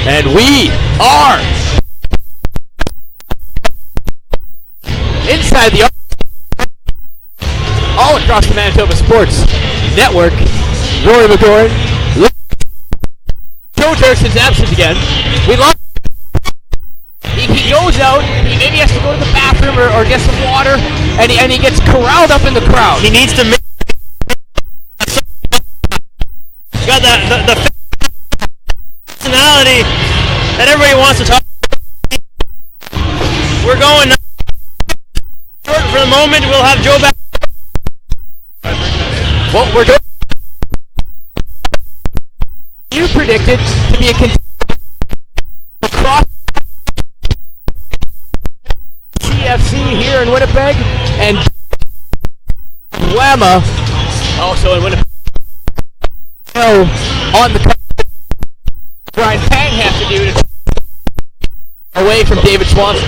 And we are inside the all across the Manitoba Sports Network. Rory McGoran. Joe Dirkson's absent again. We lost. He goes out. He maybe has to go to the bathroom or get some water, and he gets corralled up in the crowd. He needs to make. Got the personality that everybody wants to talk. We're going for the moment. We'll have Joe back. What we're doing. You predicted to be a across CFC here in Winnipeg and Whamma also in Winnipeg. On the Brian Pang has to do to away from David Swanson.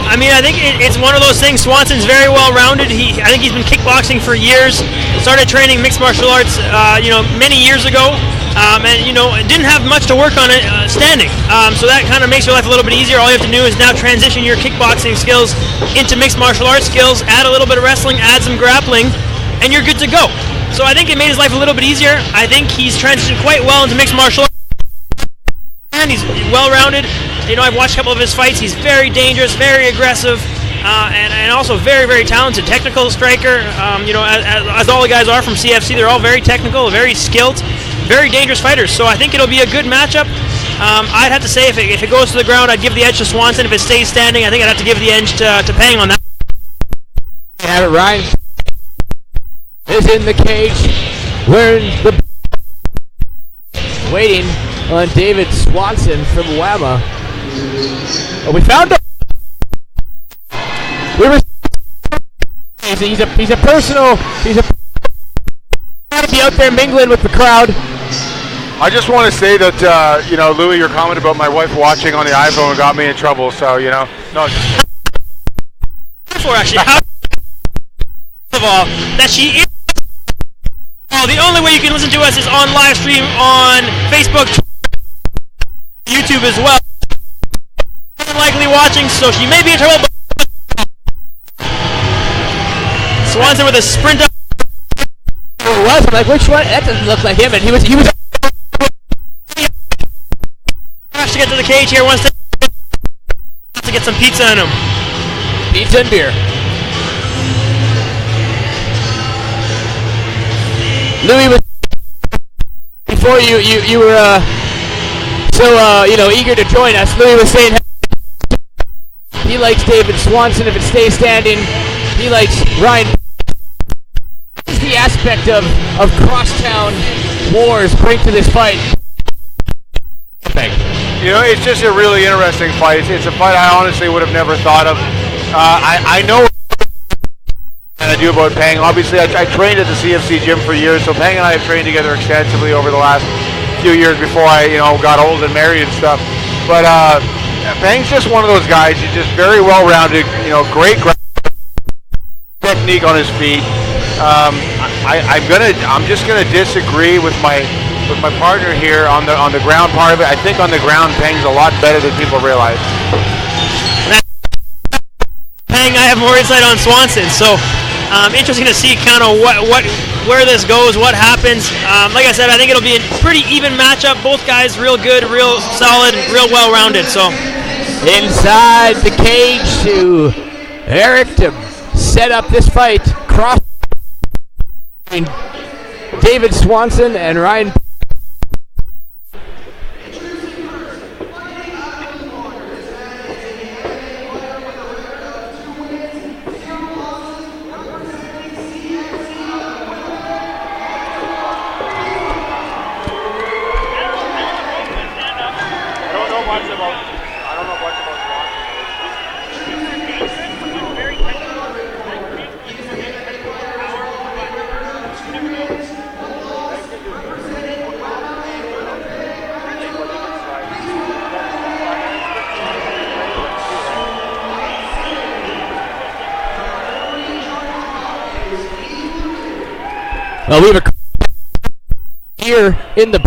I mean, I think it's one of those things. Swanson's very well-rounded. I think he's been kickboxing for years. Started training mixed martial arts, many years ago, and didn't have much to work on it standing. So that kind of makes your life a little bit easier. All you have to do is now transition your kickboxing skills into mixed martial arts skills. Add a little bit of wrestling, add some grappling, and you're good to go. So I think it made his life a little bit easier. I think he's transitioned quite well into mixed martial arts. And he's well-rounded. I've watched a couple of his fights. He's very dangerous, very aggressive, and also very, very talented. Technical striker. As all the guys are from CFC, they're all very technical, very skilled, very dangerous fighters. So I think it'll be a good matchup. I'd have to say if it goes to the ground, I'd give the edge to Swanson. If it stays standing, I think I'd have to give the edge to Pang on that. Have it, Ryan is in the cage, wearing the waiting on David Swanson from Whamma. Oh, we found him. He's a personal. He's got to be out there mingling with the crowd. I just want to say that Louis, your comment about my wife watching on the iPhone got me in trouble. So no. Before actually, first of all, that she is. The only way you can listen to us is on live stream on Facebook, YouTube as well. Likely watching, so she may be in trouble. Swanson with a sprint up. It was. I'm like, which one? That doesn't look like him. And he was. Rush to get to the cage here. Wants to get some pizza in him. Pizza and beer. Louis was before you were so eager to join us. Louis was saying he likes David Swanson if it stays standing. He likes Ryan. What is the aspect of crosstown wars bring to this fight? It's just a really interesting fight. It's a fight I honestly would have never thought of. I know. And I do about Pang. Obviously, I trained at the CFC gym for years, so Pang and I have trained together extensively over the last few years before I, got old and married and stuff. But Pang's just one of those guys. He's just very well-rounded. Great technique on his feet. I'm just gonna disagree with my partner here on the ground part of it. I think on the ground, Pang's a lot better than people realize. Pang, I have more insight on Swanson, so. Interesting to see kind of where this goes, what happens. Like I said, I think it'll be a pretty even matchup. Both guys real good, real solid, real well-rounded. So inside the cage to Eric to set up this fight. Cross between David Swanson and Ryan. Well, we have a here in the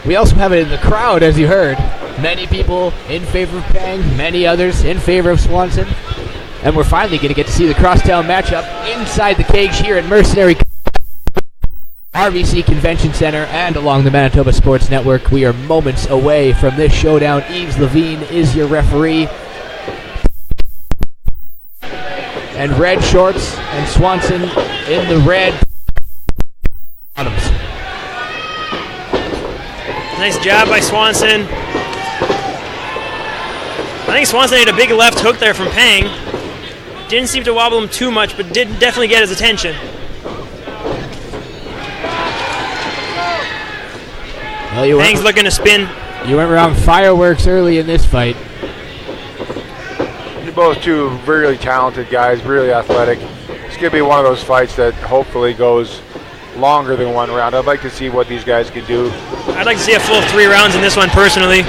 We also have it in the crowd, as you heard. Many people in favor of Pang, many others in favor of Swanson. And we're finally going to get to see the crosstown matchup inside the cage here at Mercenary RBC Convention Centre and along the Manitoba Sports Network. We are moments away from this showdown. Yves Levine is your referee. And red shorts and Swanson in the red bottoms. Nice jab by Swanson. I think Swanson had a big left hook there from Pang. Didn't seem to wobble him too much, but did definitely get his attention. Well, Pang's looking to spin. You went around fireworks early in this fight. They're both two really talented guys, really athletic. It's going to be one of those fights that hopefully goes longer than one round. I'd like to see what these guys can do. I'd like to see a full 3 rounds in this one personally.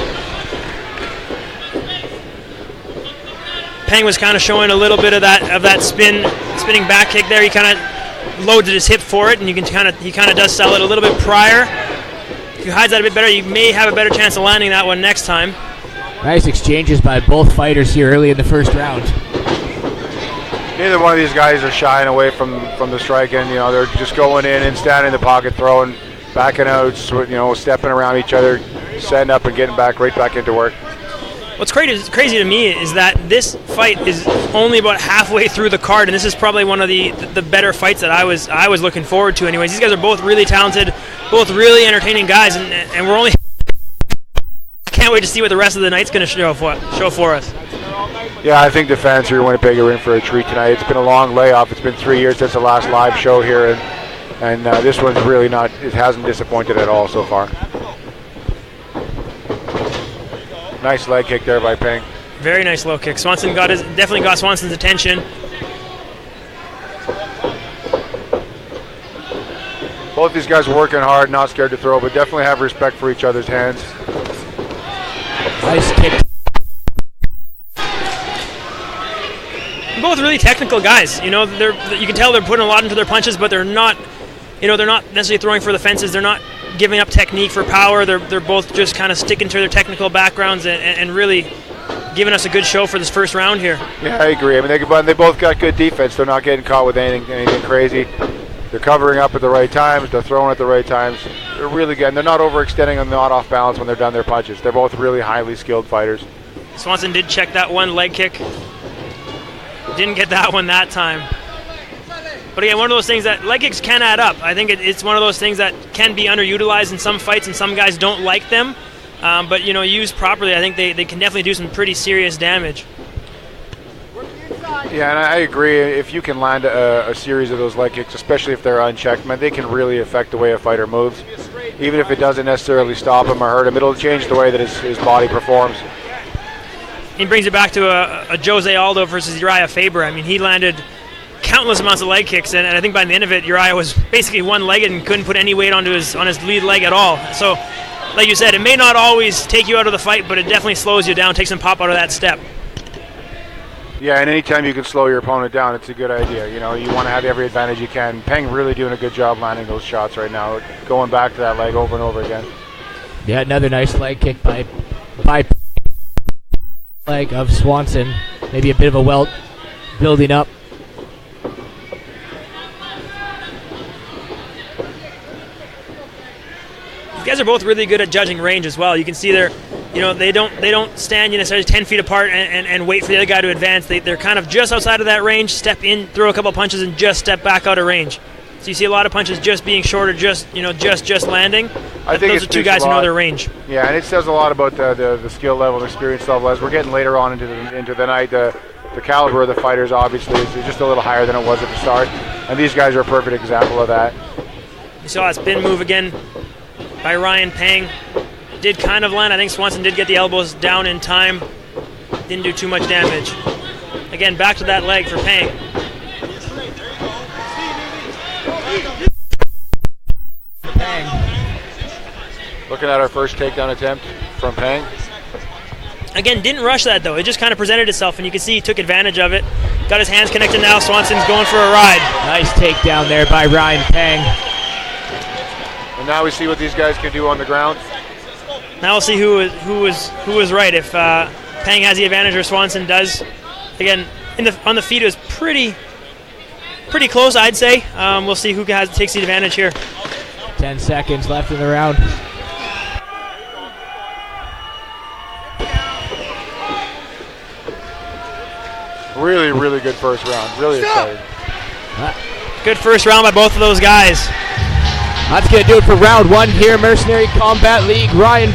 Pang was kind of showing a little bit of that spinning back kick there. He kind of loaded his hip for it, and he kind of does sell it a little bit prior. If he hides that a bit better, you may have a better chance of landing that one next time. Nice exchanges by both fighters here early in the first round. Neither one of these guys are shying away from the striking. They're just going in and standing in the pocket, throwing, backing out, stepping around each other, setting up and getting right back into work. What's crazy to me is that this fight is only about halfway through the card, and this is probably one of the better fights that I was looking forward to. Anyways, these guys are both really talented, both really entertaining guys, and we're only. I can't wait to see what the rest of the night's going to show for us. Yeah, I think the fans here in Winnipeg are in for a treat tonight. It's been a long layoff. It's been 3 years since the last live show here, and this one's really not. It hasn't disappointed at all so far. Nice leg kick there by Pang. Very nice low kick. Swanson definitely got Swanson's attention. Both these guys working hard, not scared to throw, but definitely have respect for each other's hands. Nice kick. Both really technical guys. You can tell they're putting a lot into their punches, but they're not necessarily throwing for the fences. They're not giving up technique for power. They're both just kind of sticking to their technical backgrounds and really giving us a good show for this first round here. Yeah, I agree. I mean, they both got good defense. They're not getting caught with anything crazy. They're covering up at the right times. They're throwing at the right times. They're really good. And they're not overextending and not off balance when they're done their punches. They're both really highly skilled fighters. Swanson did check that one leg kick. Didn't get that one that time. But again, one of those things that leg kicks can add up. I think it's one of those things that can be underutilized in some fights, and some guys don't like them. But used properly, I think they can definitely do some pretty serious damage. Yeah, and I agree. If you can land a series of those leg kicks, especially if they're unchecked, man, they can really affect the way a fighter moves. Even if it doesn't necessarily stop him or hurt him, it'll change the way that his body performs. He brings it back to a Jose Aldo versus Uriah Faber. I mean, he landed countless amounts of leg kicks, and I think by the end of it, Uriah was basically one-legged and couldn't put any weight on his lead leg at all. So, like you said, it may not always take you out of the fight, but it definitely slows you down, takes some pop out of that step. Yeah, and anytime you can slow your opponent down, it's a good idea. You want to have every advantage you can. Pang really doing a good job landing those shots right now, going back to that leg over and over again. Yeah, another nice leg kick by leg of Swanson. Maybe a bit of a welt building up. These guys are both really good at judging range as well. You can see they don't stand necessarily 10 feet apart and wait for the other guy to advance. They're kind of just outside of that range, step in, throw a couple punches, and just step back out of range. So you see a lot of punches just being shorter, just landing. I think those are two guys who know their range. Yeah, and it says a lot about the skill level, the experience level. As we're getting later on into the night, the caliber of the fighters obviously is just a little higher than it was at the start, and these guys are a perfect example of that. You saw that spin move again by Ryan Pang. Did kind of land. I think Swanson did get the elbows down in time. Didn't do too much damage. Again, back to that leg for Pang. Looking at our first takedown attempt from Pang. Again, didn't rush that though. It just kind of presented itself, and you can see he took advantage of it. Got his hands connected now. Swanson's going for a ride. Nice takedown there by Ryan Pang. And now we see what these guys can do on the ground. Now we'll see who was right. If Pang has the advantage or Swanson does. Again, on the feet, it was pretty close, I'd say. We'll see who takes the advantage here. 10 seconds left in the round. Really, really good first round. Really excited. Good first round by both of those guys. That's going to do it for round 1 here. Mercenary Combat League. Ryan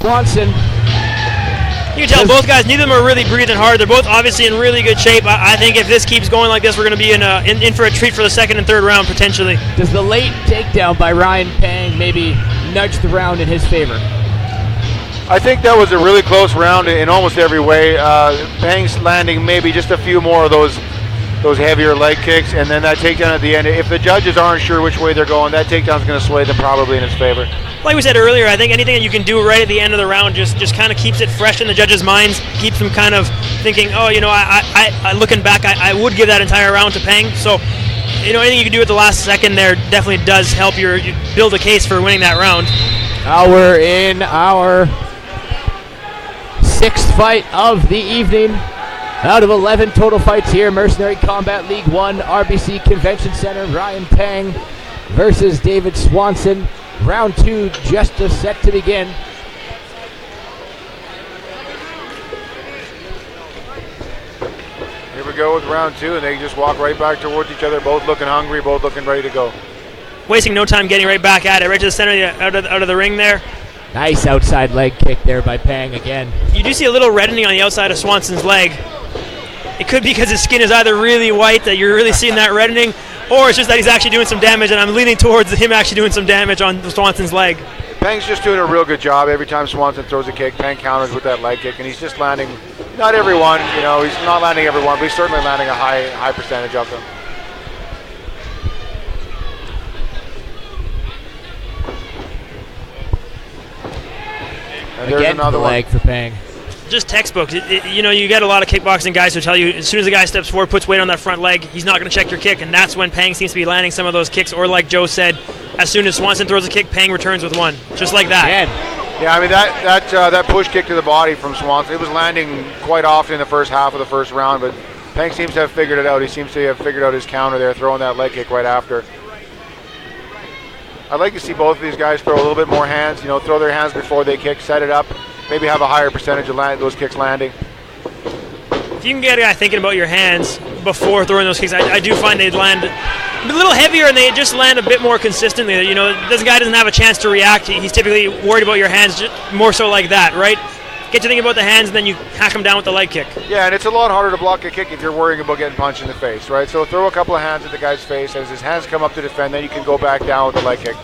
Swanson. You can tell both guys, neither of them are really breathing hard. They're both obviously in really good shape. I think if this keeps going like this, we're going to be in for a treat for the second and third round, potentially. Does the late takedown by Ryan Pang maybe nudge the round in his favor? I think that was a really close round in almost every way. Pang's landing maybe just a few more of those heavier leg kicks, and then that takedown at the end. If the judges aren't sure which way they're going, that takedown's going to sway them probably in his favor. Like we said earlier, I think anything that you can do right at the end of the round just kind of keeps it fresh in the judges' minds, keeps them kind of thinking, oh, I looking back, I would give that entire round to Pang. So, anything you can do at the last second there definitely does help you build a case for winning that round. We're in our 6th fight of the evening. Out of 11 total fights here, Mercenary Combat League 1, RBC Convention Centre, Ryan Pang versus David Swanson. Round 2 just set to begin. Here we go with round 2, and they just walk right back towards each other, both looking hungry, both looking ready to go. Wasting no time getting right back at it, right to the center out of the ring there. Nice outside leg kick there by Pang again. You do see a little reddening on the outside of Swanson's leg. It could be because his skin is either really white that you're really seeing that reddening, or it's just that he's actually doing some damage, and I'm leaning towards him actually doing some damage on Swanson's leg. Pang's just doing a real good job. Every time Swanson throws a kick, Pang counters with that leg kick, and he's just landing, not every one, he's not landing every one, but he's certainly landing a high percentage of them. And there's again another the leg for Pang. Just textbook. You get a lot of kickboxing guys who tell you as soon as the guy steps forward, puts weight on that front leg, he's not going to check your kick, and that's when Pang seems to be landing some of those kicks. Or like Joe said, as soon as Swanson throws a kick, Pang returns with one, just like that. Again. Yeah, I mean that push kick to the body from Swanson, it was landing quite often in the first half of the first round, but Pang seems to have figured it out. He seems to have figured out his counter there, throwing that leg kick right after. I'd like to see both of these guys throw a little bit more hands, throw their hands before they kick, set it up, maybe have a higher percentage of those kicks landing. If you can get a guy thinking about your hands before throwing those kicks, I do find they land a little heavier and they just land a bit more consistently. This guy doesn't have a chance to react. He's typically worried about your hands, more so like that, right? Get to thinking about the hands and then you hack him down with the leg kick. Yeah, and it's a lot harder to block a kick if you're worrying about getting punched in the face, right? So throw a couple of hands at the guy's face. As his hands come up to defend, then you can go back down with the leg kick.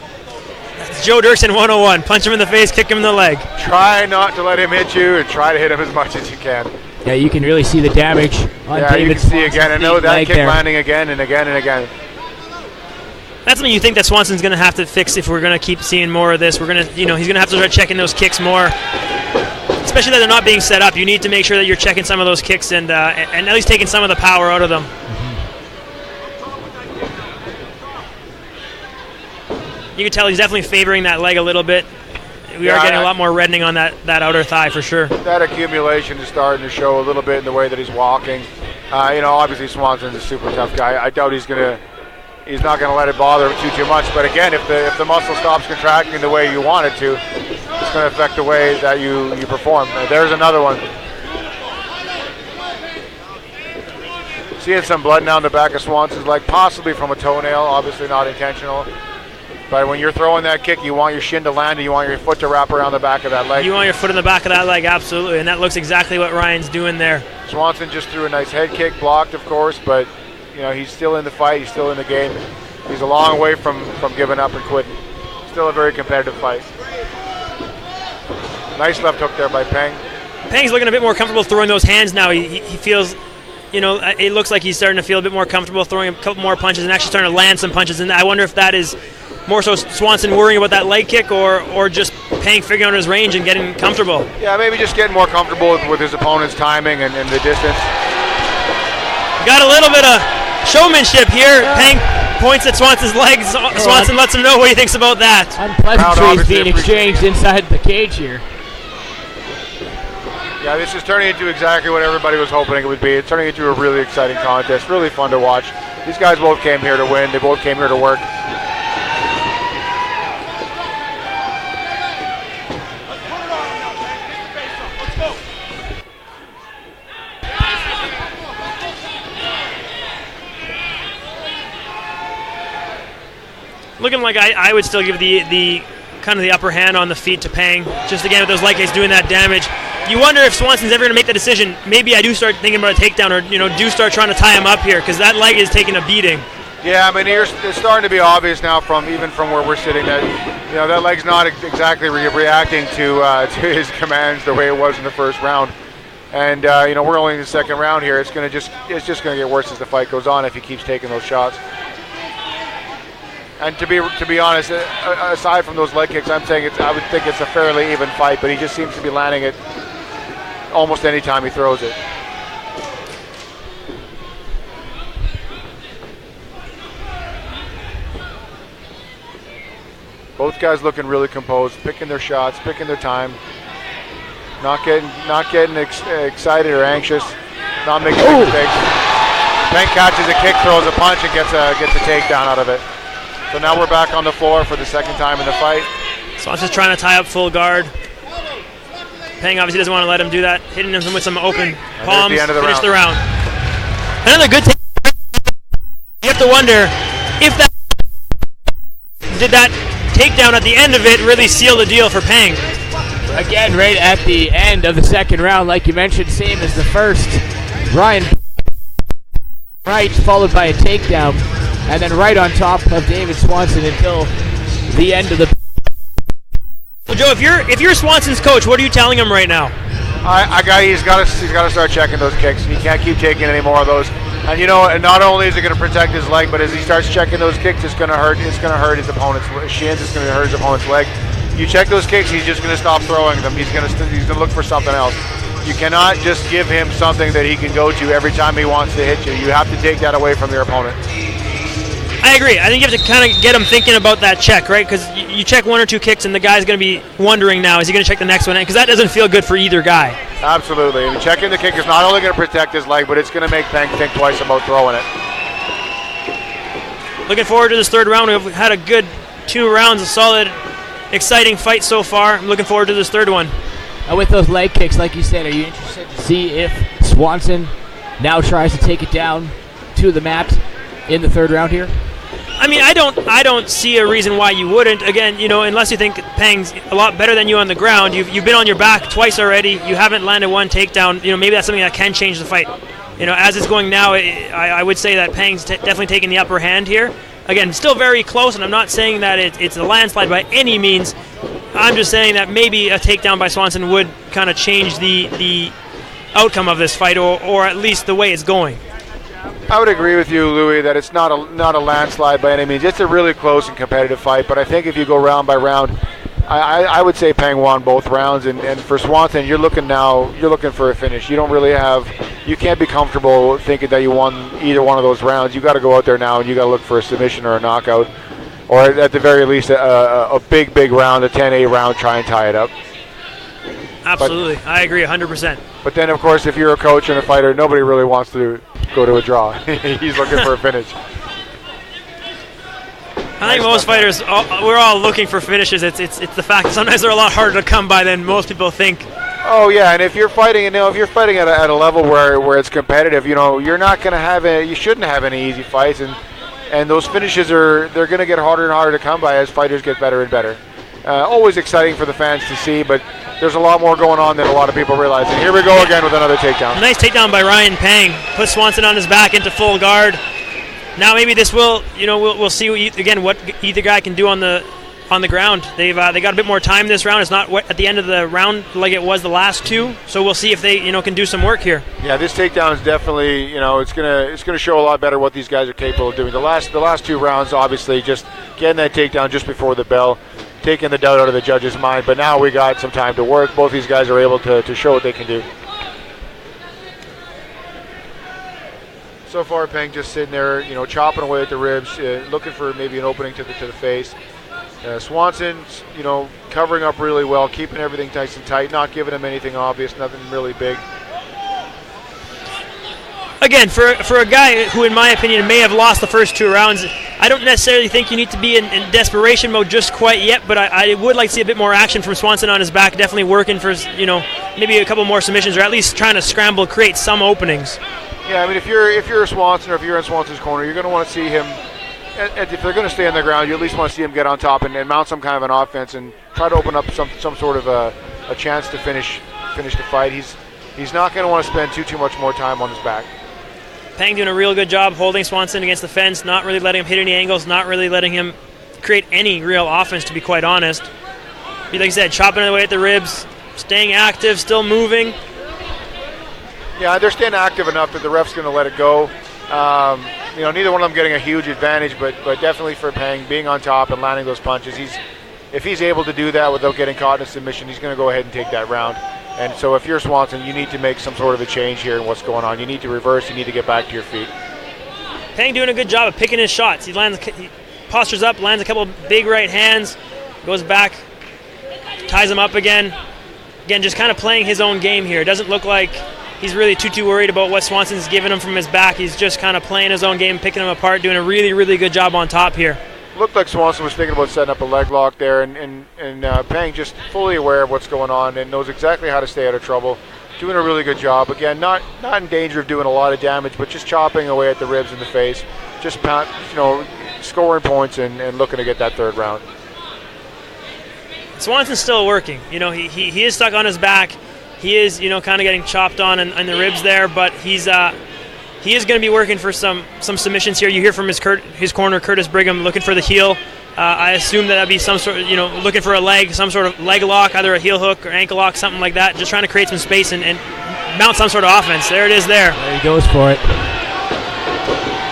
That's Joe Dirksen 101. Punch him in the face, kick him in the leg. Try not to let him hit you and try to hit him as much as you can. Yeah, you can really see the damage on David you can see again. I know that kick there. landing again and again and again. That's something you think that Swanson's going to have to fix if we're going to keep seeing more of this. We're going to, he's going to have to start checking those kicks more, especially that they're not being set up. You need to make sure that you're checking some of those kicks and at least taking some of the power out of them. You can tell he's definitely favoring that leg a little bit. We are getting a lot more reddening on that outer thigh for sure. That accumulation is starting to show a little bit in the way that he's walking. Obviously Swanson's a super tough guy. I doubt he's not going to let it bother him too much. But again, if the muscle stops contracting the way you want it to, it's going to affect the way that you perform. There's another one. Seeing some blood now in the back of Swanson's leg, possibly from a toenail, obviously not intentional. But when you're throwing that kick, you want your shin to land and you want your foot to wrap around the back of that leg. You want your foot in the back of that leg, absolutely. And that looks exactly what Ryan's doing there. Swanson just threw a nice head kick, blocked, of course, but he's still in the fight. He's still in the game. He's a long way from giving up and quitting. Still a very competitive fight. Nice left hook there by Pang. Pang's looking a bit more comfortable throwing those hands now. He feels, it looks like he's starting to feel a bit more comfortable throwing a couple more punches and actually starting to land some punches. And I wonder if that is more so Swanson worrying about that leg kick or just Pang figuring out his range and getting comfortable. Yeah, maybe just getting more comfortable with his opponent's timing and the distance. Got a little bit of showmanship here. Pang points at Swanson's legs. Swanson lets him know what he thinks about that. Unpleasantries being exchanged inside the cage here. Yeah, this is turning into exactly what everybody was hoping it would be. It's turning into a really exciting contest, really fun to watch. These guys both came here to win. They both came here to work. Looking like I would still give the kind of the upper hand on the feet to Pang. Just again with those leg kicks doing that damage. You wonder if Swanson's ever going to make the decision. Maybe I do start thinking about a takedown, or do start trying to tie him up here, because that leg is taking a beating. Yeah, I mean, it's starting to be obvious now even from where we're sitting that that leg's not exactly reacting to his commands the way it was in the first round. And we're only in the second round here. It's just going to get worse as the fight goes on if he keeps taking those shots. And to be honest, aside from those leg kicks, I would think it's a fairly even fight, but he just seems to be landing it almost any time he throws it. Both guys looking really composed, picking their shots, picking their time, not getting excited or anxious, not making mistakes. Pang catches a kick, throws a punch, and gets a takedown out of it. So now we're back on the floor for the second time in the fight. Swans just trying to tie up full guard. Pang obviously doesn't want to let him do that, hitting him with some open palms, finish the round. Another good You have to wonder if that takedown at the end of it really seal the deal for Pang. Again, right at the end of the second round, like you mentioned, same as the first. Ryan right, followed by a takedown, and then right on top of David Swanson until the end of the. Well, Joe, if you're Swanson's coach, what are you telling him right now? He's got to start checking those kicks. He can't keep taking any more of those. And and not only is it going to protect his leg, but as he starts checking those kicks, it's going to hurt. It's going to hurt his opponent's shins. It's going to hurt his opponent's leg. You check those kicks, he's just going to stop throwing them. He's going to look for something else. You cannot just give him something that he can go to every time he wants to hit you. You have to take that away from your opponent. I agree. I think you have to kind of get him thinking about that check, right? Because you check one or two kicks, and the guy's going to be wondering now, is he going to check the next one? Because that doesn't feel good for either guy. Absolutely. And checking the kick is not only going to protect his leg, but it's going to make Pang think twice about throwing it. Looking forward to this third round. We've had a good 2 rounds, a solid, exciting fight so far. I'm looking forward to this third one. With those leg kicks, like you said, are you interested to see if Swanson now tries to take it down to the mat in the third round here? I mean, I don't see a reason why you wouldn't. Again, unless you think Pang's a lot better than you on the ground. You've been on your back twice already. You haven't landed one takedown. Maybe that's something that can change the fight. As it's going now, I would say that Pang's definitely taking the upper hand here. Again, still very close, and I'm not saying that it's a landslide by any means. I'm just saying that maybe a takedown by Swanson would kind of change the outcome of this fight, or at least the way it's going. I would agree with you, Louis, that it's not a landslide by any means. It's a really close and competitive fight, but I think if you go round by round, I would say Pang won both rounds, and for Swanson, you're looking for a finish. You can't be comfortable thinking that you won either one of those rounds. You got to go out there now and you got to look for a submission or a knockout, or at the very least a big round, a 10-8 round, try and tie it up. Absolutely, I agree 100%. But then, of course, if you're a coach and a fighter, nobody really wants to go to a draw. He's looking for a finish. I think most fighters, we're all looking for finishes. It's the fact that sometimes they're a lot harder to come by than most people think. Oh yeah, and if you're fighting, at a level where it's competitive, you're not going to have you shouldn't have any easy fights, and those finishes they're going to get harder and harder to come by as fighters get better and better. Always exciting for the fans to see, but there's a lot more going on than a lot of people realize. And here we go again with another takedown. Nice takedown by Ryan Pang. Puts Swanson on his back into full guard. Now maybe this will, we'll see what either guy can do on the ground. They got a bit more time this round. It's not at the end of the round like it was the last two. So we'll see if they can do some work here. Yeah, this takedown is definitely it's gonna show a lot better what these guys are capable of doing. The last 2 rounds, obviously, just getting that takedown just before the bell, taking the doubt out of the judge's mind. But now we got some time to work. Both these guys are able to show what they can do. So far, Peng just sitting there, chopping away at the ribs, looking for maybe an opening to the face. Swanson's, covering up really well, keeping everything nice and tight, not giving him anything obvious, nothing really big. Again, for a guy who, in my opinion, may have lost the first 2 rounds, I don't necessarily think you need to be in desperation mode just quite yet, but I would like to see a bit more action from Swanson on his back, definitely working for, maybe a couple more submissions, or at least trying to scramble, create some openings. Yeah, I mean, if you're Swanson, or if you're in Swanson's corner, you're going to want to see him, if they're going to stay on the ground, you at least want to see him get on top and mount some kind of an offense and try to open up some sort of a chance to finish the fight. He's not going to want to spend too much more time on his back. Peng doing a real good job holding Swanson against the fence, not really letting him hit any angles, not really letting him create any real offense, to be quite honest. Like I said, chopping away at the ribs, staying active, still moving. Yeah, they're staying active enough that the ref's going to let it go. Neither one of them getting a huge advantage, but definitely for Peng, being on top and landing those punches, if he's able to do that without getting caught in a submission, he's going to go ahead and take that round. And so if you're Swanson, you need to make some sort of a change here in what's going on. You need to reverse. You need to get back to your feet. Peng doing a good job of picking his shots. He postures up, lands a couple big right hands, goes back, ties him up again. Again, just kind of playing his own game here. It doesn't look like he's really too worried about what Swanson's giving him from his back. He's just kind of playing his own game, picking him apart, doing a really good job on top here. Looked like Swanson was thinking about setting up a leg lock there, and Peng just fully aware of what's going on and knows exactly how to stay out of trouble. Doing a really good job. Again, not in danger of doing a lot of damage, but just chopping away at the ribs and the face. Just scoring points and looking to get that 3rd round. Swanson's still working. He is stuck on his back. He is, kind of getting chopped on the ribs there, but he is going to be working for some submissions here. You hear from his corner, Kurtis Brigham, looking for the heel. I assume that'd be some sort of, looking for a leg, some sort of leg lock, either a heel hook or ankle lock, something like that. Just trying to create some space and mount some sort of offense. There it is there. There he goes for it.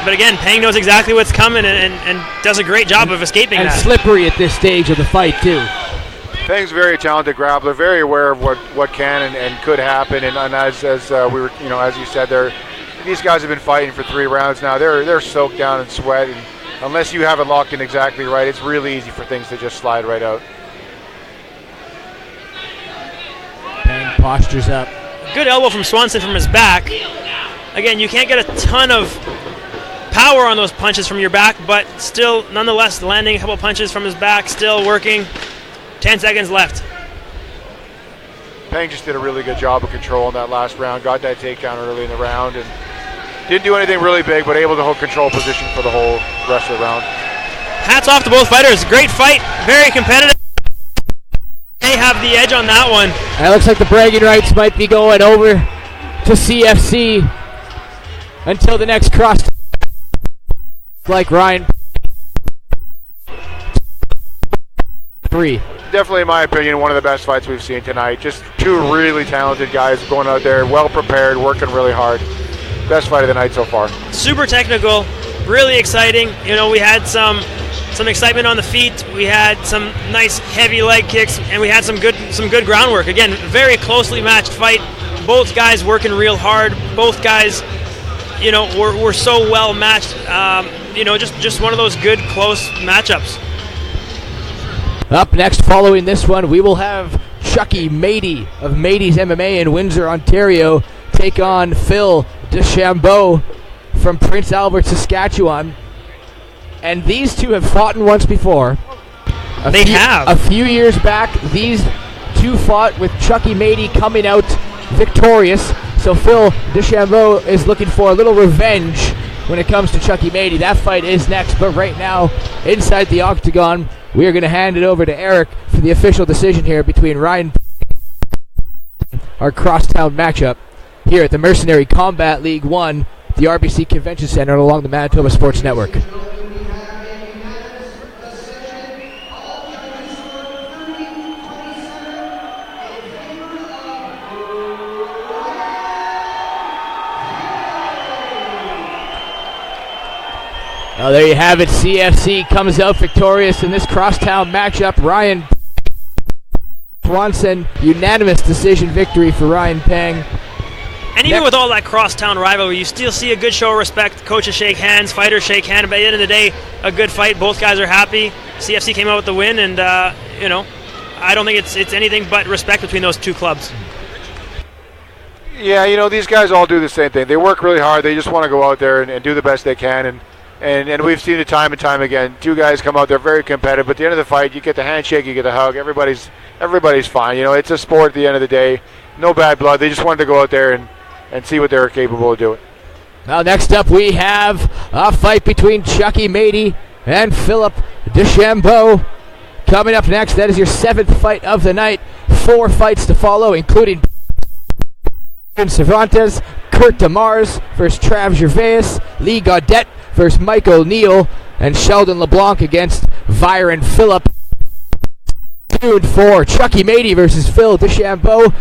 But again, Peng knows exactly what's coming and does a great job of escaping that. And slippery at this stage of the fight, too. Peng's a very talented grappler, very aware of what can and could happen. And as we were, as you said, these guys have been fighting for 3 rounds now. They're soaked down in sweat, and unless you have it locked in exactly right, it's really easy for things to just slide right out. Peng postures up. Good elbow from Swanson from his back. Again, you can't get a ton of power on those punches from your back, but still, nonetheless, landing a couple punches from his back, still working. 10 seconds left. Peng just did a really good job of controlling that last round, got that takedown early in the round, and didn't do anything really big, but able to hold control position for the whole rest of the round. Hats off to both fighters. Great fight, very competitive. They have the edge on that one. It looks like the bragging rights might be going over to CFC until the next cross. Like Ryan. 3. Definitely, in my opinion, one of the best fights we've seen tonight. Just 2 really talented guys going out there, well prepared, working really hard. Best fight of the night so far. Super technical, really exciting. We had some excitement on the feet. We had some nice heavy leg kicks, and we had some good groundwork. Again, very closely matched fight. Both guys working real hard. Both guys, were so well matched. Just one of those good close matchups. Up next, following this one, we will have Chuckie Matey of Mateys MMA in Windsor, Ontario, take on Phil de Shambo from Prince Albert, Saskatchewan. And these two have fought once before. A few years back, these two fought with Chuckie Matey coming out victorious. So Phil de Shambo is looking for a little revenge when it comes to Chuckie Matey. That fight is next, but right now, inside the octagon, we are going to hand it over to Eric for the official decision here between Ryan, our crosstown matchup here at the Mercenary Combat League 1, the RBC Convention Centre along the Manitoba Sports Network. Well, there you have it. CFC comes out victorious in this crosstown matchup. Ryan Swanson, unanimous decision victory for Ryan Peng. And even with all that crosstown rivalry, you still see a good show of respect. Coaches shake hands, fighters shake hands. But at the end of the day, a good fight. Both guys are happy. CFC came out with the win, and I don't think it's anything but respect between those two clubs. Yeah, these guys all do the same thing. They work really hard. They just want to go out there and do the best they can. And we've seen it time and time again. Two guys come out there very competitive, but at the end of the fight, you get the handshake, you get the hug. Everybody's fine. It's a sport at the end of the day. No bad blood. They just wanted to go out there and see what they're capable of doing. Now next up we have a fight between Chuckie Matey and Phillips de Shambo. Coming up next, that is your 7th fight of the night. 4 fights to follow, including Cervantes, Demars versus Gervais, Lee Gaudette versus Mike O'Neill, and Sheldon Leblanc against Byron Phillips. Tuned for Chuckie Matey versus Phil de Shambo.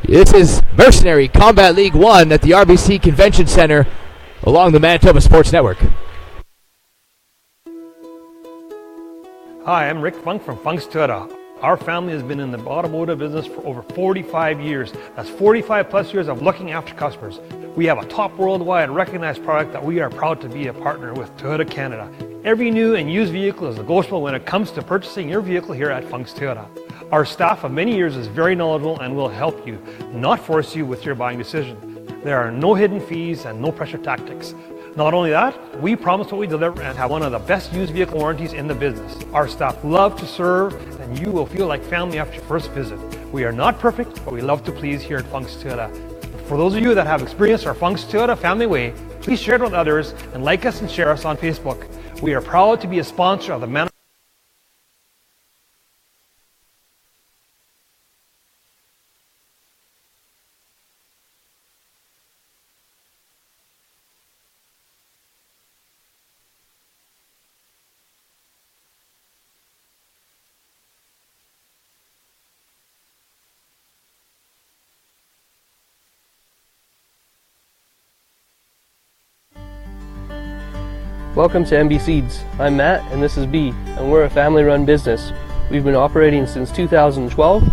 This is Mercenary Combat League 1 at the RBC Convention Centre along the Manitoba Sports Network. Hi, I'm Rick Funk from Funk's Toyota. Our family has been in the automotive business for over 45 years. That's 45 plus years of looking after customers. We have a top worldwide recognized product that we are proud to be a partner with Toyota Canada. Every new and used vehicle is negotiable when it comes to purchasing your vehicle here at Funk's Toyota. Our staff of many years is very knowledgeable and will help you, not force you with your buying decision. There are no hidden fees and no pressure tactics. Not only that, we promise what we deliver and have one of the best used vehicle warranties in the business. Our staff love to serve, and you will feel like family after your first visit. We are not perfect, but we love to please here at Funk's Toyota. For those of you that have experienced our Funk's Toyota family way, please share it with others and like us and share us on Facebook. We are proud to be a sponsor of the Manitoba. Welcome to MB Seeds. I'm Matt and this is B, and we're a family-run business. We've been operating since 2012,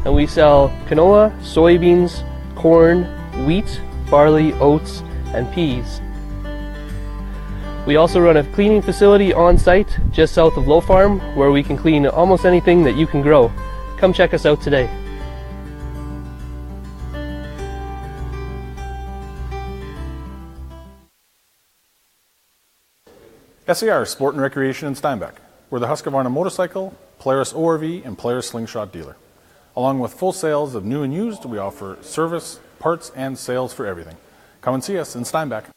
and we sell canola, soybeans, corn, wheat, barley, oats, and peas. We also run a cleaning facility on site just south of Low Farm, where we can clean almost anything that you can grow. Come check us out today. SAR Sport and Recreation in Steinbach. We're the Husqvarna motorcycle, Polaris ORV, and Polaris slingshot dealer. Along with full sales of new and used, we offer service, parts, and sales for everything. Come and see us in Steinbach.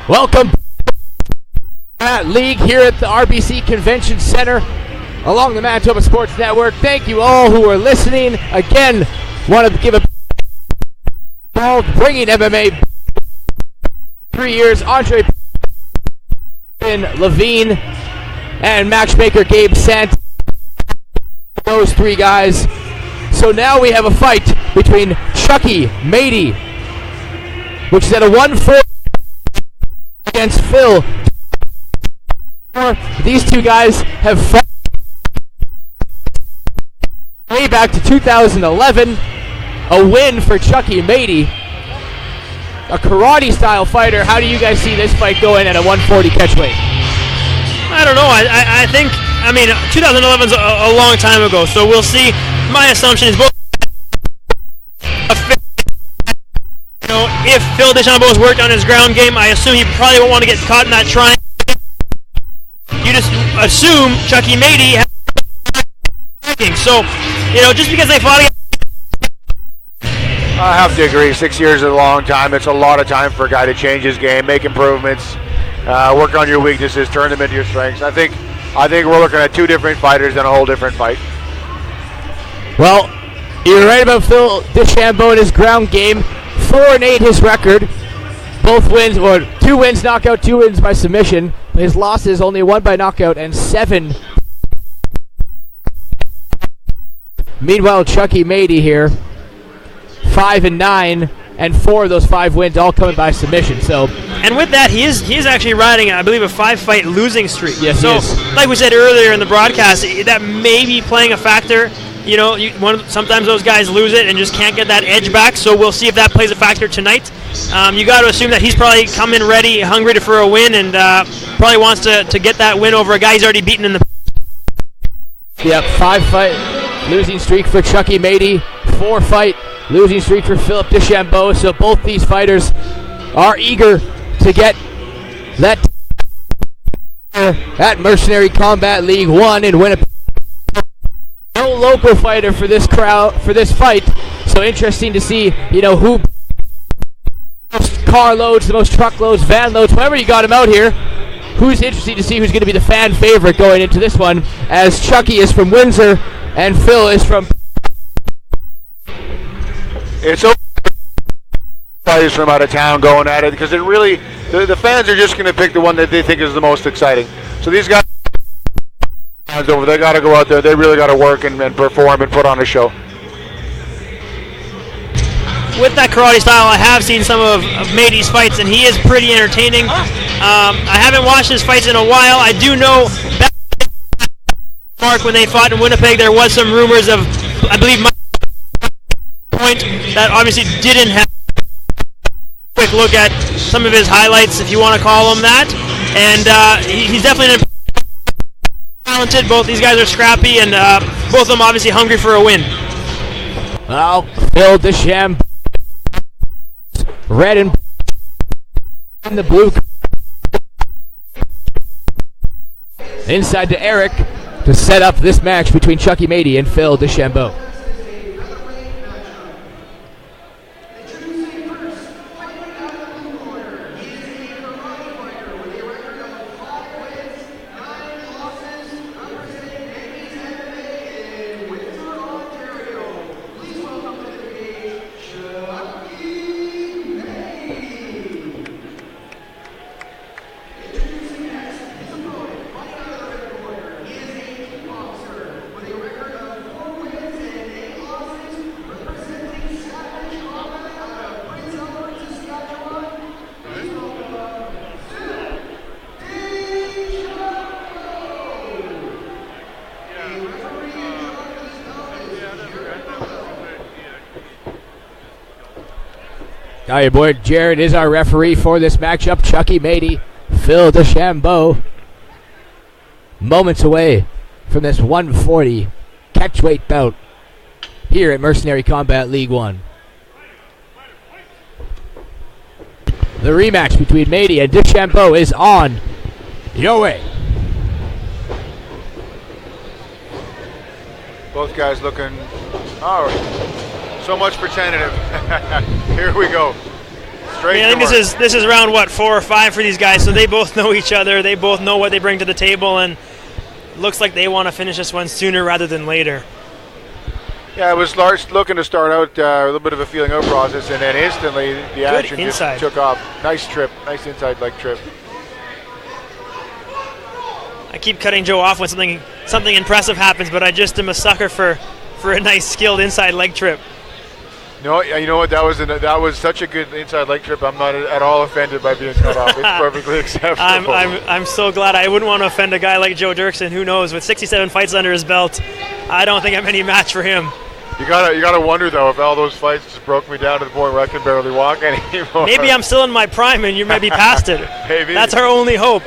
Welcome Combat League here at the RBC Convention Centre along the Manitoba Sports Network. Thank you all who are listening. Again, wanted to give a ball bringing MMA 3 years. Andre Levine and matchmaker Gabe Sant. Those 3 guys. So now we have a fight between Chuckie Matey, which is at a 1-4 against Phil. These 2 guys have fought way back to 2011. a win for Chuckie Matey, a karate-style fighter. How do you guys see this fight going at a 140 catchweight? I don't know. I think, 2011's a long time ago, so we'll see. My assumption is both. If Phil Deschambeau has worked on his ground game, I assume he probably won't want to get caught in that triangle. You just assume Chuckie Matey has. So, just because they fought against. I have to agree. 6 years is a long time. It's a lot of time for a guy to change his game, make improvements, work on your weaknesses, turn them into your strengths. I think we're looking at two different fighters and a whole different fight. Well, you're right about Phil Deschambeau and his ground game. 4-8 his record. Both wins, or 2 wins knockout, 2 wins by submission. His losses only 1 by knockout and 7. Meanwhile, Chuckie Matey here, 5-9, and 4 of those 5 wins all coming by submission. So, and with that, he is actually riding, I believe, a 5-fight losing streak. Yes, so, he is. like we said earlier in the broadcast, that may be playing a factor. Sometimes those guys lose it and just can't get that edge back. So we'll see if that plays a factor tonight. You got to assume that he's probably coming ready, hungry for a win, and probably wants to get that win over a guy he's already beaten in the. Yep, 5-fight losing streak for Chuckie Matey, 4-fight losing streak for Philip Deschambeau. So both these fighters are eager to get that at Mercenary Combat League 1 in Winnipeg. No local fighter for this fight. So interesting to see, who most carloads, the most truckloads, van loads, whoever you got him out here. Who's interesting to see who's going to be the fan favorite going into this one, as Chuckie is from Windsor and Phil is from. It's fighters from out of town going at it, because it really, the fans are just going to pick the one that they think is the most exciting. So these guys over, they got to go out there. They really got to work and perform and put on a show. With that karate style, I have seen some of Matey's fights, and he is pretty entertaining. I haven't watched his fights in a while. I do know back Mark, when they fought in Winnipeg, there was some rumors of, I believe, point that obviously didn't have. Quick look at some of his highlights, if you want to call them that, and he's definitely talented. Both these guys are scrappy, and both of them obviously hungry for a win. Well, Phil Deschambeau, red and the blue. Inside to Eric to set up this match between Chuckie Matey and Phil Deschambeau. Now your boy Jared is our referee for this matchup. Chuckie Matey, Phil Deschambeau. Moments away from this 140 catchweight bout here at Mercenary Combat League 1. The rematch between Matey and Deschambeau is on your way. Both guys looking, so much for tentative. Here we go. Straight I think this is round 4 or 5 for these guys, so they both know each other. They both know what they bring to the table, and looks like they want to finish this one sooner rather than later. Yeah, it was looking to start out a little bit of a feeling out process, and then instantly the action just took off. Nice trip, nice inside leg trip. I keep cutting Joe off when something impressive happens, but I just am a sucker for a nice skilled inside leg trip. No, you know what? That was such a good inside leg trip. I'm not at all offended by being cut off. It's perfectly acceptable. I'm so glad. I wouldn't want to offend a guy like Joe Dirksen. Who knows? With 67 fights under his belt, I don't think I'm any match for him. You gotta wonder though if all those fights just broke me down to the point where I can barely walk anymore. Maybe I'm still in my prime and you may be past it. Maybe. That's our only hope.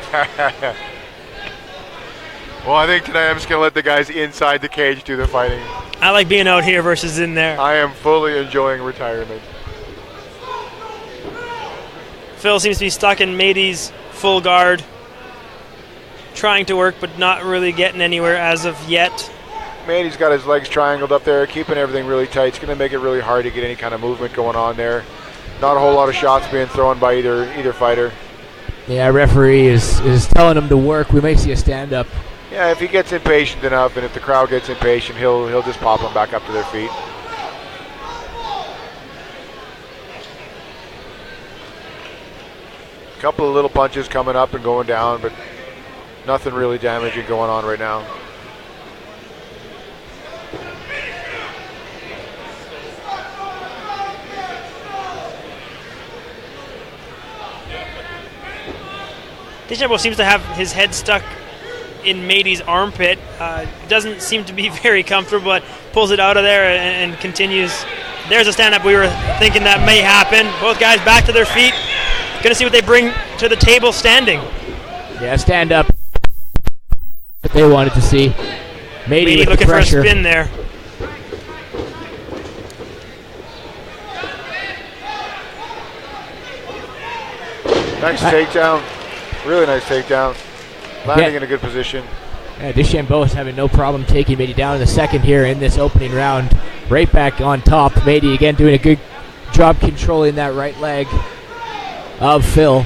Well, I think tonight I'm just gonna let the guys inside the cage do the fighting. I like being out here versus in there. I am fully enjoying retirement. Phil seems to be stuck in Mateys full guard, trying to work but not really getting anywhere as of yet. Matey's got his legs triangled up there, keeping everything really tight. It's going to make it really hard to get any kind of movement going on there. Not a whole lot of shots being thrown by either fighter. Yeah, referee is telling him to work. We may see a stand-up. Yeah, if he gets impatient enough and if the crowd gets impatient, he'll just pop them back up to their feet. A couple of little punches coming up and going down, but nothing really damaging going on right now. Shambo seems to have his head stuck in Matey's armpit. Doesn't seem to be very comfortable, but pulls it out of there and continues. There's a stand-up. We were thinking that may happen. Both guys back to their feet. Going to see what they bring to the table standing. Yeah, stand-up. What they wanted to see. Matey with looking the pressure. For a spin there. Nice takedown. Really nice takedown. Landing in a good position. Yeah, Shambo is having no problem taking Matey down in the second here in this opening round. Right back on top. Matey again doing a good job controlling that right leg of Phil.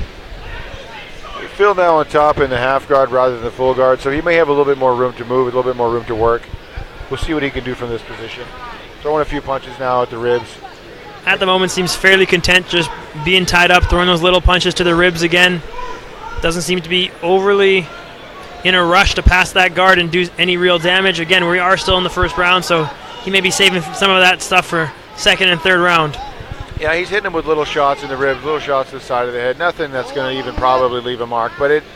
Phil now on top in the half guard rather than the full guard, so he may have a little bit more room to move, a little bit more room to work. We'll see what he can do from this position. Throwing a few punches now at the ribs. At the moment seems fairly content just being tied up, throwing those little punches to the ribs again. Doesn't seem to be overly in a rush to pass that guard and do any real damage. Again, we are still in the first round, so he may be saving some of that stuff for second and third round. Yeah, he's hitting him with little shots in the ribs, little shots to the side of the head. Nothing that's going to even probably leave a mark, but it's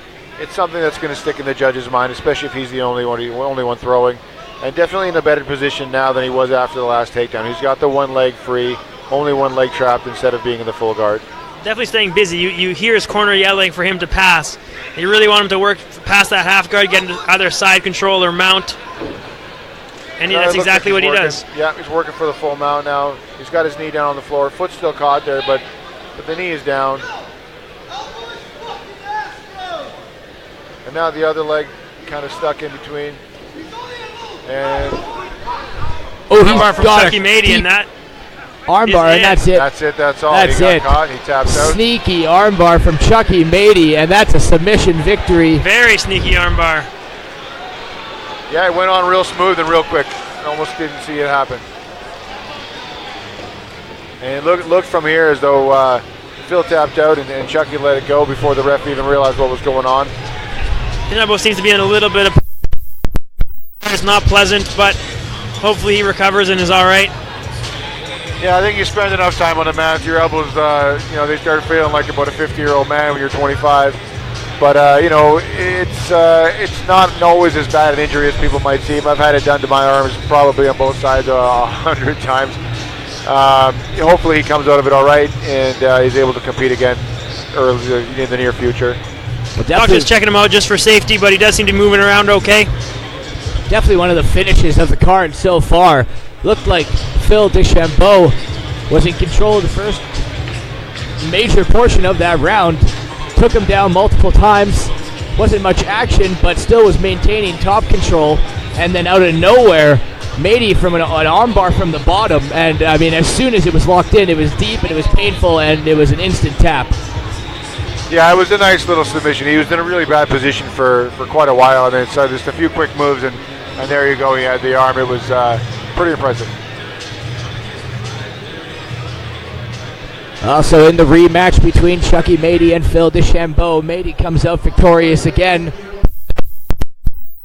something that's going to stick in the judge's mind, especially if he's the only one throwing. And definitely in a better position now than he was after the last takedown. He's got the one leg free, only one leg trapped instead of being in the full guard. Definitely staying busy. You hear his corner yelling for him to pass. You really want him to work past that half guard, get into either side control or mount. And that's exactly what he does. Yeah, he's working for the full mount now. He's got his knee down on the floor. Foot's still caught there, but the knee is down. And now the other leg kind of stuck in between. And armbar from Chuckie Matey, and that armbar, and that's it. That's all. That's he got caught. He tapped out. Sneaky armbar from Chuckie Matey, and that's a submission victory. Very sneaky armbar. Yeah, it went on real smooth and real quick. Almost didn't see it happen. And it looked from here as though Phil tapped out and Chuckie let it go before the ref even realized what was going on. Shambo seems to be in a little bit of... It's not pleasant, but hopefully he recovers and is all right. Yeah, I think you spend enough time on the mat. Your elbows, they start feeling like about a 50-year-old man when you're 25. But, it's not always as bad an injury as people might seem. I've had it done to my arms probably on both sides 100 times. Hopefully he comes out of it all right and he's able to compete again in the near future. Well, Doctor's checking him out just for safety, but he does seem to be moving around okay. Definitely one of the finishes of the card so far. Looked like Phil Shambo was in control of the first major portion of that round. Took him down multiple times. Wasn't much action, but still was maintaining top control. And then out of nowhere, Matey from an armbar from the bottom. And I mean, as soon as it was locked in, it was deep and it was painful and it was an instant tap. Yeah, it was a nice little submission. He was in a really bad position for quite a while, and then so just a few quick moves, and there you go. He had the arm. It was pretty impressive. Also in the rematch between Chuckie Matey and Phil Shambo, Matey comes out victorious again.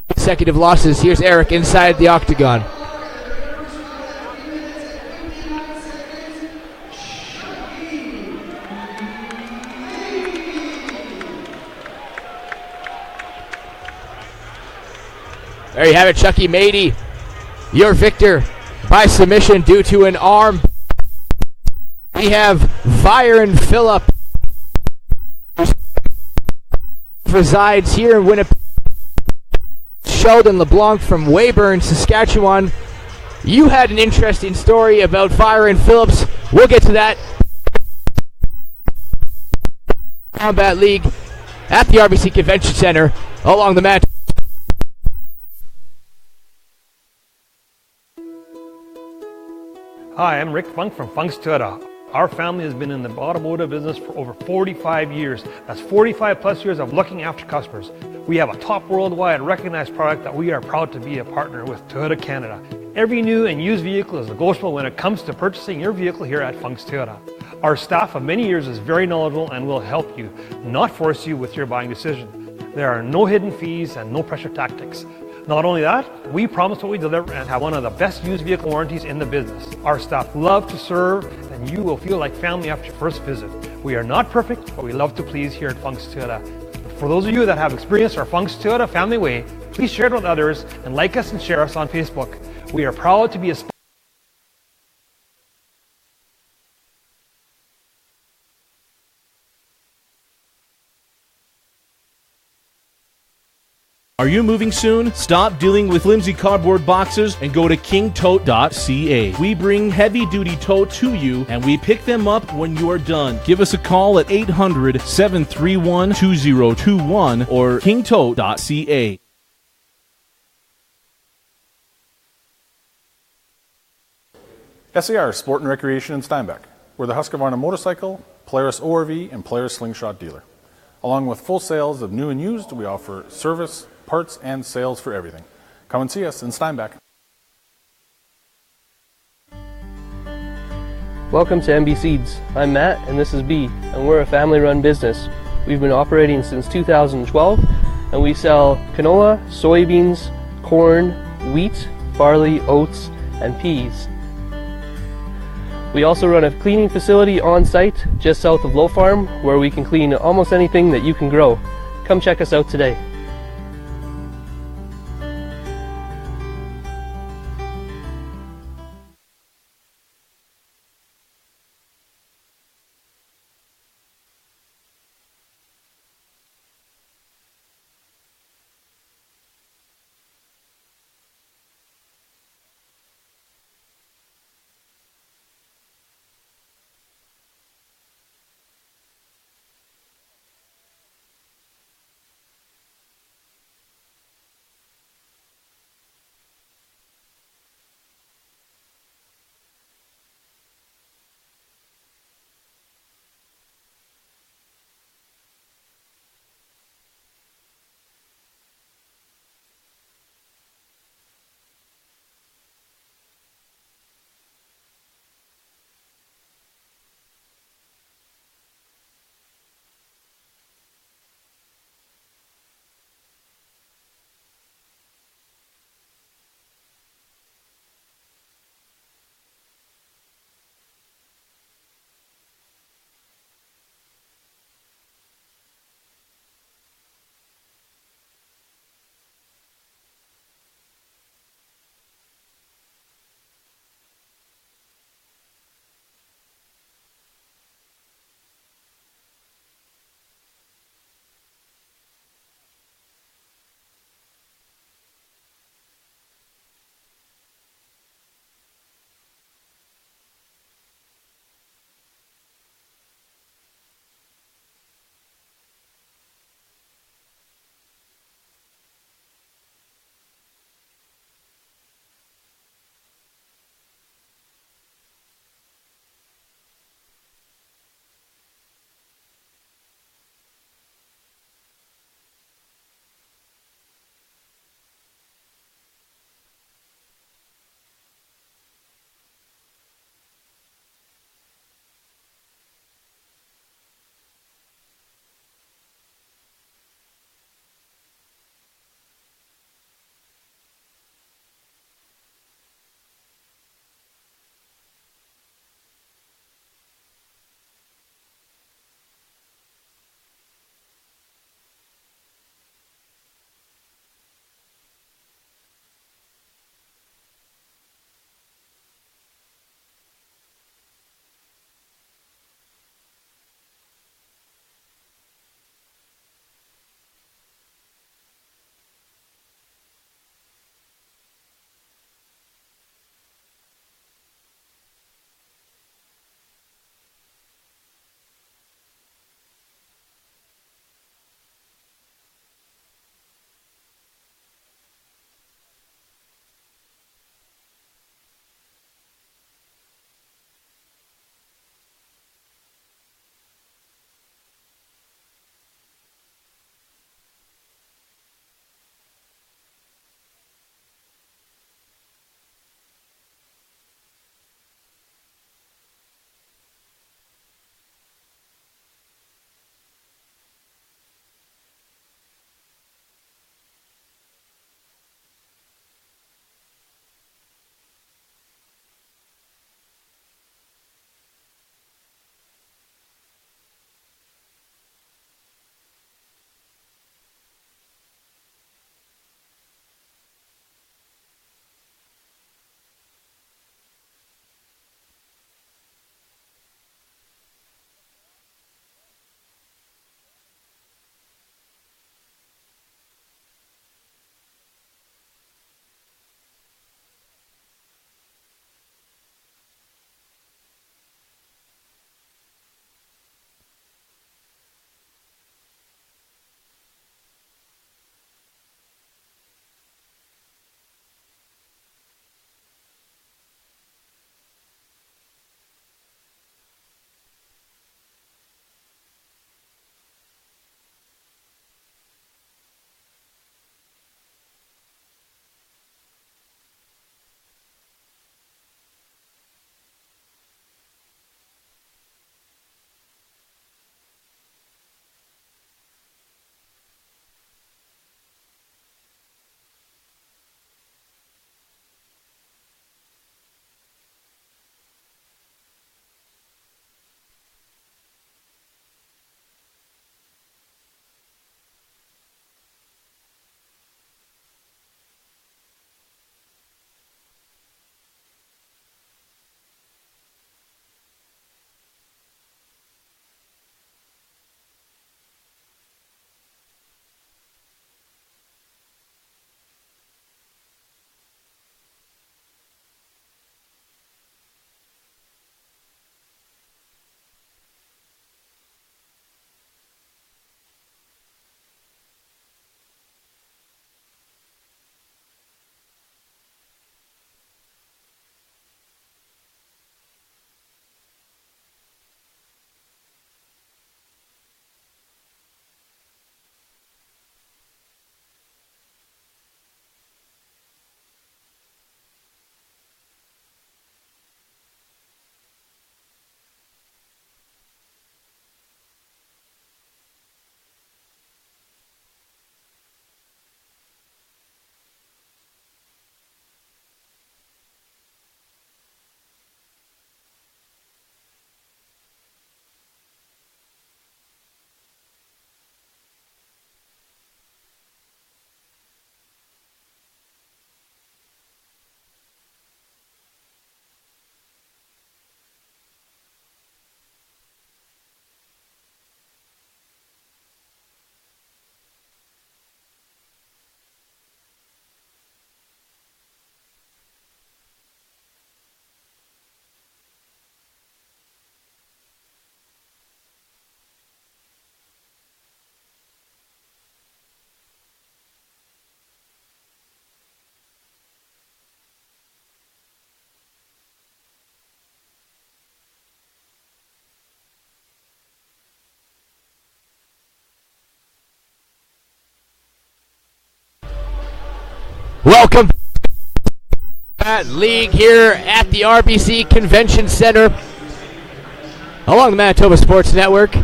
Consecutive losses. Here's Eric inside the octagon. There you have it, Chuckie Matey, your victor by submission due to an arm. We have Byron Phillips, resides here in Winnipeg. Sheldon Leblanc from Weyburn, Saskatchewan. You had an interesting story about Byron Phillips. We'll get to that. Combat League at the RBC Convention Centre along the match. Hi, I'm Rick Funk from Funk's Toyota. Our family has been in the automotive business for over 45 years. That's 45 plus years of looking after customers. We have a top worldwide recognized product that we are proud to be a partner with Toyota Canada. Every new and used vehicle is negotiable when it comes to purchasing your vehicle here at Funk's Toyota. Our staff of many years is very knowledgeable and will help you, not force you with your buying decision. There are no hidden fees and no pressure tactics. Not only that, we promise what we deliver and have one of the best used vehicle warranties in the business. Our staff love to serve and you will feel like family after your first visit. We are not perfect, but we love to please here at Funk's Toyota. For those of you that have experienced our Funk's Toyota family way, please share it with others and like us and share us on Facebook. We are proud to be a Are you moving soon? Stop dealing with flimsy cardboard boxes and go to kingtote.ca. We bring heavy-duty tote to you and we pick them up when you are done. Give us a call at 800-731-2021 or kingtote.ca. SAR Sport and Recreation in Steinbach. We're the Husqvarna motorcycle, Polaris ORV, and Polaris slingshot dealer. Along with full sales of new and used, we offer service, parts, and sales for everything. Come and see us in Steinbach. Welcome to MB Seeds. I'm Matt and this is B, and we're a family-run business. We've been operating since 2012 and we sell canola, soybeans, corn, wheat, barley, oats, and peas. We also run a cleaning facility on site just south of Low Farm where we can clean almost anything that you can grow. Come check us out today. Welcome to League here at the RBC Convention Centre along the Manitoba Sports Network.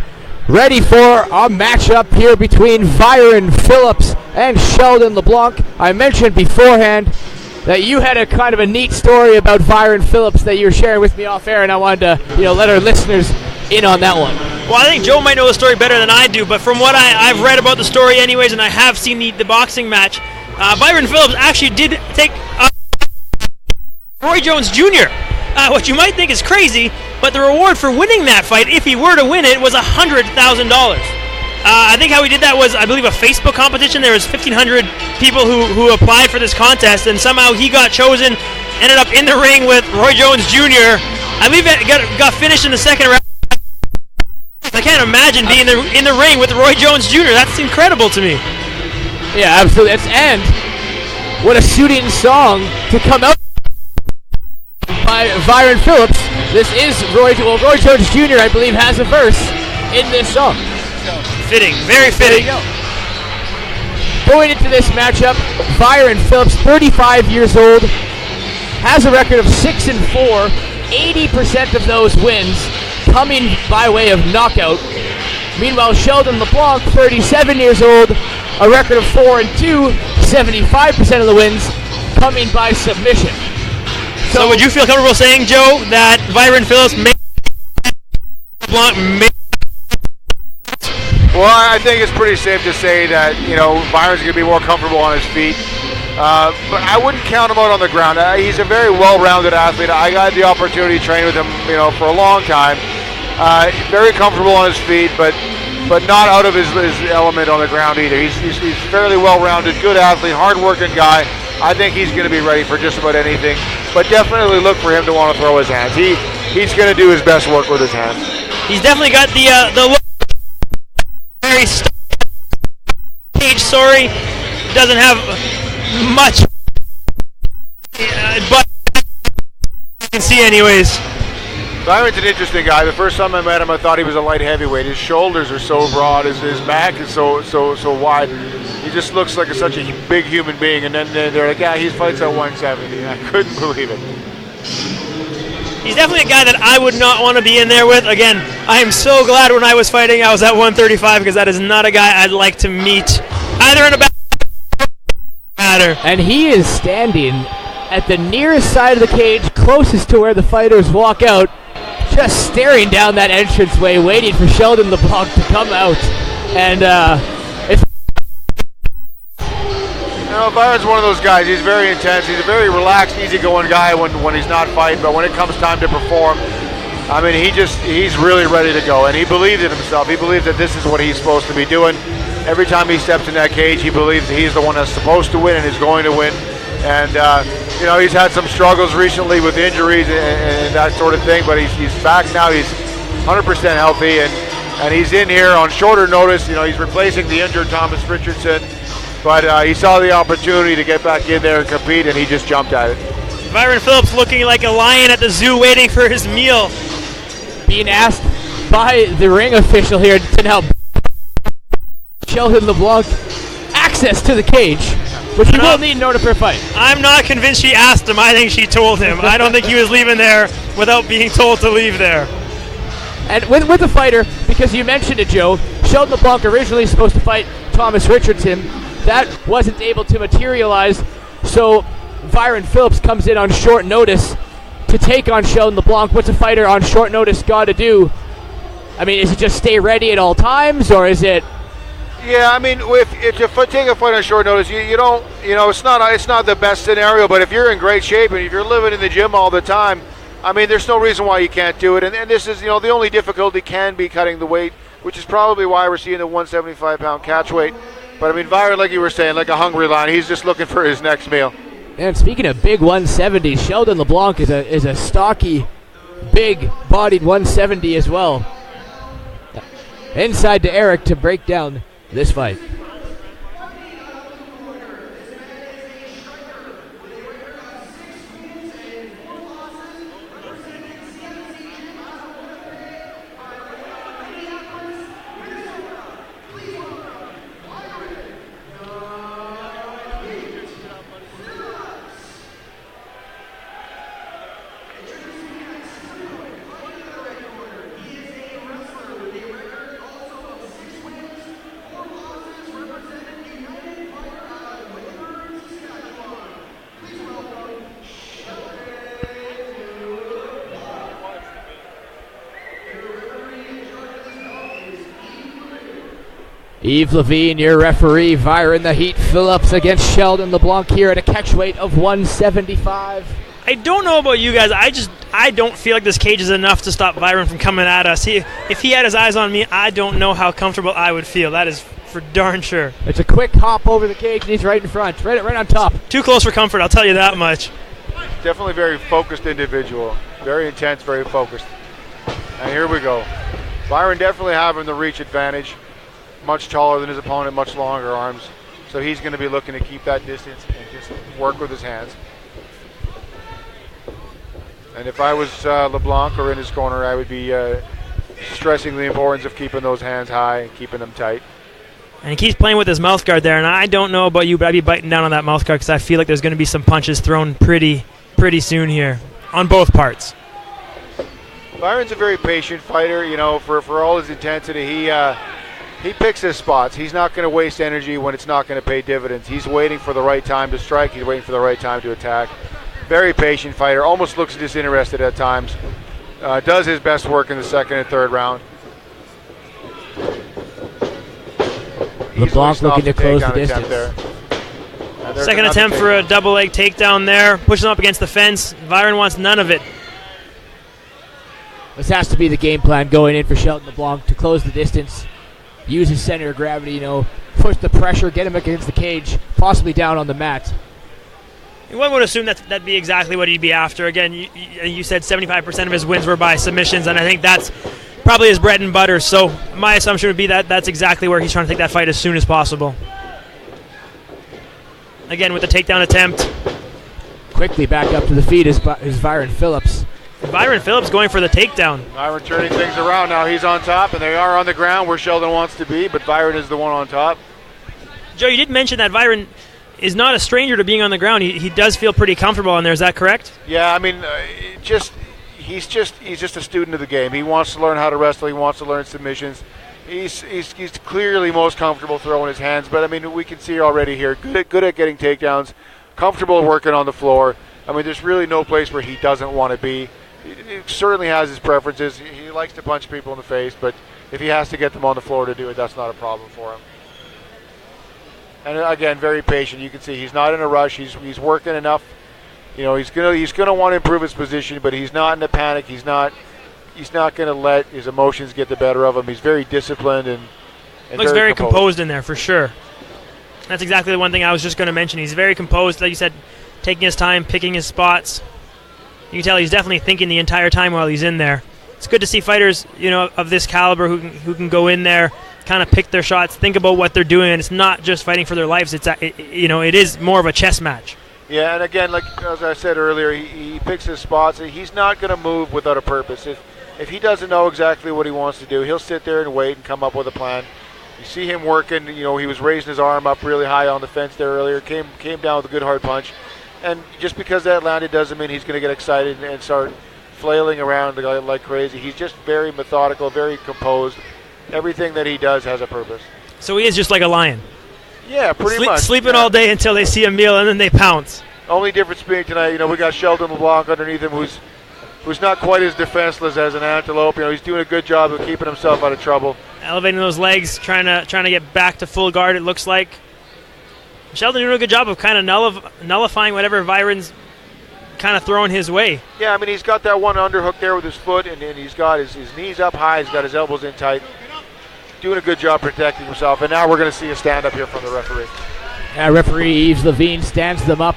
Ready for a matchup here between Byron Phillips and Sheldon Leblanc. I mentioned beforehand that you had a kind of a neat story about Byron Phillips that you were sharing with me off air, and I wanted to let our listeners in on that one. Well, I think Joe might know the story better than I do, but from what I've read about the story anyways, and I have seen the boxing match, Byron Phillips actually did take Roy Jones Jr., what you might think is crazy, but the reward for winning that fight, if he were to win it, was $100,000. I think how he did that was, I believe, a Facebook competition. There was 1,500 people who applied for this contest, and somehow he got chosen, ended up in the ring with Roy Jones Jr. I believe it got finished in the second round. I can't imagine being in the ring with Roy Jones Jr. That's incredible to me. Yeah, absolutely. And what a suiting song to come out by Byron Phillips. This is Roy Jones Jr., I believe, has a verse in this song. Fitting, very fitting. There you go. Going into this matchup, Byron Phillips, 35 years old, has a record of 6-4. 80% of those wins coming by way of knockout. Meanwhile, Sheldon Leblanc, 37 years old, a record of 4-2. 75% of the wins coming by submission. So would you feel comfortable saying, Joe, that Byron Phillips may LeBlanc? Well, I think it's pretty safe to say that, Byron's going to be more comfortable on his feet. But I wouldn't count him out on the ground. He's a very well-rounded athlete. I got the opportunity to train with him, for a long time. Very comfortable on his feet, but not out of his element on the ground either. He's fairly well-rounded, good athlete, hard-working guy. I think he's going to be ready for just about anything. But definitely look for him to want to throw his hands. He's going to do his best work with his hands. He's definitely got the look. Very cage. Sorry, doesn't have much, but you can see anyways. Byron's an interesting guy. The first time I met him, I thought he was a light heavyweight. His shoulders are so broad, his back is so wide. He just looks like such a big human being. And then they're like, yeah, he fights at 170. I couldn't believe it. He's definitely a guy that I would not want to be in there with. Again, I am so glad when I was fighting I was at 135, because that is not a guy I'd like to meet either in a matter. And he is standing at the nearest side of the cage, closest to where the fighters walk out, just staring down that entranceway, waiting for Sheldon Leblanc to come out. And Byron's one of those guys. He's very intense. He's a very relaxed, easygoing guy when he's not fighting. But when it comes time to perform, I mean, he's really ready to go. And he believes in himself. He believes that this is what he's supposed to be doing. Every time he steps in that cage, he believes that he's the one that's supposed to win and is going to win. And he's had some struggles recently with injuries and that sort of thing. But he's back now. He's 100% healthy, and he's in here on shorter notice. He's replacing the injured Thomas Richardson. But he saw the opportunity to get back in there and compete, and he just jumped at it. Byron Phillips looking like a lion at the zoo waiting for his meal. Being asked by the ring official here to help Sheldon LeBlanc access to the cage, which he will need in order for a fight. I'm not convinced she asked him. I think she told him. I don't think he was leaving there without being told to leave there. And with the fighter, because you mentioned it, Joe, Sheldon LeBlanc originally supposed to fight Thomas Richardson. That wasn't able to materialize, so Byron Phillips comes in on short notice to take on Sheldon LeBlanc. What's a fighter on short notice got to do? I mean, is it just stay ready at all times, or is it? Yeah, I mean, if you take a fight on short notice, you don't, it's not the best scenario. But if you're in great shape and if you're living in the gym all the time, I mean, there's no reason why you can't do it. And this is, the only difficulty can be cutting the weight, which is probably why we're seeing the 175-pound catch weight. But I mean, Byron, like you were saying, like a hungry lion, he's just looking for his next meal. And speaking of big 170s, Sheldon LeBlanc is a stocky, big-bodied 170 as well. Inside to Eric to break down this fight. Yves Levine, your referee. Byron the Heat Phillips against Sheldon Leblanc here at a catch weight of 175. I don't know about you guys. I don't feel like this cage is enough to stop Byron from coming at us. If he had his eyes on me, I don't know how comfortable I would feel. That is for darn sure. It's a quick hop over the cage, and he's right in front, right on top. Too close for comfort, I'll tell you that much. Definitely very focused individual. Very intense, very focused. And here we go. Byron definitely having the reach advantage. Much taller than his opponent, much longer arms. So he's going to be looking to keep that distance and just work with his hands. And if I was LeBlanc or in his corner, I would be stressing the importance of keeping those hands high and keeping them tight. And he keeps playing with his mouth guard there, and I don't know about you, but I'd be biting down on that mouth guard because I feel like there's going to be some punches thrown pretty soon here on both parts. Byron's a very patient fighter, you know, for all his intensity. He picks his spots. He's not going to waste energy when it's not going to pay dividends. He's waiting for the right time to strike. He's waiting for the right time to attack. Very patient fighter. Almost looks disinterested at times. Does his best work in the second and third round. LeBlanc looking to close the distance. Second attempt for a double leg takedown there. Pushes him up against the fence. Byron wants none of it. This has to be the game plan going in for Sheldon LeBlanc, to close the distance. Use his center of gravity, you know, push the pressure, get him against the cage, possibly down on the mat. One would assume that'd be exactly what he'd be after. Again, you said 75% of his wins were by submissions, and I think that's probably his bread and butter. So my assumption would be that that's exactly where he's trying to take that fight as soon as possible. Again, with the takedown attempt. Quickly back up to the feet is Byron Phillips. Byron Phillips going for the takedown. Byron turning things around now. He's on top, and they are on the ground where Sheldon wants to be, but Byron is the one on top. Joe, you did mention that Byron is not a stranger to being on the ground. He does feel pretty comfortable on there. Is that correct? Yeah, I mean, he's just a student of the game. He wants to learn how to wrestle. He wants to learn submissions. He's clearly most comfortable throwing his hands, but I mean, we can see already here, good at getting takedowns, comfortable working on the floor. I mean, there's really no place where he doesn't want to be. He certainly has his preferences. He likes to punch people in the face, but if he has to get them on the floor to do it, that's not a problem for him. And again, very patient. You can see he's not in a rush. He's working enough. You know, he's gonna want to improve his position, but he's not in a panic. He's not gonna let his emotions get the better of him. He's very disciplined and looks very composed in there for sure. That's exactly the one thing I was just going to mention. He's very composed, like you said, taking his time, picking his spots. You can tell he's definitely thinking the entire time while he's in there. It's good to see fighters, you know, of this caliber who can go in there, kind of pick their shots, think about what they're doing, and it's not just fighting for their lives. It is more of a chess match. Yeah, and again, like as I said earlier, he picks his spots. He's not going to move without a purpose. If he doesn't know exactly what he wants to do, he'll sit there and wait and come up with a plan. You see him working. You know, he was raising his arm up really high on the fence there earlier. Came down with a good hard punch. And just because that landed doesn't mean he's going to get excited and start flailing around like crazy. He's just very methodical, very composed. Everything that he does has a purpose. So he is just like a lion. Yeah, pretty much. Sleeping all day until they see a meal, and then they pounce. Only difference being tonight, you know, we got Sheldon LeBlanc underneath him, who's not quite as defenseless as an antelope. You know, he's doing a good job of keeping himself out of trouble. Elevating those legs, trying to get back to full guard, it looks like. Sheldon doing a good job of kind of nullifying whatever Byron's kind of throwing his way. Yeah, I mean, he's got that one underhook there with his foot, and he's got his knees up high, he's got his elbows in tight. Doing a good job protecting himself, and now we're going to see a stand-up here from the referee. Referee Yves Levine stands them up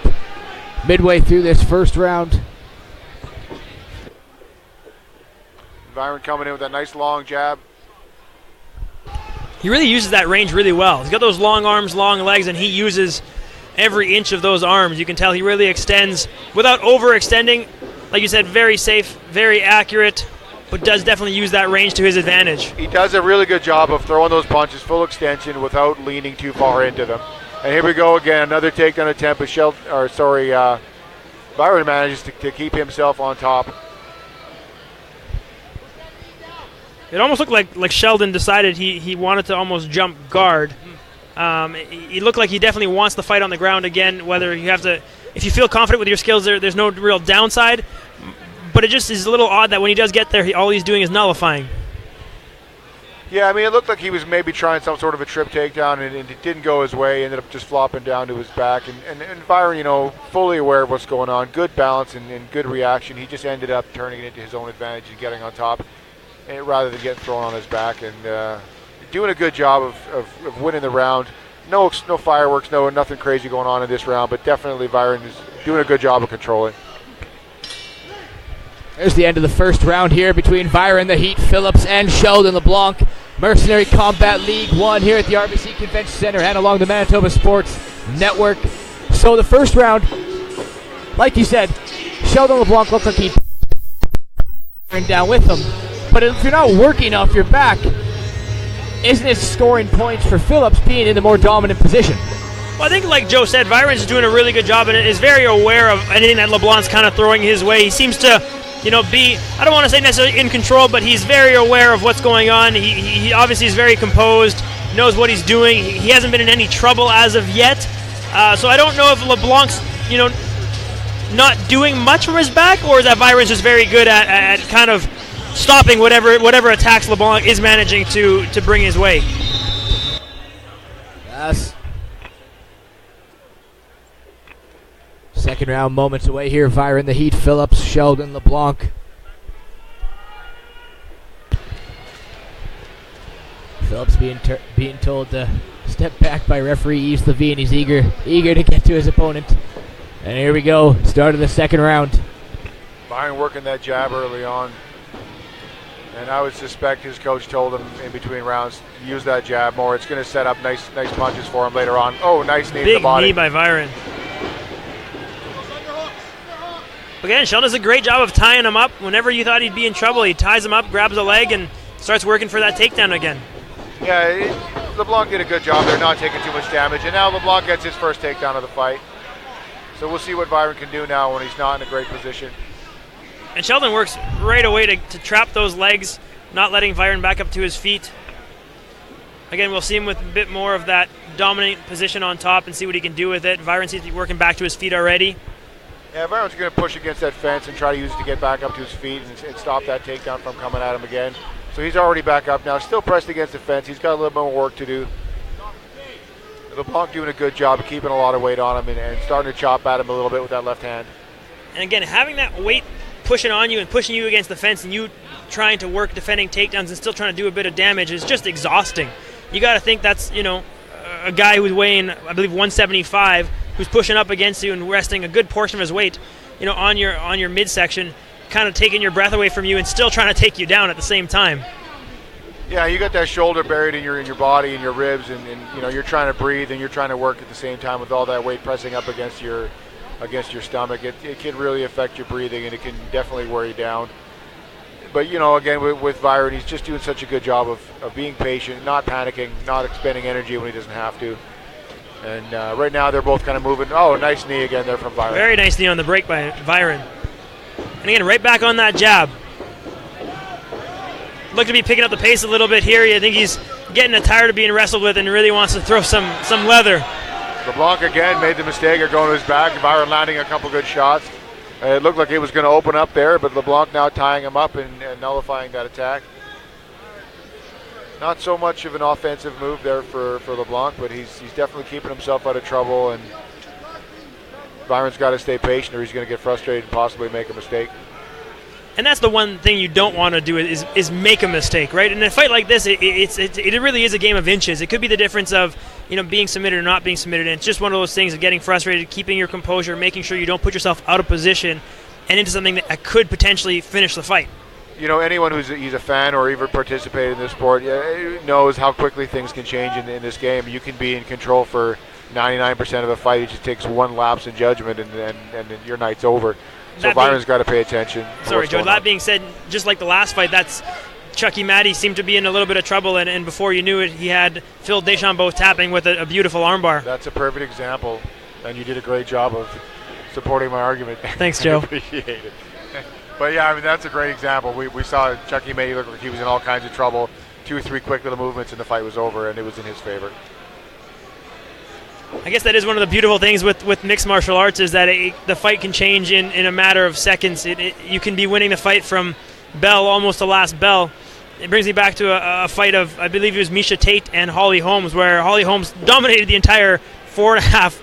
midway through this first round. Byron coming in with a nice long jab. He really uses that range really well. He's got those long arms, long legs, and he uses every inch of those arms. You can tell he really extends without overextending. Like you said, very safe, very accurate, but does definitely use that range to his advantage. He does a really good job of throwing those punches full extension without leaning too far into them. And here we go again, another takedown attempt. Byron manages to keep himself on top. It almost looked like Sheldon decided he wanted to almost jump guard. He looked like he definitely wants the fight on the ground again. Whether you have to, if you feel confident with your skills, there's no real downside. But it just is a little odd that when he does get there, all he's doing is nullifying. Yeah, I mean, it looked like he was maybe trying some sort of a trip takedown, and it didn't go his way. He ended up just flopping down to his back. And Byron, fully aware of what's going on, good balance and good reaction. He just ended up turning it into his own advantage and getting on top, rather than getting thrown on his back. And doing a good job of winning the round. No fireworks, nothing crazy going on in this round, but definitely Byron is doing a good job of controlling. There's the end of the first round here between Byron the Heat Phillips and Sheldon Leblanc. Mercenary Combat League 1 here at the RBC Convention Centre and along the Manitoba Sports Network. So the first round, like you said, Sheldon Leblanc looked like he down with him. But if you're not working off your back, isn't it scoring points for Phillips being in the more dominant position? Well, I think like Joe said, Byron's doing a really good job and is very aware of anything that Leblanc's kind of throwing his way. He seems to be, I don't want to say necessarily in control, but he's very aware of what's going on. He obviously is very composed, knows what he's doing. He hasn't been in any trouble as of yet. So I don't know if LeBlanc's, not doing much from his back, or is that Byron's just very good at kind of stopping whatever attacks LeBlanc is managing to bring his way. Yes. Second round moments away here. Byron the Heat Phillips, Sheldon Leblanc. Phillips being told to step back by referee Yves Levine. He's eager to get to his opponent. And here we go, start of the second round. Byron working that jab early on. And I would suspect his coach told him in between rounds, use that jab more. It's going to set up nice punches for him later on. Oh, nice knee to the body. Big knee by Byron. Again, Sheldon does a great job of tying him up. Whenever you thought he'd be in trouble, he ties him up, grabs a leg, and starts working for that takedown again. Yeah, LeBlanc did a good job there, not taking too much damage. And now LeBlanc gets his first takedown of the fight. So we'll see what Byron can do now when he's not in a great position. And Sheldon works right away to trap those legs, not letting Byron back up to his feet. Again, we'll see him with a bit more of that dominant position on top and see what he can do with it. Byron seems to be working back to his feet already. Yeah, Byron's going to push against that fence and try to use it to get back up to his feet and stop that takedown from coming at him again. So he's already back up now, still pressed against the fence. He's got a little bit more work to do. LeBlanc doing a good job of keeping a lot of weight on him and starting to chop at him a little bit with that left hand. And again, having that weight pushing on you and pushing you against the fence and you trying to work defending takedowns and still trying to do a bit of damage is just exhausting. You got to think that's, a guy who's weighing, I believe, 175, who's pushing up against you and resting a good portion of his weight, on your midsection, kind of taking your breath away from you and still trying to take you down at the same time. Yeah, you got that shoulder buried in your body and your ribs, and you're trying to breathe and you're trying to work at the same time with all that weight pressing up against your stomach. It can really affect your breathing, and it can definitely wear you down. But again, with Byron, he's just doing such a good job of being patient, not panicking, not expending energy when he doesn't have to. And right now they're both kind of moving. Oh, nice knee again there from Byron. Very nice knee on the break by Byron. And again, right back on that jab. Look to be picking up the pace a little bit here. I think he's getting tired of being wrestled with and really wants to throw some leather. LeBlanc again made the mistake of going to his back. Byron landing a couple good shots. It looked like it was going to open up there, but LeBlanc now tying him up and nullifying that attack. Not so much of an offensive move there for LeBlanc, but he's definitely keeping himself out of trouble, and Byron's got to stay patient or he's going to get frustrated and possibly make a mistake. And that's the one thing you don't want to do is make a mistake, right? In a fight like this, it really is a game of inches. It could be the difference of being submitted or not being submitted, and it's just one of those things of getting frustrated, keeping your composure, making sure you don't put yourself out of position and into something that could potentially finish the fight. Anyone who's a fan or even participated in this sport knows how quickly things can change in this game. You can be in control for 99% of a fight. It just takes one lapse in judgment, and then your night's over. So Byron's got to pay attention. Sorry, Joe. That being said, just like the last fight, that's Chuckie Matey seemed to be in a little bit of trouble, and before you knew it, he had Phil Deschambeau tapping with a beautiful armbar. That's a perfect example, and you did a great job of supporting my argument. Thanks, Joe. I appreciate it. But yeah, that's a great example. We saw Chuckie Matey look like he was in all kinds of trouble. 2 or 3 quick little movements, and the fight was over, and it was in his favor. I guess that is one of the beautiful things with mixed martial arts is that the fight can change in a matter of seconds. You can be winning the fight from bell almost to last bell, it brings me back to a fight of, I believe it was Miesha Tate and Holly Holmes, where Holly Holmes dominated the entire 4.5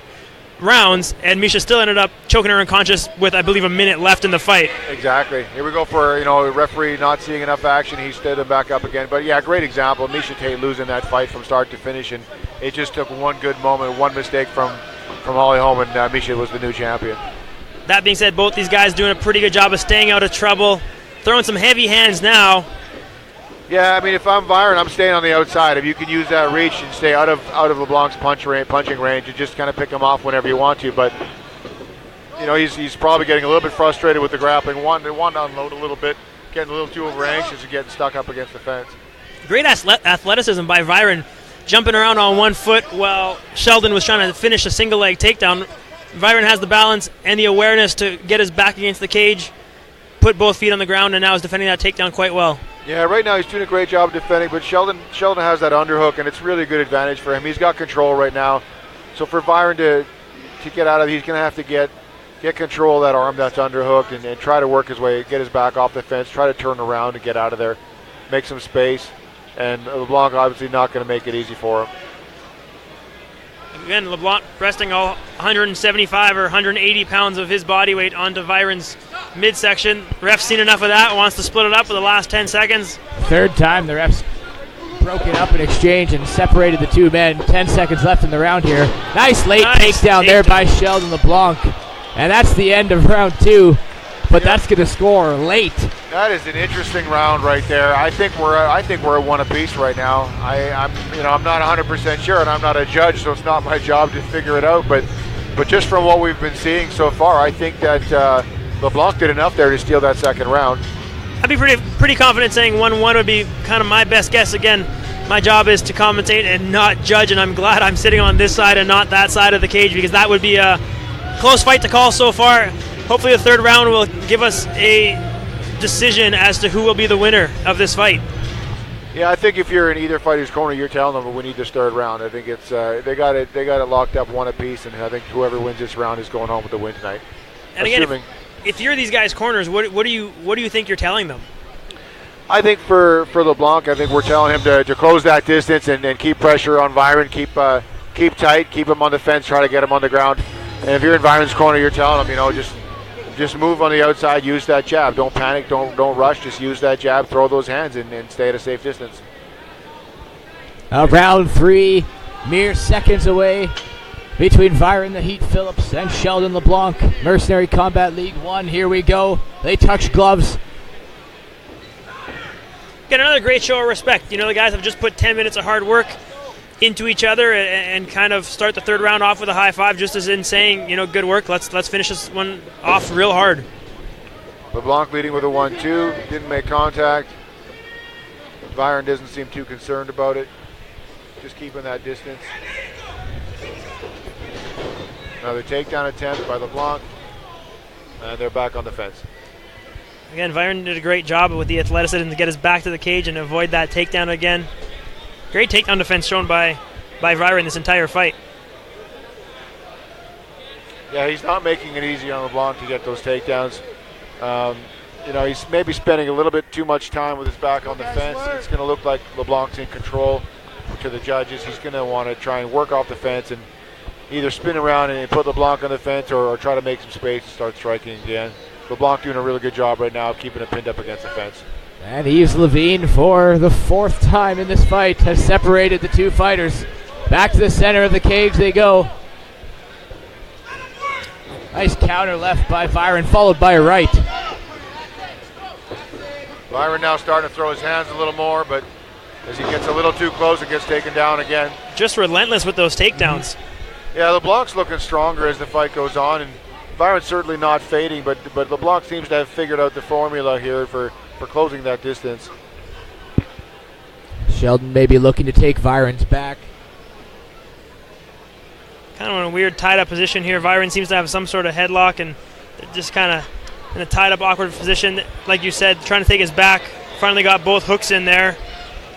rounds, and Miesha still ended up choking her unconscious with, I believe, a minute left in the fight. Exactly. Here we go for, the referee not seeing enough action. He stood him back up again. But yeah, great example. Miesha Tate losing that fight from start to finish, and it just took one good moment, one mistake from Holly Holm, and Miesha was the new champion. That being said, both these guys doing a pretty good job of staying out of trouble, throwing some heavy hands now. Yeah, I mean, if I'm Byron, I'm staying on the outside. If you can use that reach and stay out of LeBlanc's punching range, and just kind of pick him off whenever you want to. But he's probably getting a little bit frustrated with the grappling. Wanting to unload a little bit, getting a little too over anxious and getting stuck up against the fence. Great athleticism by Byron, jumping around on one foot while Sheldon was trying to finish a single leg takedown. Byron has the balance and the awareness to get his back against the cage, put both feet on the ground, and now is defending that takedown quite well. Yeah, right now he's doing a great job defending, but Sheldon has that underhook, and it's really a good advantage for him. He's got control right now. So for Byron to get out of it, he's going to have to get control of that arm that's underhooked and try to work his way, get his back off the fence, try to turn around and get out of there, make some space. And LeBlanc obviously not going to make it easy for him. Again, LeBlanc resting all 175 or 180 pounds of his body weight onto Byron's midsection. Ref's seen enough of that, wants to split it up for the last 10 seconds. Third time the ref's broken up in exchange and separated the two men. 10 seconds left in the round here. Nice late takedown there by Sheldon Leblanc. And that's the end of round 2. But that's going to score late. That is an interesting round right there. I think we're at one apiece right now. I'm not 100% sure, and I'm not a judge, so it's not my job to figure it out. But just from what we've been seeing so far, I think that LeBlanc did enough there to steal that second round. I'd be pretty confident saying 1-1 would be kind of my best guess. Again, my job is to commentate and not judge, and I'm glad I'm sitting on this side and not that side of the cage, because that would be a close fight to call so far. Hopefully the third round will give us a decision as to who will be the winner of this fight. Yeah, I think if you're in either fighter's corner, you're telling them we need this third round. I think it's they got it locked up one apiece, and I think whoever wins this round is going home with the win tonight. And again, if you're these guys' corners, what do you think you're telling them? I think for LeBlanc, I think we're telling him to close that distance and keep pressure on Byron, keep tight, keep him on the fence, try to get him on the ground. And if you're in Byron's corner, you're telling him, just move on the outside, use that jab. Don't panic, don't rush, just use that jab, throw those hands, and stay at a safe distance. Round 3, mere seconds away between Byron the Heat Phillips and Sheldon Leblanc. Mercenary Combat League 1, here we go. They touch gloves. Get another great show of respect. The guys have just put 10 minutes of hard work into each other and kind of start the third round off with a high five, just as in saying, good work. Let's finish this one off real hard. LeBlanc leading with a 1-2, didn't make contact. Byron doesn't seem too concerned about it, just keeping that distance. Another takedown attempt by LeBlanc, and they're back on the fence. Again, Byron did a great job with the athleticism to get his back to the cage and avoid that takedown again. Great takedown defense shown by Byron this entire fight. Yeah, he's not making it easy on LeBlanc to get those takedowns. He's maybe spending a little bit too much time with his back on the fence. It's going to look like LeBlanc's in control to the judges. He's going to want to try and work off the fence and either spin around and put LeBlanc on the fence or try to make some space and start striking again. LeBlanc doing a really good job right now of keeping it pinned up against the fence. And Yves Levine, for the 4th time in this fight, has separated the two fighters. Back to the center of the cage they go. Nice counter left by Byron, followed by a right. Byron now starting to throw his hands a little more, but as he gets a little too close, it gets taken down again. Just relentless with those takedowns. Yeah, LeBlanc's looking stronger as the fight goes on, and Byron's certainly not fading, but LeBlanc seems to have figured out the formula here for closing that distance. Sheldon may be looking to take Byron's back. Kind of in a weird tied-up position here. Byron seems to have some sort of headlock and just kind of in a tied-up, awkward position. Like you said, trying to take his back. Finally got both hooks in there.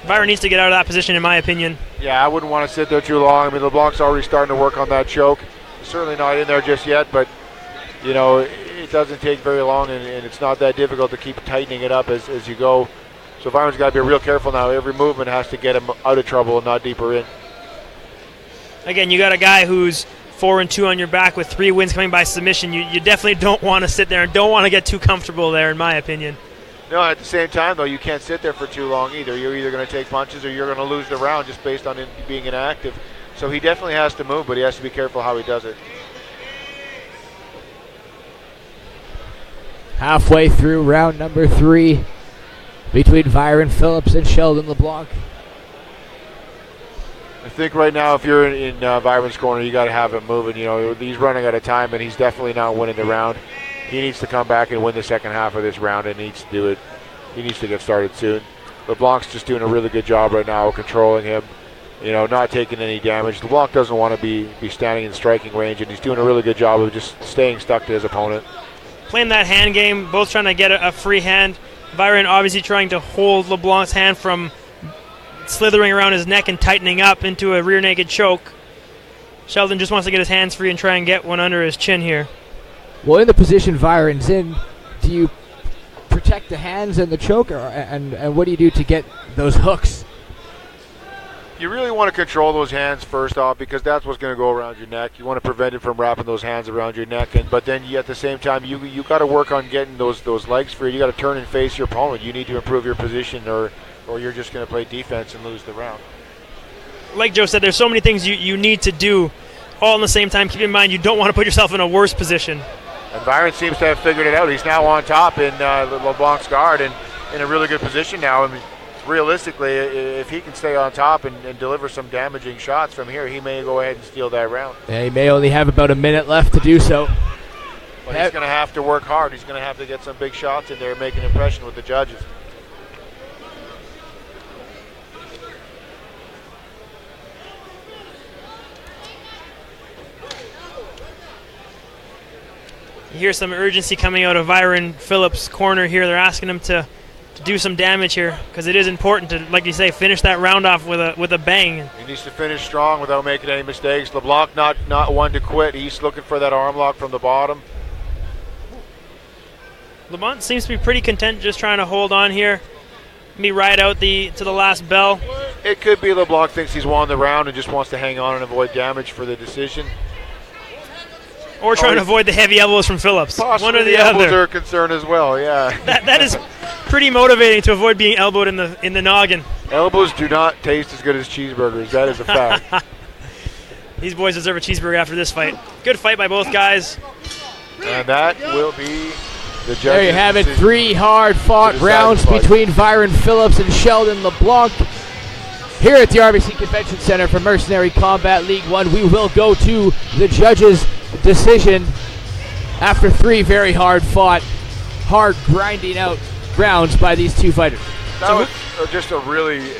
Byron needs to get out of that position, in my opinion. Yeah, I wouldn't want to sit there too long. I mean, LeBlanc's already starting to work on that choke. Certainly not in there just yet, but it doesn't take very long, and it's not that difficult to keep tightening it up as you go. So Byron's got to be real careful now. Every movement has to get him out of trouble and not deeper in. Again, you got a guy who's 4-2 on your back with 3 wins coming by submission. You definitely don't want to sit there and don't want to get too comfortable there, in my opinion. No, at the same time, though, you can't sit there for too long either. You're either going to take punches or you're going to lose the round just based on him being inactive. So he definitely has to move, but he has to be careful how he does it. Halfway through round number 3 between Byron Phillips and Sheldon Leblanc. I think right now, if you're in Byron's corner, you got to have him moving. You know, he's running out of time, and he's definitely not winning the round. He needs to come back and win the second half of this round, and needs to do it. He needs to get started soon. LeBlanc's just doing a really good job right now, controlling him. You know, not taking any damage. LeBlanc doesn't want to be standing in striking range, and he's doing a really good job of just staying stuck to his opponent. Playing that hand game, both trying to get a free hand. Byron obviously trying to hold LeBlanc's hand from slithering around his neck and tightening up into a rear naked choke. Sheldon just wants to get his hands free and try and get one under his chin here. Well, in the position Byron's in, do you protect the hands and the choke, and what do you do to get those hooks? You really want to control those hands first off, because that's what's going to go around your neck. You want to prevent it from wrapping those hands around your neck, but then at the same time, you got to work on getting those legs free. You got to turn and face your opponent. You need to improve your position, or you're just going to play defense and lose the round. Like Joe said, there's so many things you need to do all in the same time. Keep in mind, you don't want to put yourself in a worse position. And Byron seems to have figured it out. He's now on top in LeBlanc's guard and in a really good position now. I mean, realistically, if he can stay on top and deliver some damaging shots from here, he may go ahead and steal that round. Yeah, he may only have about a minute left to do so. But he's going to have to work hard. He's going to have to get some big shots in there and make an impression with the judges. You hear some urgency coming out of Byron Phillips' corner here. They're asking him to do some damage here, because it is important to, like you say, finish that round off with a bang. He needs to finish strong without making any mistakes. LeBlanc not one to quit. He's looking for that arm lock from the bottom. LeBlanc seems to be pretty content just trying to hold on here. Maybe ride out to the last bell. It could be LeBlanc thinks he's won the round and just wants to hang on and avoid damage for the decision. Or trying to avoid the heavy elbows from Phillips. Possibly one or the elbows other. are a concern as well, yeah. That is pretty motivating to avoid being elbowed in the noggin. Elbows do not taste as good as cheeseburgers. That is a fact. These boys deserve a cheeseburger after this fight. Good fight by both guys. And that will be the judges. There you have it. 3 hard-fought rounds between Byron Phillips and Sheldon Leblanc. Here at the RBC Convention Centre for Mercenary Combat League 1, we will go to the judges' decision after 3 very hard-fought, hard grinding out rounds by these 2 fighters. That was just a really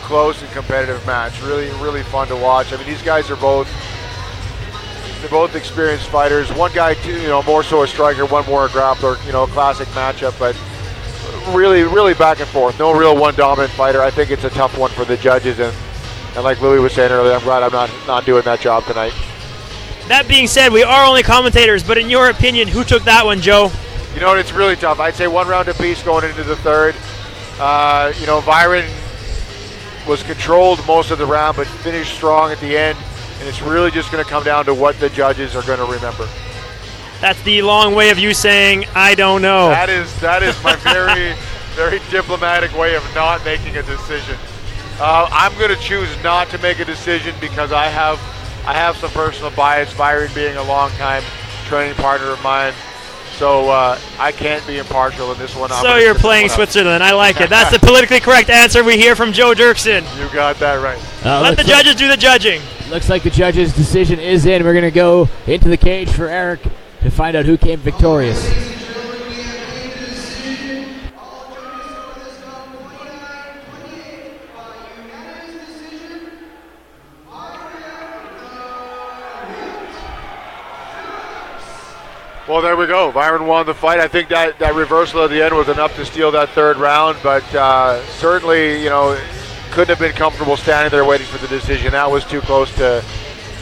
close and competitive match. Really, really fun to watch. I mean, these guys are both experienced fighters. One guy, more so a striker, one more a grappler. A classic matchup, but really, really back and forth. No real one dominant fighter. I think it's a tough one for the judges, and like Louis was saying earlier, I'm glad I'm not doing that job tonight. That being said, we are only commentators, but in your opinion, who took that one, Joe? It's really tough. I'd say 1 round apiece going into the third. Byron was controlled most of the round, but finished strong at the end, and it's really just going to come down to what the judges are going to remember. That's the long way of you saying, I don't know. That is my very, very diplomatic way of not making a decision. I'm going to choose not to make a decision because I have some personal bias, Byron being a long-time training partner of mine. So I can't be impartial in this one. So you're playing Switzerland. I like it. That's the politically correct answer we hear from Joe Dirksen. You got that right. Let the judges do the judging. Looks like the judges' decision is in. We're going to go into the cage for Eric to find out who came victorious. Well, there we go. Byron won the fight. I think that reversal at the end was enough to steal that third round, but certainly, couldn't have been comfortable standing there waiting for the decision. That was too close to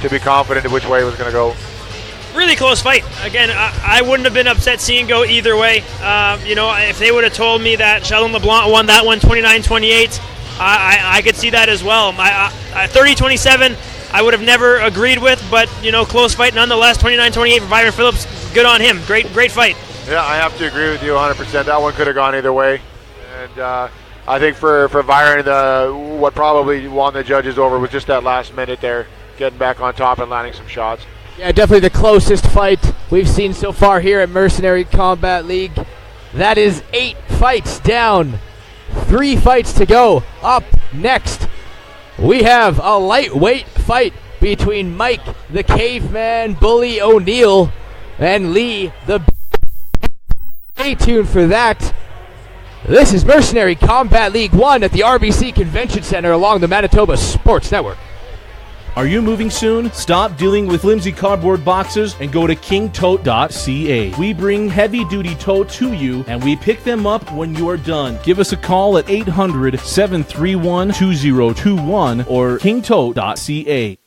be confident in which way it was going to go. Really close fight. Again, I wouldn't have been upset seeing it go either way. If they would have told me that Sheldon Leblanc won that one 29-28, I could see that as well. 30-27, I would have never agreed with, but close fight nonetheless. 29-28 for Byron Phillips. Good on him. Great fight. Yeah, I have to agree with you 100%. That one could have gone either way. And I think for Byron, what probably won the judges over was just that last minute there, getting back on top and landing some shots. Yeah, definitely the closest fight we've seen so far here at Mercenary Combat League. That is 8 fights down, 3 fights to go. Up next, we have a lightweight fight between Mike the Caveman Bully O'Neill and Lee the... Stay tuned for that. This is Mercenary Combat League 1 at the RBC Convention Centre along the Manitoba Sports Network. Are you moving soon? Stop dealing with flimsy cardboard boxes and go to kingtote.ca. We bring heavy-duty tote to you, and we pick them up when you are done. Give us a call at 800-731-2021 or kingtote.ca.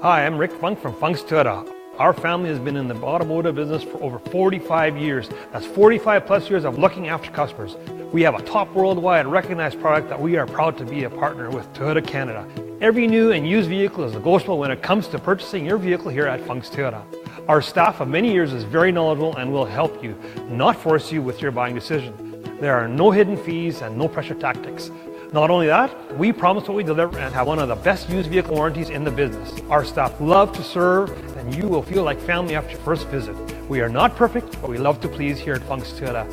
Hi, I'm Rick Funk from Funk's Toyota. Our family has been in the automotive business for over 45 years. That's 45 plus years of looking after customers. We have a top worldwide recognized product that we are proud to be a partner with Toyota Canada. Every new and used vehicle is negotiable when it comes to purchasing your vehicle here at Funk's Toyota. Our staff of many years is very knowledgeable and will help you, not force you with your buying decision. There are no hidden fees and no pressure tactics. Not only that, we promise what we deliver and have one of the best used vehicle warranties in the business. Our staff love to serve, and you will feel like family after your first visit. We are not perfect, but we love to please here at Funk's Toyota.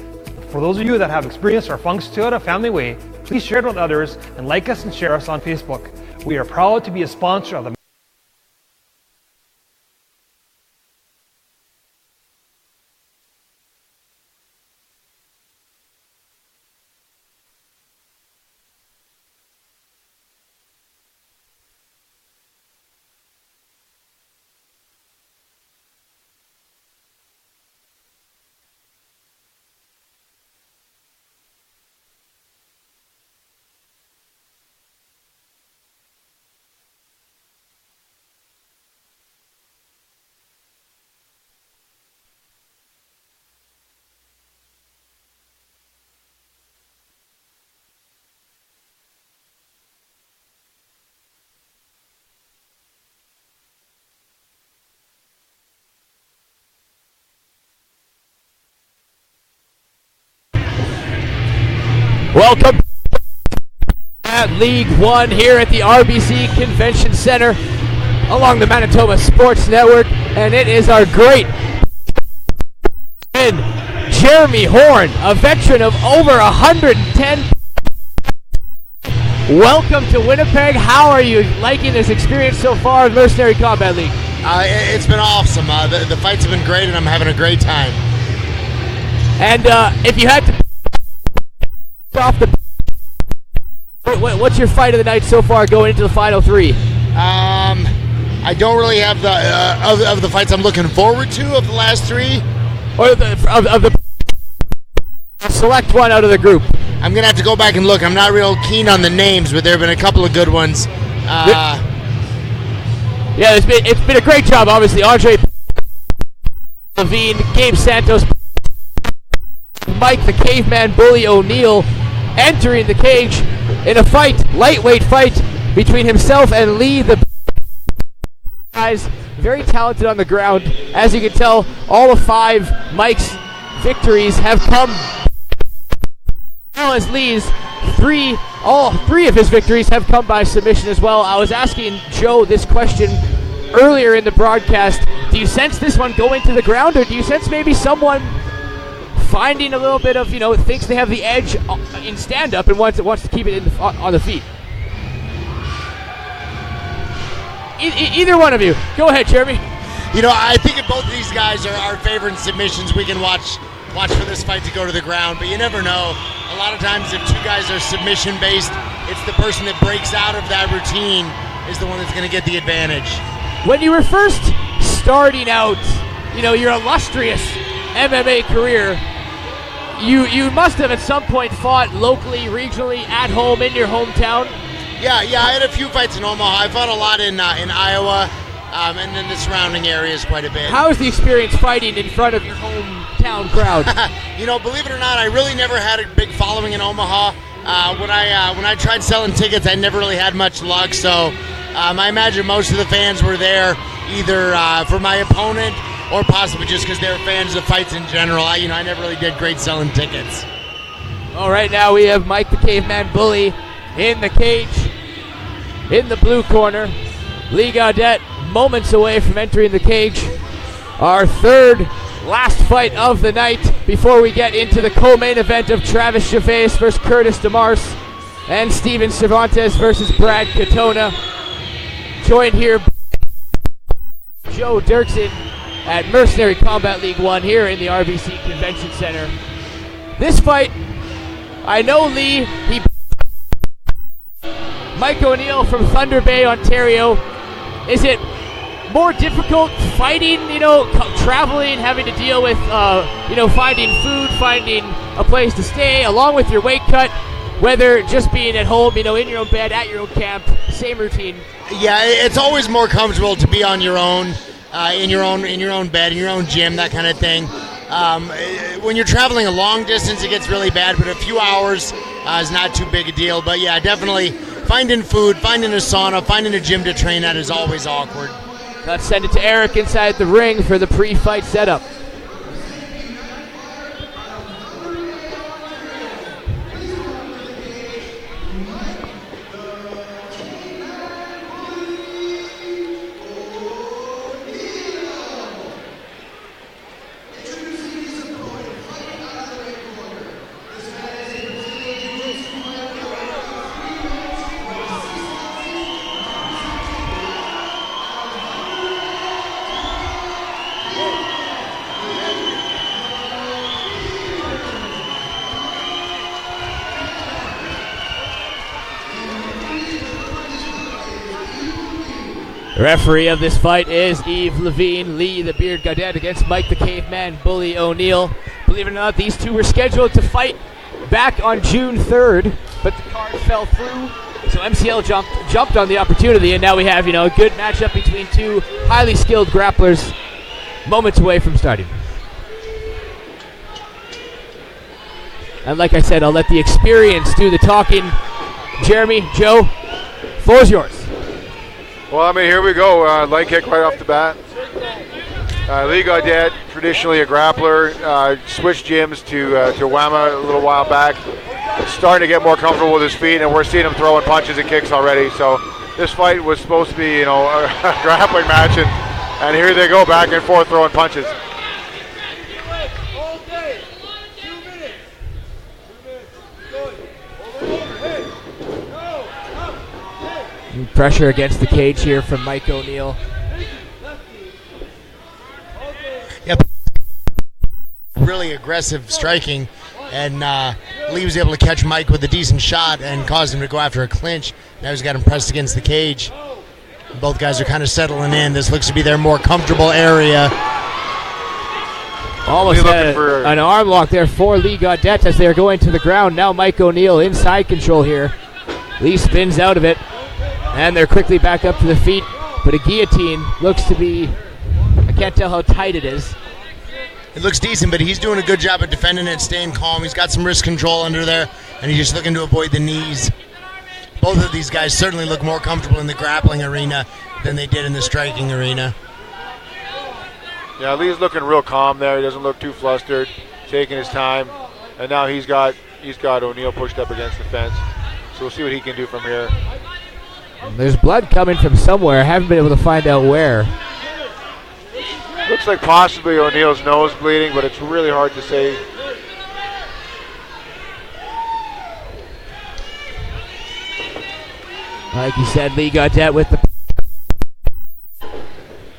For those of you that have experienced our Funk's Toyota family way, please share it with others and like us and share us on Facebook. We are proud to be a sponsor of the Welcome at League 1 here at the RBC Convention Centre along the Manitoba Sports Network, and it is our great friend Jeremy Horn, a veteran of over 110. Welcome to Winnipeg. How are you liking this experience so far in Mercenary Combat League? It's been awesome. The fights have been great, and I'm having a great time. And if you had to off the, what's your fight of the night so far going into the final 3? I don't really have the of the fights I'm looking forward to of the last 3. Or of the select one out of the group. I'm gonna have to go back and look. I'm not real keen on the names, but there have been a couple of good ones. Yeah, it's been a great job. Obviously, Andre Levine, Gabe Santos, Mike the Caveman Bully O'Neill entering the cage in a lightweight fight between himself and Lee the guys. Very talented on the ground. As you can tell, all of 5 Mike's victories have come, as Lee's all 3 of his victories have come by submission as well. I was asking Joe this question earlier in the broadcast. Do you sense this one going to the ground, or do you sense maybe someone finding a little bit of, thinks they have the edge in stand-up and wants to keep it on the feet? Either one of you. Go ahead, Jeremy. I think if both of these guys are our favorite submissions, we can watch for this fight to go to the ground, but you never know. A lot of times if 2 guys are submission-based, it's the person that breaks out of that routine is the one that's going to get the advantage. When you were first starting out, you're illustrious MMA career, you must have at some point fought locally, regionally, at home, in your hometown. Yeah, I had a few fights in Omaha. I fought a lot in Iowa, and then the surrounding areas quite a bit. How is the experience fighting in front of your hometown crowd? Believe it or not, I really never had a big following in Omaha. When I tried selling tickets, I never really had much luck. So I imagine most of the fans were there either for my opponent or possibly just because they were fans of fights in general. I never really did great selling tickets. All right, now we have Mike the Caveman Bully in the cage, in the blue corner. Lee Gaudette moments away from entering the cage. Our third last fight of the night before we get into the co-main event of Travis Gervais versus Kurtis Demars and Stephen Cervantes versus Brad Katonah. Joined here by Joe Dirksen at Mercenary Combat League 1 here in the RBC Convention Centre. This fight, I know Lee, Mike O'Neill from Thunder Bay, Ontario. Is it more difficult fighting, traveling, having to deal with, finding food, finding a place to stay, along with your weight cut, whether just being at home, in your own bed, at your own camp, same routine? Yeah, it's always more comfortable to be on your own, in your own bed, in your own gym, that kind of thing. When you're traveling a long distance, it gets really bad, but a few hours is not too big a deal. But yeah, definitely finding food, finding a sauna, finding a gym to train at is always awkward. Let's send it to Eric inside the ring for the pre-fight setup. The referee of this fight is Yves Levine, Lee the Beard Gaudette against Mike the Caveman Bully O'Neill. Believe it or not, these two were scheduled to fight back on June 3rd, but the card fell through, so MCL jumped on the opportunity, and now we have, a good matchup between two highly skilled grapplers moments away from starting. And like I said, I'll let the experience do the talking. Jeremy, Joe, floor is yours. Well, here we go. Leg kick right off the bat. Lee Gaudette, traditionally a grappler, switched gyms to WAMA a little while back. Starting to get more comfortable with his feet, and we're seeing him throwing punches and kicks already. So this fight was supposed to be, a grappling match, and here they go back and forth throwing punches. Pressure against the cage here from Mike O'Neill. Yep. Really aggressive striking, and Lee was able to catch Mike with a decent shot and caused him to go after a clinch. Now he's got him pressed against the cage. Both guys are kind of settling in. This looks to be their more comfortable area. Almost had an arm lock there for Lee Gaudette as they're going to the ground. Now Mike O'Neill inside control here. Lee spins out of it, and they're quickly back up to the feet. But a guillotine looks to be, I can't tell how tight it is. It looks decent, but he's doing a good job of defending it, staying calm. He's got some wrist control under there, and he's just looking to avoid the knees. Both of these guys certainly look more comfortable in the grappling arena than they did in the striking arena. Yeah, Lee's looking real calm there. He doesn't look too flustered, taking his time. And now he's got O'Neill pushed up against the fence. So we'll see what he can do from here. There's blood coming from somewhere. I haven't been able to find out where. Looks like possibly O'Neill's nose bleeding, but it's really hard to say. Like you said, Lee Gaudette with the...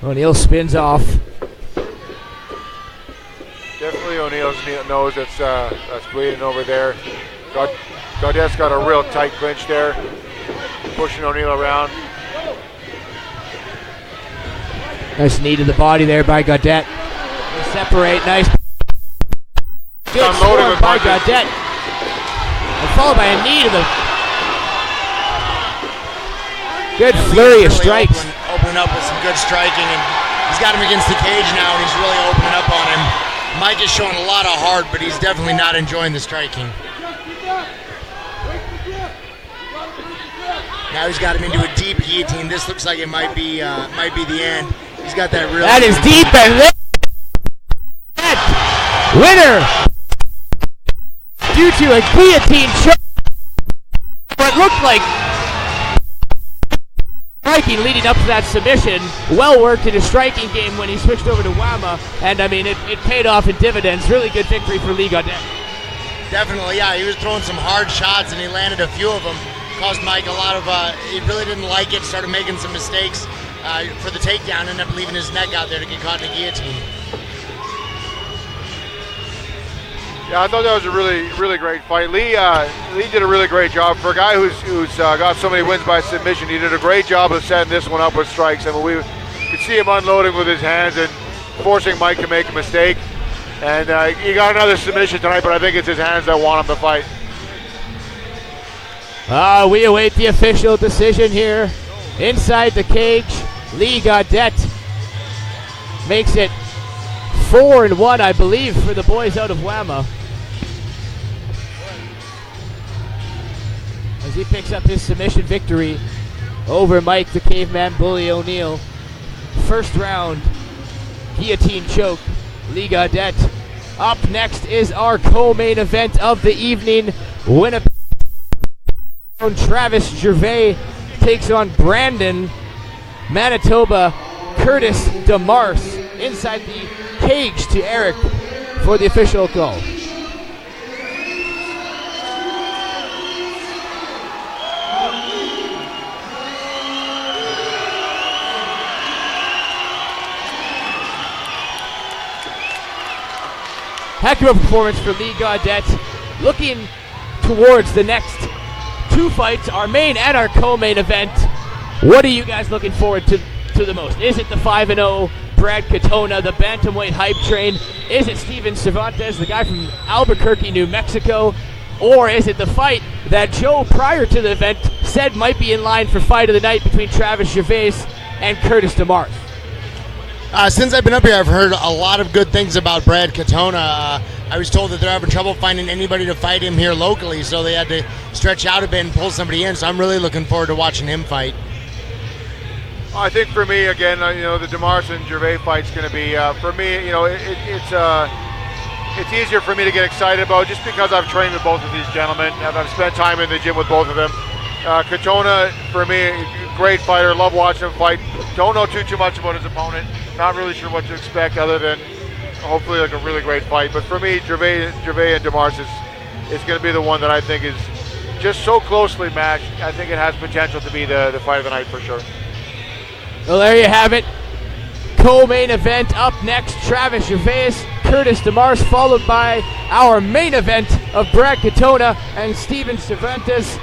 O'Neill spins off. Definitely O'Neill's nose that's bleeding over there. Gaudette's got a real tight clinch there, pushing O'Neill around. Nice knee to the body there by Gaudette. They separate, nice Good unloading score by with punches. Gaudette. And followed by a knee to the... Good flurry of strikes. Opening up with some good striking, and he's got him against the cage now, and he's really opening up on him. Mike is showing a lot of heart, but he's definitely not enjoying the striking. Now he's got him into a deep guillotine. This looks like it might be the end. He's got that real... That is deep, and that winner due to a guillotine choke. What looked like striking leading up to that submission. Well worked in his striking game when he switched over to Wama, and I mean it paid off in dividends. Really good victory for Lee Gaudette. Definitely, yeah. He was throwing some hard shots, and he landed a few of them. Caused Mike a lot of, he really didn't like it, started making some mistakes for the takedown, ended up leaving his neck out there to get caught in a guillotine. Yeah, I thought that was a really great fight. Lee did a really great job. For a guy who's got so many wins by submission, he did a great job of setting this one up with strikes. I mean, we could see him unloading with his hands and forcing Mike to make a mistake. And he got another submission tonight, but I think it's his hands that want him to fight. We await the official decision here. Inside the cage, Lee Gaudette makes it 4-1, I believe, for the boys out of Wama. As he picks up his submission victory over Mike the Caveman Bully O'Neill. First round, guillotine choke, Lee Gaudette. Up next is our co-main event of the evening. Winnipeg Travis Gervais takes on Brandon, Manitoba, Kurtis Demars inside the cage to Eric for the official call. Heck of a performance for Lee Gaudette. Looking towards the next two fights, our main and our co-main event. What are you guys looking forward to the most? Is it the 5-0 Brad Katonah, the bantamweight hype train? Is it Stephan Cervantes, the guy from Albuquerque, New Mexico? Or is it the fight that Joe, prior to the event, said might be in line for fight of the night between Travis Gervais and Kurtis Demars? Since I've been up here, I've heard a lot of good things about Brad Katonah. I was told that they're having trouble finding anybody to fight him here locally, so they had to stretch out a bit and pull somebody in. So I'm really looking forward to watching him fight. I think for me, again, the Demars and Gervais fight's going to be, for me, it's easier for me to get excited about just because I've trained with both of these gentlemen. I've spent time in the gym with both of them. Katonah, for me, great fighter. Love watching him fight. Don't know too much about his opponent. Not really sure what to expect other than hopefully like a really great fight. But for me, Gervais and Demars is going to be the one that I think is just so closely matched. I think it has potential to be the fight of the night for sure. Well, there you have it. Co-main event up next, Travis Gervais, Kurtis Demars, followed by our main event of Brad Katonah and Stephan Cervantes.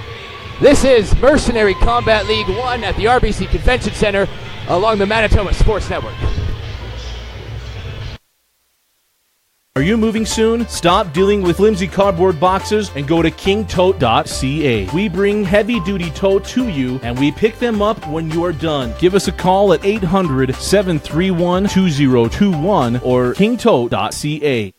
This is Mercenary Combat League 1 at the RBC Convention Centre along the Manitoba Sports Network. Are you moving soon? Stop dealing with flimsy cardboard boxes and go to kingtote.ca. We bring heavy-duty tote to you, and we pick them up when you're done. Give us a call at 800-731-2021 or kingtote.ca.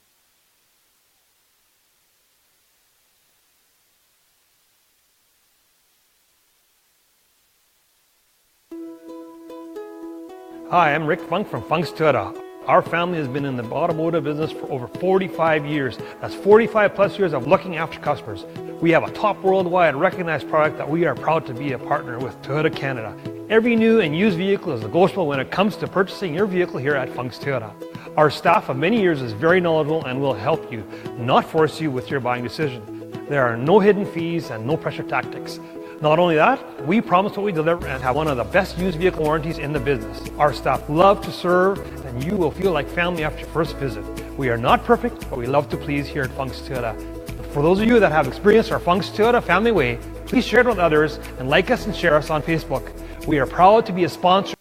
Hi, I'm Rick Funk from Funk's Toyota. Our family has been in the automotive business for over 45 years. That's 45 plus years of looking after customers. We have a top worldwide recognized product that we are proud to be a partner with Toyota Canada. Every new and used vehicle is negotiable when it comes to purchasing your vehicle here at Funk's Toyota. Our staff of many years is very knowledgeable and will help you, not force you with your buying decision. There are no hidden fees and no pressure tactics. Not only that, we promise what we deliver and have one of the best used vehicle warranties in the business. Our staff love to serve, and you will feel like family after your first visit. We are not perfect, but we love to please here at Funk's Toyota. For those of you that have experienced our Funk's Toyota family way, please share it with others and like us and share us on Facebook. We are proud to be a sponsor.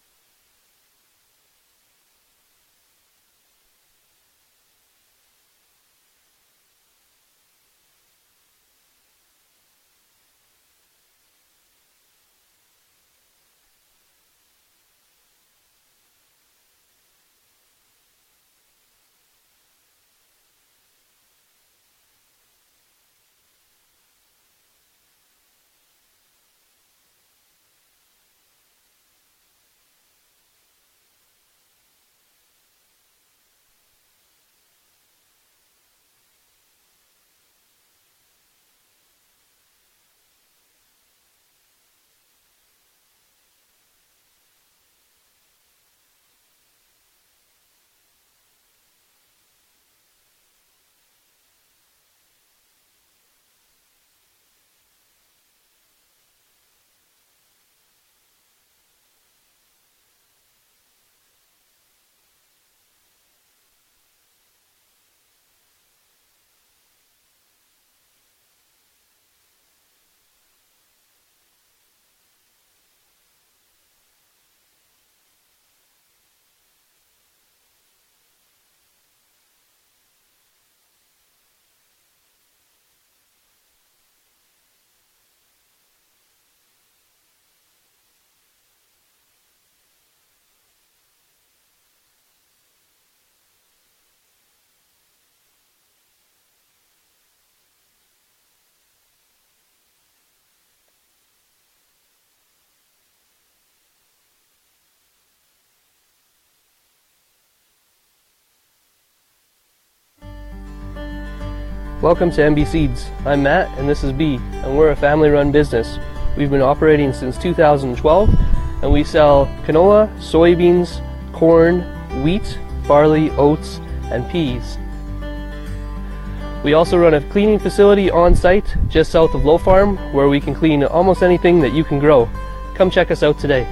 Welcome to MB Seeds. I'm Matt and this is B, and we're a family-run business. We've been operating since 2012 and we sell canola, soybeans, corn, wheat, barley, oats, and peas. We also run a cleaning facility on site just south of Low Farm where we can clean almost anything that you can grow. Come check us out today.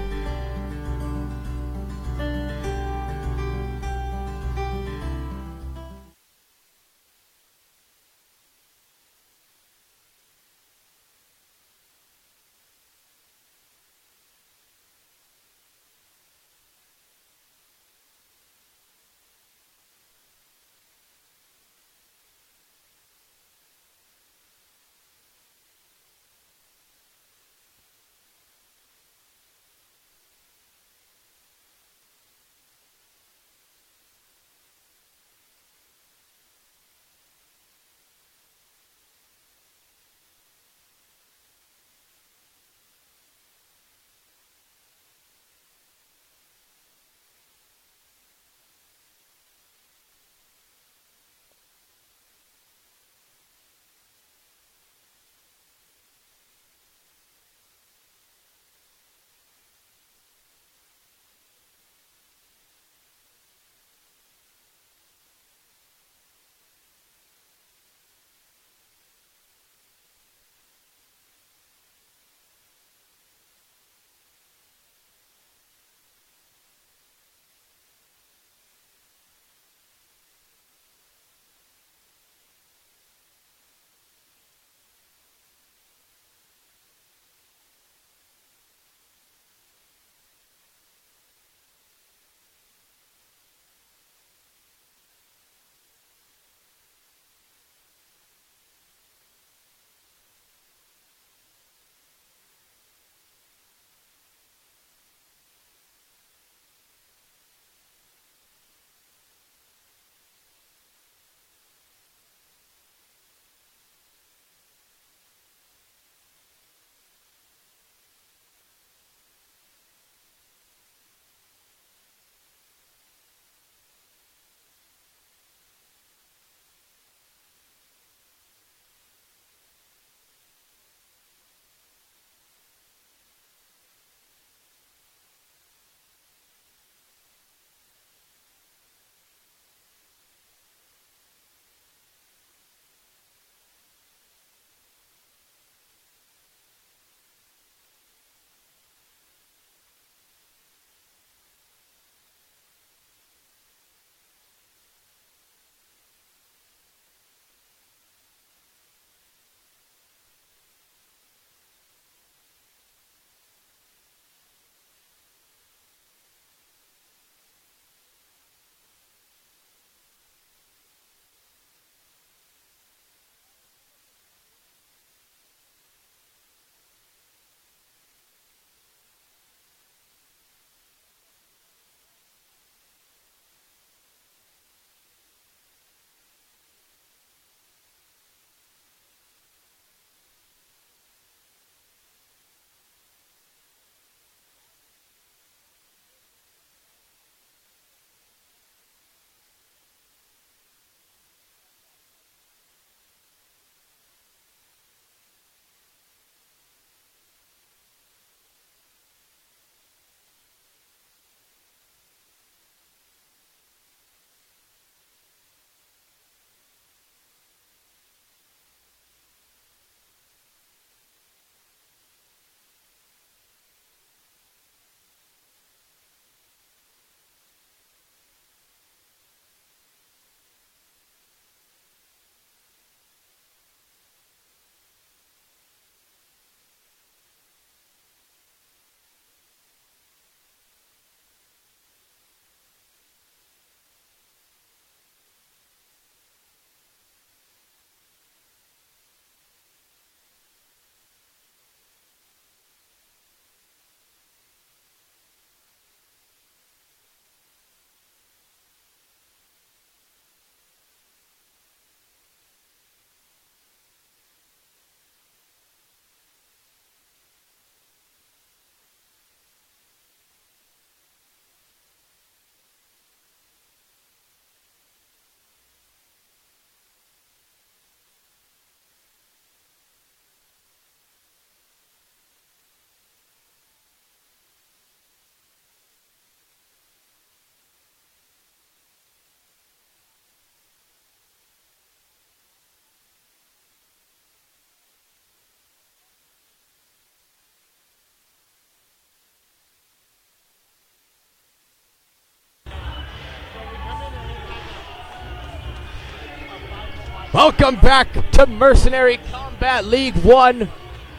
Welcome back to Mercenary Combat League 1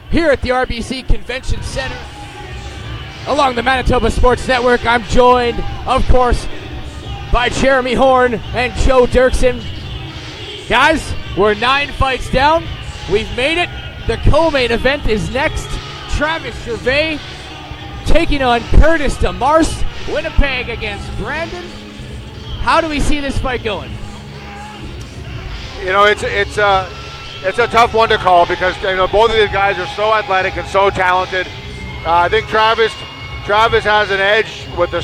here at the RBC Convention Centre along the Manitoba Sports Network. I'm joined, of course, by Jeremy Horn and Joe Dirksen. Guys, we're 9 fights down. We've made it. The co-main event is next. Travis Gervais taking on Kurtis Demars. Winnipeg against Brandon. How do we see this fight going? You know, it's a tough one to call because both of these guys are so athletic and so talented. I think Travis has an edge with the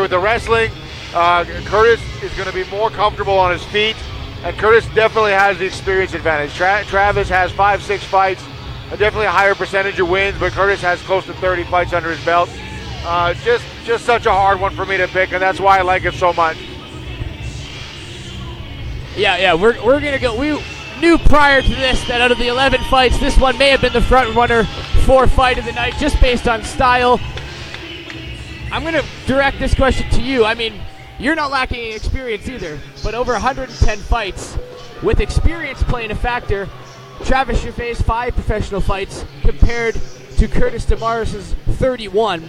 with the wrestling. Kurtis is going to be more comfortable on his feet, and Kurtis definitely has the experience advantage. Travis has 5-6 fights, definitely a higher percentage of wins, but Kurtis has close to 30 fights under his belt. Just such a hard one for me to pick, and that's why I like it so much. Yeah, we're going to go. We knew prior to this that out of the 11 fights, this one may have been the front runner for fight of the night, just based on style. I'm going to direct this question to you. I mean, you're not lacking experience either, but over 110 fights, with experience playing a factor, Travis Gervais' 5 professional fights compared to Kurtis Demars' 31.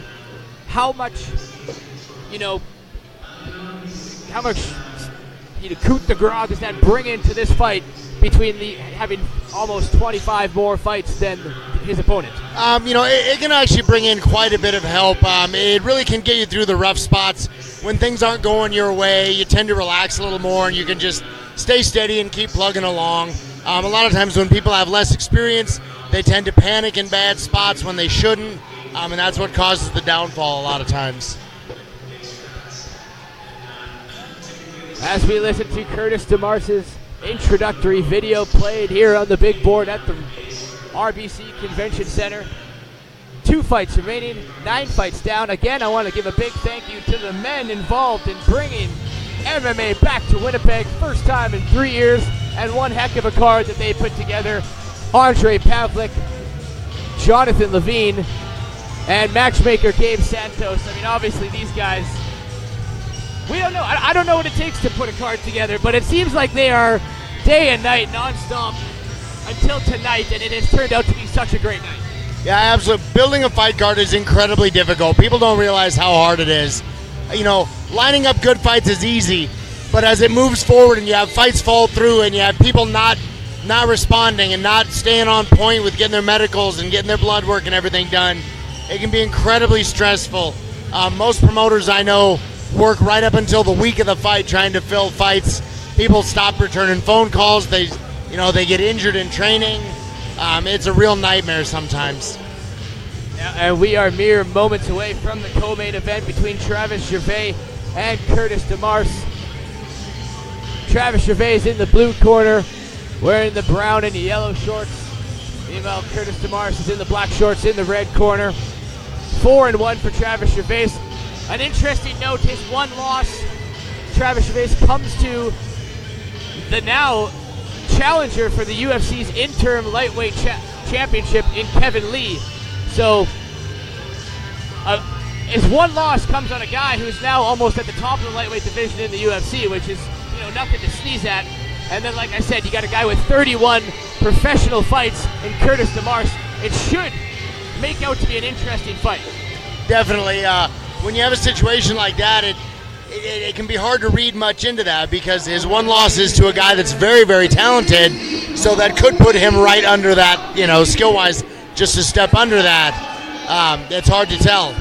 How much coup de grace does that bring into this fight between having almost 25 more fights than his opponent? It can actually bring in quite a bit of help. It really can get you through the rough spots. When things aren't going your way, you tend to relax a little more and you can just stay steady and keep plugging along. A lot of times when people have less experience, they tend to panic in bad spots when they shouldn't, and that's what causes the downfall a lot of times. As we listen to Kurtis Demars' introductory video played here on the big board at the RBC Convention Centre. 2 fights remaining, 9 fights down. Again, I want to give a big thank you to the men involved in bringing MMA back to Winnipeg. First time in 3 years, and one heck of a card that they put together. Andre Pavlik, Jonathan Levine, and matchmaker Gabe Santos. I mean, obviously these guys, we don't know. I don't know what it takes to put a card together, but it seems like they are day and night nonstop until tonight, and it has turned out to be such a great night. Yeah, absolutely. Building a fight card is incredibly difficult. People don't realize how hard it is. Lining up good fights is easy, but as it moves forward and you have fights fall through and you have people not responding and not staying on point with getting their medicals and getting their blood work and everything done, it can be incredibly stressful. Most promoters I know work right up until the week of the fight trying to fill fights. People stop returning phone calls. They get injured in training. It's a real nightmare sometimes. And we are mere moments away from the co-main event between Travis Gervais and Kurtis Demars. Travis Gervais is in the blue corner, wearing the brown and the yellow shorts. Meanwhile, Kurtis Demars is in the black shorts in the red corner. 4-1 for Travis Gervais. An interesting note, his one loss, Travis Gervais, comes to the now challenger for the UFC's interim lightweight championship in Kevin Lee. So his one loss comes on a guy who's now almost at the top of the lightweight division in the UFC, which is nothing to sneeze at. And then, like I said, you got a guy with 31 professional fights in Kurtis Demars. It should make out to be an interesting fight. Definitely. When you have a situation like that, it can be hard to read much into that because his one loss is to a guy that's very, very talented, so that could put him right under that, skill-wise, just a step under that. It's hard to tell.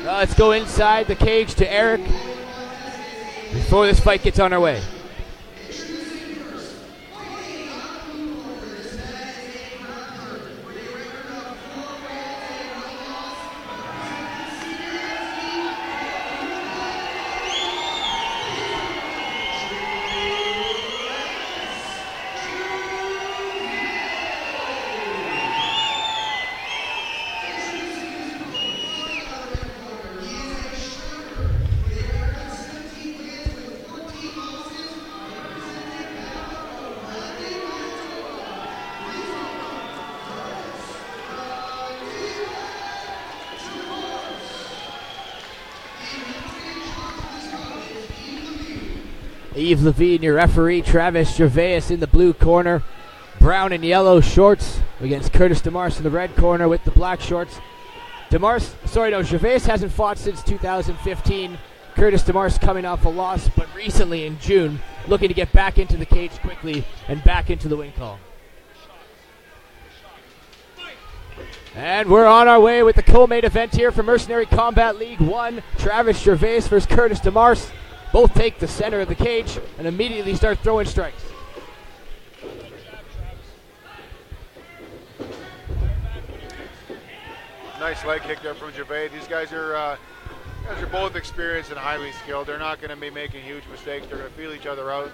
Well, let's go inside the cage to Eric before this fight gets on our way. Yves Levine, your referee. Travis Gervais in the blue corner. Brown and yellow shorts against Kurtis Demars in the red corner with the black shorts. Gervais hasn't fought since 2015. Kurtis Demars coming off a loss, but recently in June, looking to get back into the cage quickly and back into the win call. And we're on our way with the co-main event here for Mercenary Combat League 1. Travis Gervais versus Kurtis Demars. Both take the center of the cage and immediately start throwing strikes. Nice leg kick there from Gervais. These guys are both experienced and highly skilled. They're not going to be making huge mistakes. They're going to feel each other out.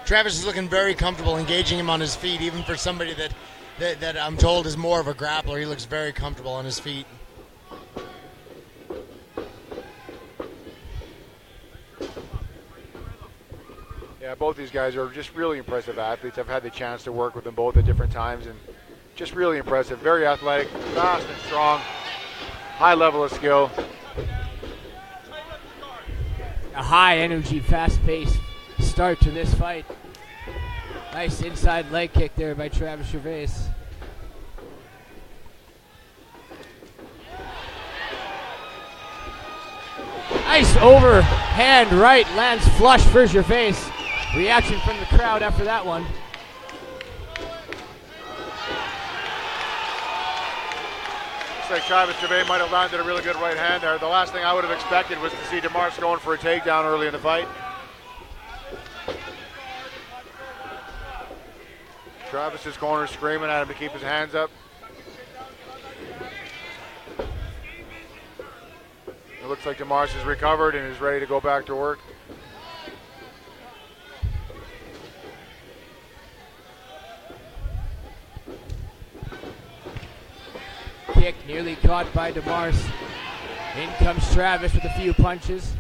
Travis is looking very comfortable engaging him on his feet, even for somebody that I'm told is more of a grappler. He looks very comfortable on his feet. Yeah, both these guys are just really impressive athletes. I've had the chance to work with them both at different times, and just really impressive. Very athletic, fast and strong, high level of skill. A high energy, fast paced start to this fight. Nice inside leg kick there by Travis Gervais. Nice overhand right, lands flush for Gervais. Reaction from the crowd after that one. Looks like Travis Gervais might have landed a really good right hand there. The last thing I would have expected was to see Demars going for a takedown early in the fight. Travis's corner screaming at him to keep his hands up. It looks like Demars has recovered and is ready to go back to work. Kick nearly caught by Demars. In comes Travis with a few punches.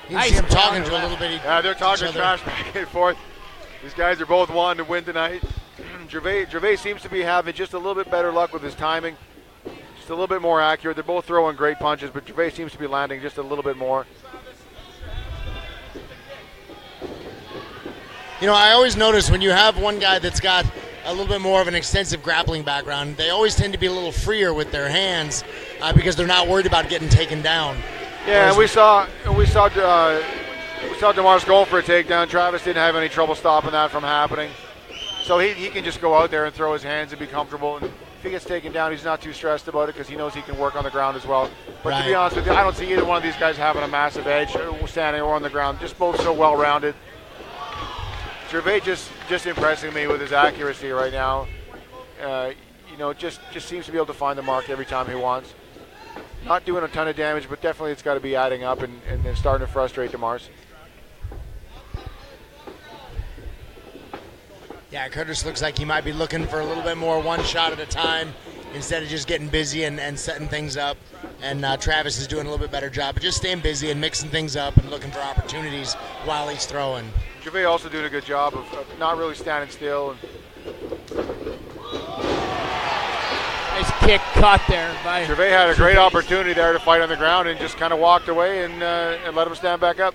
You see him talking to a little bit. Yeah, they're talking trash back and forth. These guys are both wanting to win tonight. Gervais seems to be having just a little bit better luck with his timing. Just a little bit more accurate. They're both throwing great punches, but Gervais seems to be landing just a little bit more. You know, I always notice when you have one guy that's got a little bit more of an extensive grappling background, they always tend to be a little freer with their hands because they're not worried about getting taken down. Yeah, we saw Demars going for a takedown. Travis didn't have any trouble stopping that from happening. So he can just go out there and throw his hands and be comfortable. And if he gets taken down, he's not too stressed about it because he knows he can work on the ground as well. But to be honest with you, I don't see either one of these guys having a massive edge standing or on the ground. Just both so well-rounded. Gervais just impressing me with his accuracy right now. Just seems to be able to find the mark every time he wants. Not doing a ton of damage, but definitely it's got to be adding up and starting to frustrate Demars. Yeah, Kurtis looks like he might be looking for a little bit more one shot at a time instead of just getting busy and setting things up. And Travis is doing a little bit better job of just staying busy and mixing things up and looking for opportunities while he's throwing. Gervais also doing a good job of not really standing still. Nice kick caught there by Gervais had a great opportunity there to fight on the ground and just kind of walked away and let him stand back up.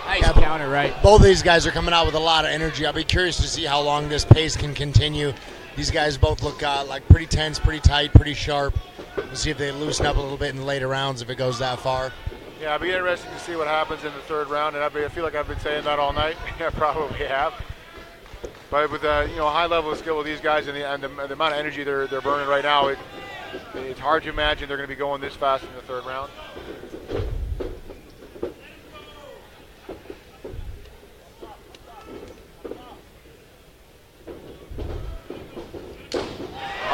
Nice counter right. Both of these guys are coming out with a lot of energy. I'll be curious to see how long this pace can continue. These guys both look like pretty tense, pretty tight, pretty sharp. We'll see if they loosen up a little bit in the later rounds if it goes that far. Yeah, it'll be interesting to see what happens in the third round, and I feel like I've been saying that all night. I probably have. But with high level of skill with these guys and the amount of energy they're burning right now, it's hard to imagine they're going to be going this fast in the third round.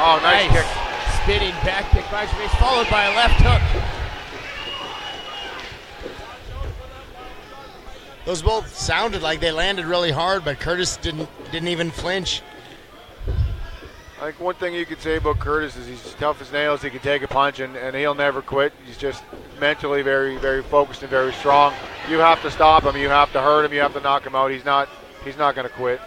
Oh, nice kick. Spinning back kick by Gervais, followed by a left hook. Those both sounded like they landed really hard, but Kurtis didn't even flinch. I think one thing you could say about Kurtis is he's tough as nails. He can take a punch and he'll never quit. He's just mentally very, very focused and very strong. You have to stop him. You have to hurt him. You have to knock him out. He's not going to quit.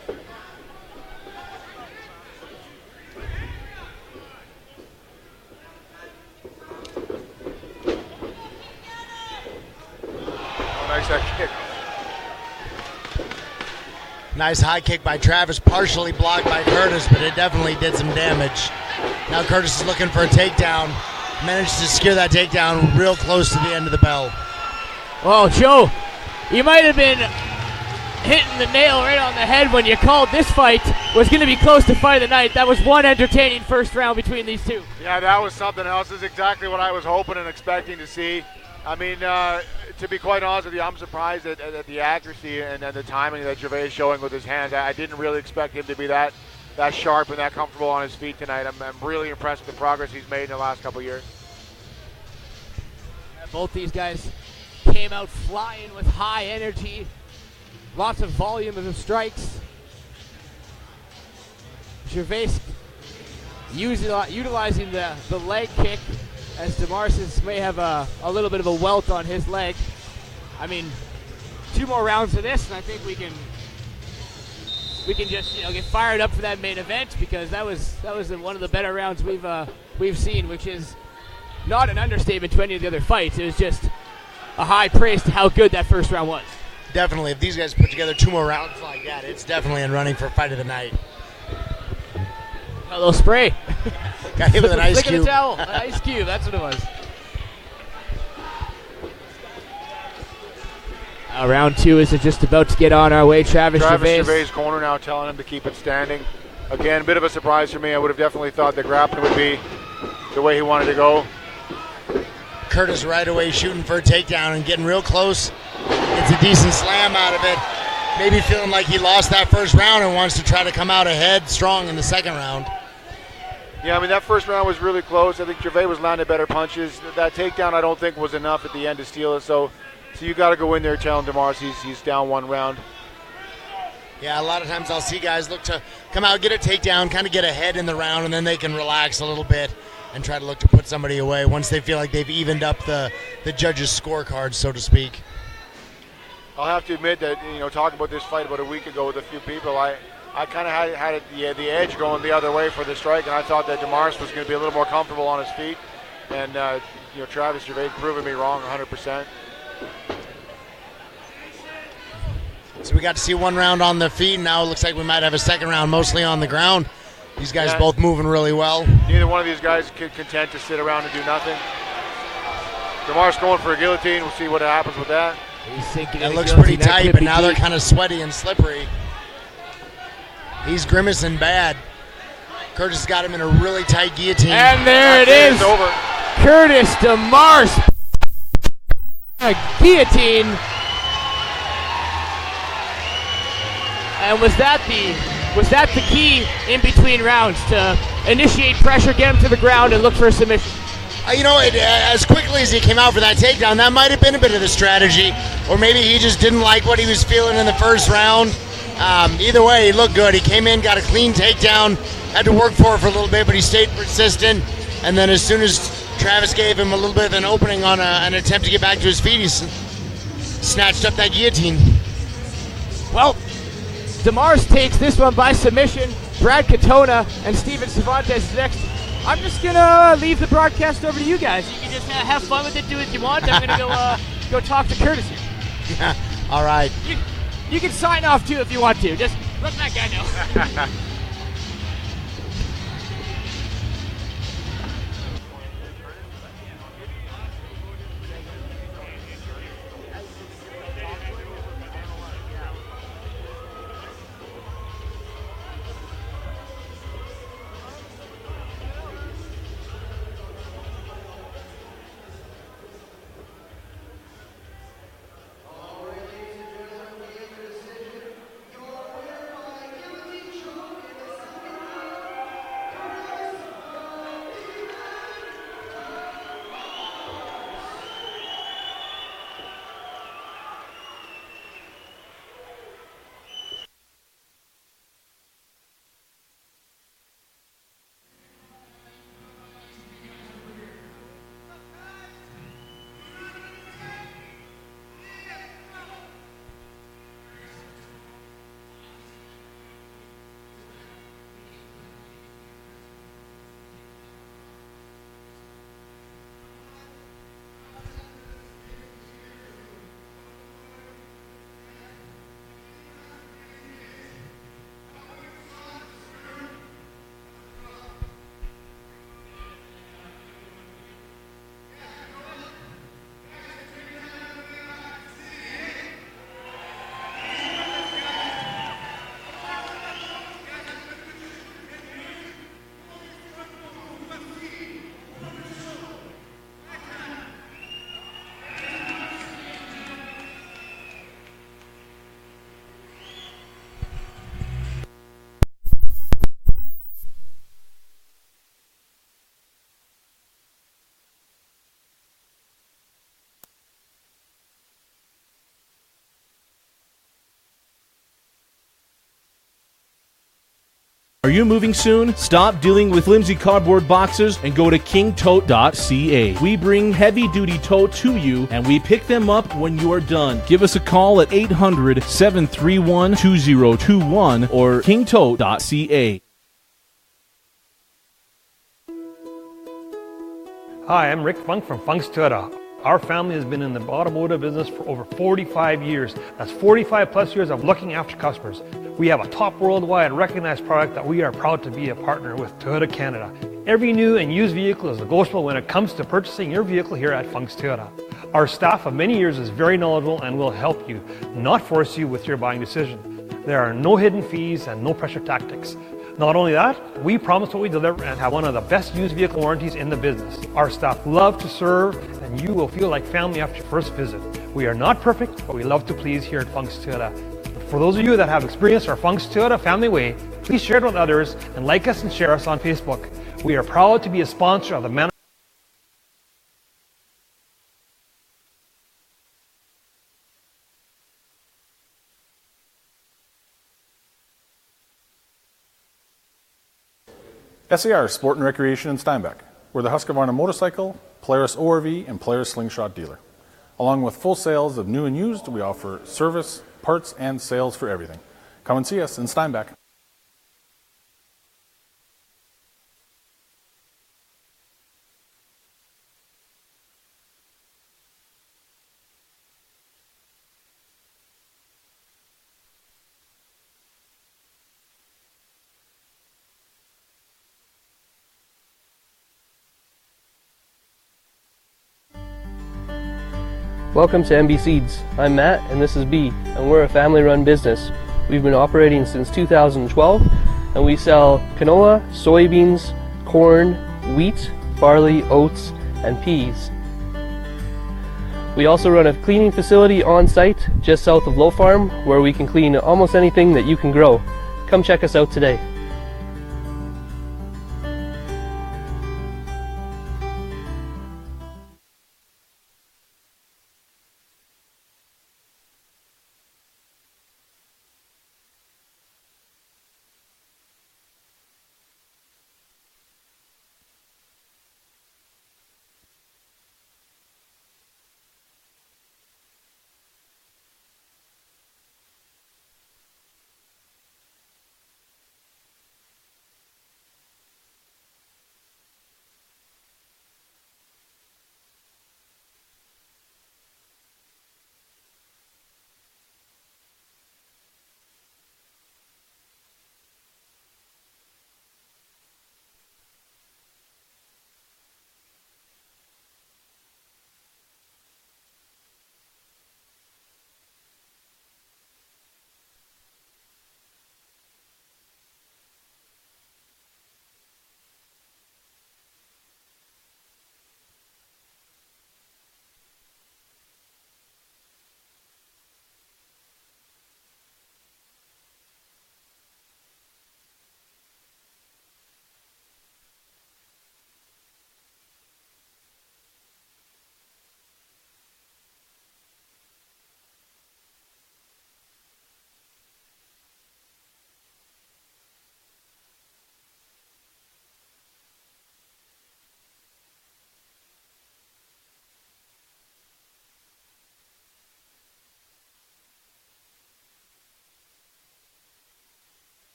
Nice high kick by Travis, partially blocked by Kurtis, but it definitely did some damage. Now Kurtis is looking for a takedown. Managed to secure that takedown real close to the end of the bell. Well, Joe, you might have been hitting the nail right on the head when you called this fight was going to be close to fight of the night. That was one entertaining first round between these two. Yeah, that was something else. This is exactly what I was hoping and expecting to see. I mean, to be quite honest with you, I'm surprised at the accuracy and the timing that Gervais is showing with his hands. I didn't really expect him to be that sharp and that comfortable on his feet tonight. I'm really impressed with the progress he's made in the last couple of years. Both these guys came out flying with high energy. Lots of volume of strikes. Gervais utilizing the leg kick, as Demars may have a little bit of a welt on his leg. I mean, 2 more rounds of this, and I think we can just get fired up for that main event, because that was one of the better rounds we've seen, which is not an understatement to any of the other fights. It was just a high praise to how good that first round was. Definitely, if these guys put together 2 more rounds like that, it's definitely in running for fight of the night. A little spray. Got hit with an ice cube. Look at the towel. An ice cube, that's what it was. Round 2 is just about to get on our way. Travis Gervais' corner now telling him to keep it standing. Again, a bit of a surprise for me. I would have definitely thought the grappling would be the way he wanted to go. Kurtis right away shooting for a takedown and getting real close. Gets a decent slam out of it. Maybe feeling like he lost that first round and wants to try to come out ahead strong in the second round. Yeah, I mean, that first round was really close. I think Gervais was landing better punches. That takedown I don't think was enough at the end to steal it. So you got to go in there telling Demars he's down 1 round. Yeah, a lot of times I'll see guys look to come out, get a takedown, kind of get ahead in the round, and then they can relax a little bit and try to look to put somebody away once they feel like they've evened up the judges' scorecard, so to speak. I'll have to admit that, talking about this fight about a week ago with a few people, I kind of had the edge going the other way for the strike, and I thought that Demars was going to be a little more comfortable on his feet. And, Travis Gervais proving me wrong 100%. So we got to see 1 round on the feet. Now it looks like we might have a second round mostly on the ground. These guys both moving really well. Neither one of these guys content to sit around and do nothing. Demars going for a guillotine. We'll see what happens with that. It looks pretty tight, but now they're kind of sweaty and slippery. He's grimacing bad. Kurtis got him in a really tight guillotine. And there it is. Over. Kurtis Demars. A guillotine. And was that the key in between rounds to initiate pressure, get him to the ground, and look for a submission? As quickly as he came out for that takedown, that might have been a bit of the strategy, or maybe he just didn't like what he was feeling in the first round. Either way, he looked good. He came in, got a clean takedown, had to work for it for a little bit, but he stayed persistent. And then as soon as Travis gave him a little bit of an opening on an attempt to get back to his feet, he snatched up that guillotine. Well, Demars takes this one by submission. Brad Katonah and Stephan Cervantes next. I'm just going to leave the broadcast over to you guys. You can just have fun with it, do what you want. I'm going to go talk to Kurtis here. All right. You can sign off, too, if you want to. Just let that guy know. Are you moving soon? Stop dealing with flimsy cardboard boxes and go to kingtote.ca. We bring heavy-duty tote to you, and we pick them up when you are done. Give us a call at 800-731-2021 or kingtote.ca. Hi, I'm Rick Funk from Funk's Toyota. Our family has been in the automotive business for over 45 years. That's 45 plus years of looking after customers. We have a top worldwide recognized product that we are proud to be a partner with Toyota Canada. Every new and used vehicle is negotiable when it comes to purchasing your vehicle here at Funk's Toyota. Our staff of many years is very knowledgeable and will help you, not force you with your buying decision. There are no hidden fees and no pressure tactics. Not only that, we promise what we deliver and have one of the best used vehicle warranties in the business. Our staff love to serve, and you will feel like family after your first visit. We are not perfect, but we love to please here at Funk's Toyota. For those of you that have experienced our Funk's Toyota family way, please share it with others and like us and share us on Facebook. We are proud to be a sponsor of the SAR Sport and Recreation in Steinbach. We're the Husqvarna motorcycle, Polaris ORV, and Polaris slingshot dealer. Along with full sales of new and used, we offer service, parts, and sales for everything. Come and see us in Steinbach. Welcome to MB Seeds. I'm Matt and this is B, and we're a family-run business. We've been operating since 2012, and we sell canola, soybeans, corn, wheat, barley, oats, and peas. We also run a cleaning facility on site just south of Low Farm, where we can clean almost anything that you can grow. Come check us out today.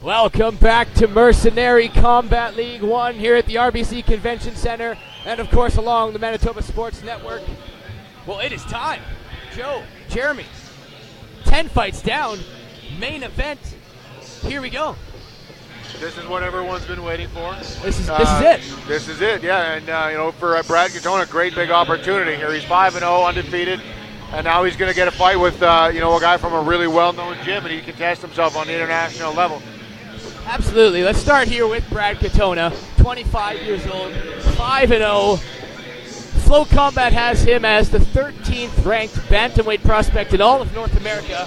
Welcome back to Mercenary Combat League 1 here at the RBC Convention Centre and, of course, along the Manitoba Sports Network. Well, it is time. Joe, Jeremy, 10 fights down, main event. Here we go. This is what everyone's been waiting for. This is it. This is it, yeah. And, for Brad Katonah, great big opportunity here. He's 5-0, undefeated. And now he's going to get a fight with, a guy from a really well-known gym, and he can test himself on the international level. Absolutely. Let's start here with Brad Katonah, 25 years old, 5-0. Flow Combat has him as the 13th ranked bantamweight prospect in all of North America.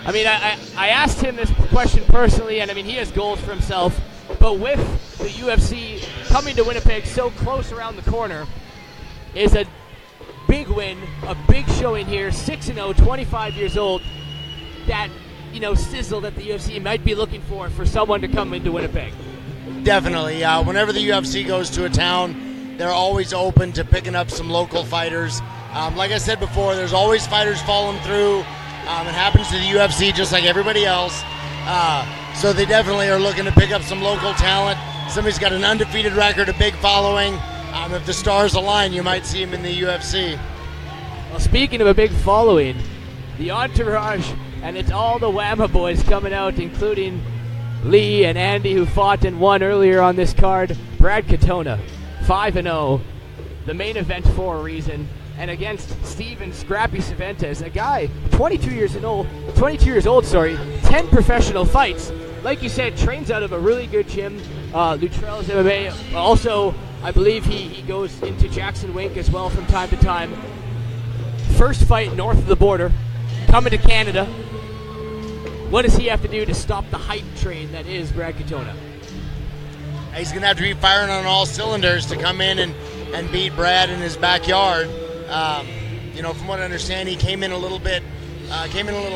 I mean, I asked him this question personally, and I mean, he has goals for himself. But with the UFC coming to Winnipeg so close around the corner, is a big win, a big showing here, 6-0, 25 years old. That sizzle that the UFC might be looking for someone to come into Winnipeg. Definitely. Whenever the UFC goes to a town, they're always open to picking up some local fighters. Like I said before, there's always fighters falling through. It happens to the UFC just like everybody else. So they definitely are looking to pick up some local talent. Somebody's got an undefeated record, a big following. If the stars align, you might see him in the UFC. Well, speaking of a big following, the entourage, and it's all the Whamma boys coming out, including Lee and Andy, who fought and won earlier on this card. Brad Katonah, 5-0, the main event for a reason, and against Stephan Scrappy Cervantes, a guy 22 years old, 10 professional fights. Like you said, trains out of a really good gym, Luttrell's MMA. Also, I believe he goes into Jackson Wink as well from time to time. First fight north of the border, coming to Canada. What does he have to do to stop the hype train that is Brad Katonah? He's going to have to be firing on all cylinders to come in and beat Brad in his backyard. From what I understand, he came in a little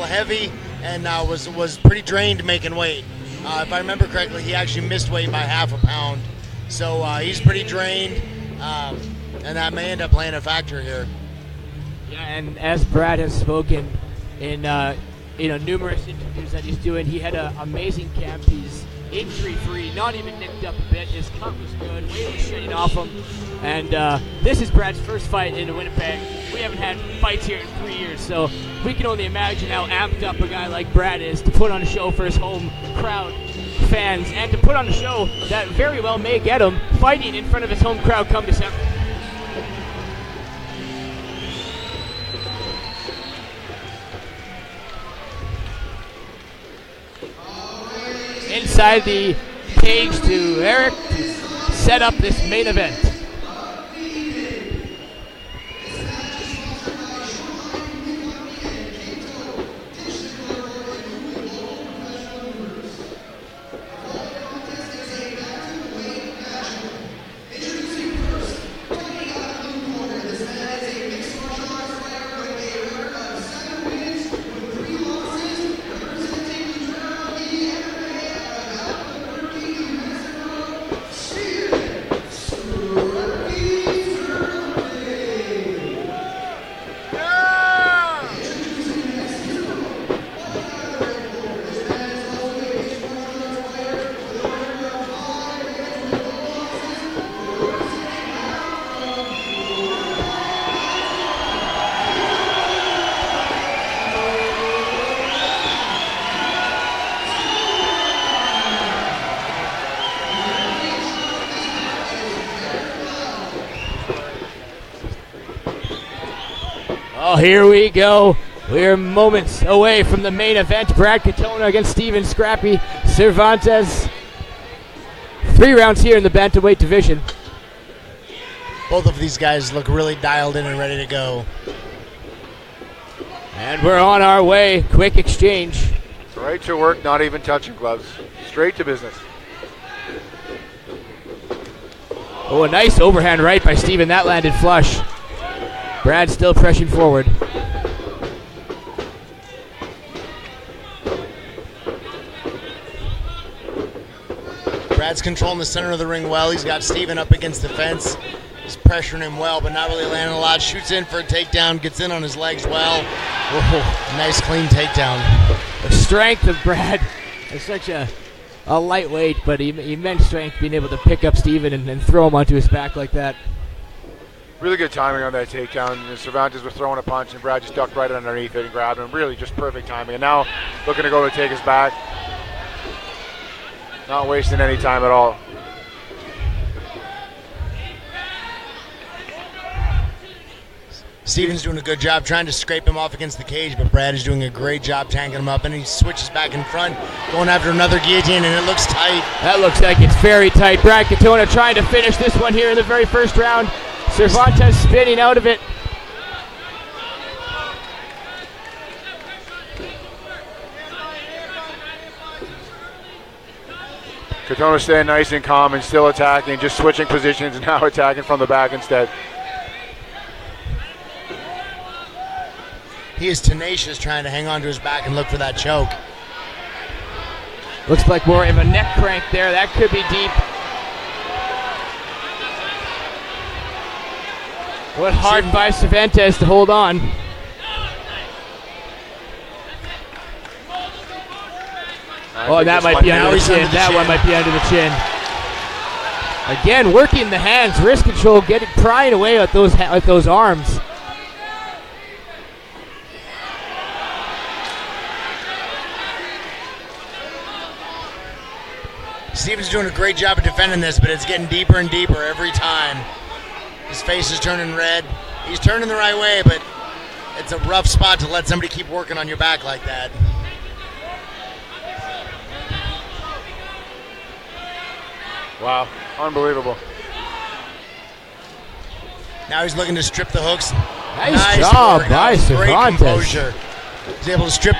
heavy and was pretty drained making weight. If I remember correctly, he actually missed weight by half a pound. So he's pretty drained, and that may end up playing a factor here. Yeah, and as Brad has spoken in numerous interviews that he's doing, he had an amazing camp. He's injury-free, not even nicked up a bit. His cut was good, weight was shitting off him. And this is Brad's first fight in Winnipeg. We haven't had fights here in 3 years, so we can only imagine how amped up a guy like Brad is to put on a show for his home crowd, fans, and to put on a show that very well may get him fighting in front of his home crowd come December. Inside the cage to Eric to set up this main event. Oh, here we go. We're moments away from the main event. Brad Katonah against Stephan Scrappy Cervantes. 3 rounds here in the bantamweight division. Both of these guys look really dialed in and ready to go. And we're on our way. Quick exchange. Right to work, not even touching gloves. Straight to business. Oh, a nice overhand right by Stephan. That landed flush. Brad still pressing forward. Brad's controlling the center of the ring well. He's got Stephan up against the fence. He's pressuring him well, but not really landing a lot. Shoots in for a takedown, gets in on his legs well. Oh, nice clean takedown. The strength of Brad It's such a lightweight, but immense strength, being able to pick up Stephan and throw him onto his back like that. Really good timing on that takedown. And Cervantes was throwing a punch, and Brad just ducked right underneath it and grabbed him. Really just perfect timing. And now looking to go to take his back. Not wasting any time at all. Stephan's doing a good job trying to scrape him off against the cage, but Brad is doing a great job tanking him up, and he switches back in front, going after another guillotine, and it looks tight. That looks like it's very tight. Brad Katonah trying to finish this one here in the very first round. Cervantes spinning out of it. Katonah staying nice and calm and still attacking, just switching positions and now attacking from the back instead. He is tenacious, trying to hang on to his back and look for that choke. Looks like more of a neck crank there. That could be deep. What hard by Cervantes to hold on. Oh, that might be under the chin. That one might be under the chin. Again, working the hands, wrist control, prying away at those arms. Stephan's doing a great job of defending this, but it's getting deeper and deeper every time. His face is turning red. He's turning the right way, but it's a rough spot to let somebody keep working on your back like that. Wow, unbelievable. Now he's looking to strip the hooks. Nice job by Cervantes. Great composure. He's able to strip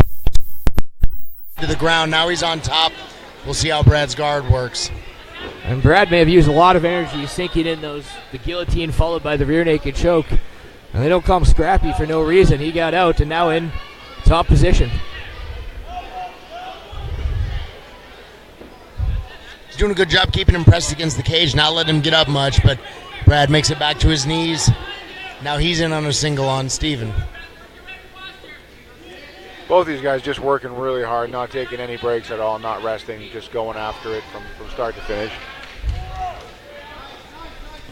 to the ground. Now he's on top. We'll see how Brad's guard works. And Brad may have used a lot of energy sinking in the guillotine followed by the rear naked choke. And they don't call him scrappy for no reason. He got out and now in top position. He's doing a good job keeping him pressed against the cage, not letting him get up much, but Brad makes it back to his knees. Now he's in on a single on Stephan. Both these guys just working really hard, not taking any breaks at all, not resting, just going after it from start to finish.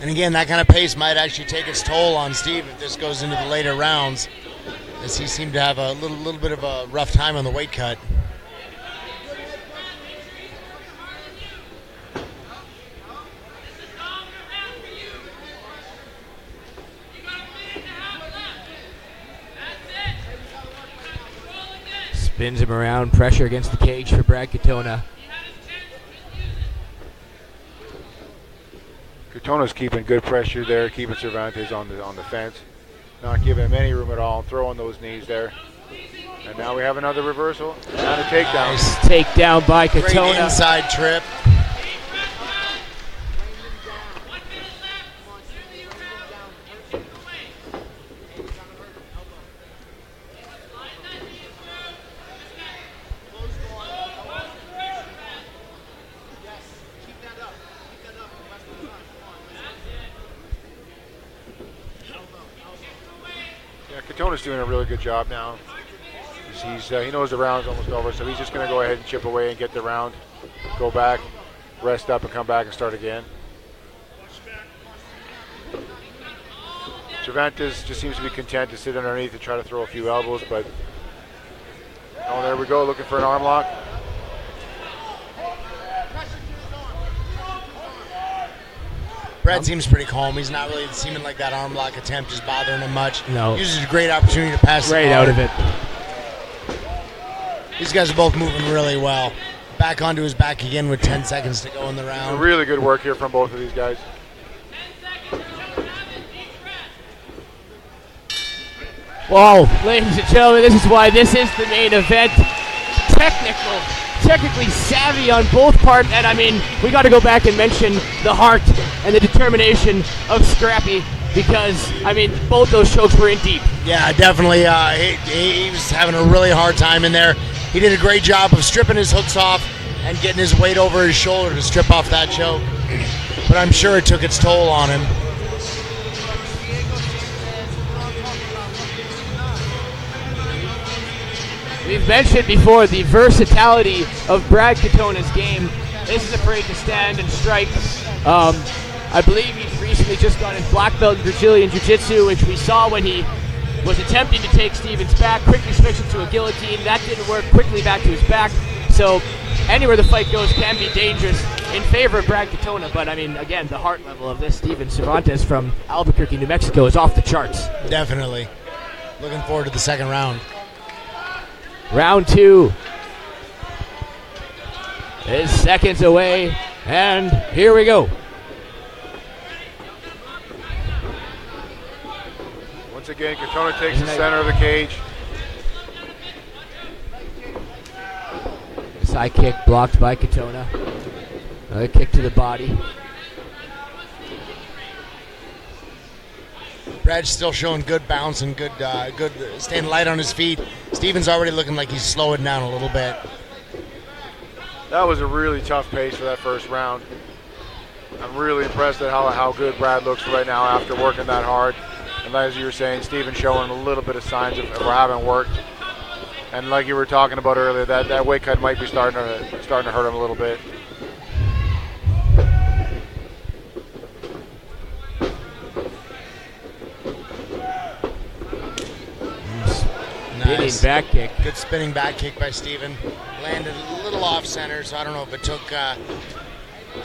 And again, that kind of pace might actually take its toll on Steve if this goes into the later rounds, as he seemed to have a little bit of a rough time on the weight cut. Spins him around, pressure against the cage for Brad Katonah. Katonah's keeping good pressure there, keeping Cervantes on the fence, not giving him any room at all, throwing those knees there. And now we have another reversal and a takedown. Nice takedown by Katonah. Great inside trip. Katonah's doing a really good job now. He knows the round's almost over, so he's just going to go ahead and chip away and get the round, go back, rest up, and come back and start again. Cervantes just seems to be content to sit underneath and try to throw a few elbows, but oh, there we go, looking for an arm lock. Brad seems pretty calm. He's not really seeming like that arm lock attempt is bothering him much. No. Uses a great opportunity to pass right out of it. These guys are both moving really well. Back onto his back again with 10 seconds to go in the round. Really good work here from both of these guys. Whoa, ladies and gentlemen, this is why this is the main event. Technically savvy on both parts, and I mean, we got to go back and mention the heart and the determination of Scrappy, because I mean, both those chokes were in deep. Yeah, definitely. He was having a really hard time in there. He did a great job of stripping his hooks off and getting his weight over his shoulder to strip off that choke. But I'm sure it took its toll on him. We've mentioned before the versatility of Brad Katonah's game. Isn't afraid to stand and strike. I believe he's recently just got his black belt in Brazilian Jiu-Jitsu, which we saw when he was attempting to take Stephen's back, quickly switched to a guillotine. That didn't work, quickly back to his back. So anywhere the fight goes can be dangerous in favor of Brad Katonah. But I mean, again, the heart level of this Stephan Cervantes from Albuquerque, New Mexico is off the charts. Definitely. Looking forward to the second round. Round 2 is seconds away, and here we go. Once again, Katonah takes the center of the cage. Side kick blocked by Katonah. Another kick to the body. Brad's still showing good bounce and good staying light on his feet. Stephen's already looking like he's slowing down a little bit. That was a really tough pace for that first round. I'm really impressed at how good Brad looks right now after working that hard. And as you were saying, Stephen showing a little bit of signs of having worked. And like you were talking about earlier, that weight cut might be starting to hurt him a little bit. Spinning back kick. Good spinning back kick by Stephen. Landed a little off center, so I don't know if it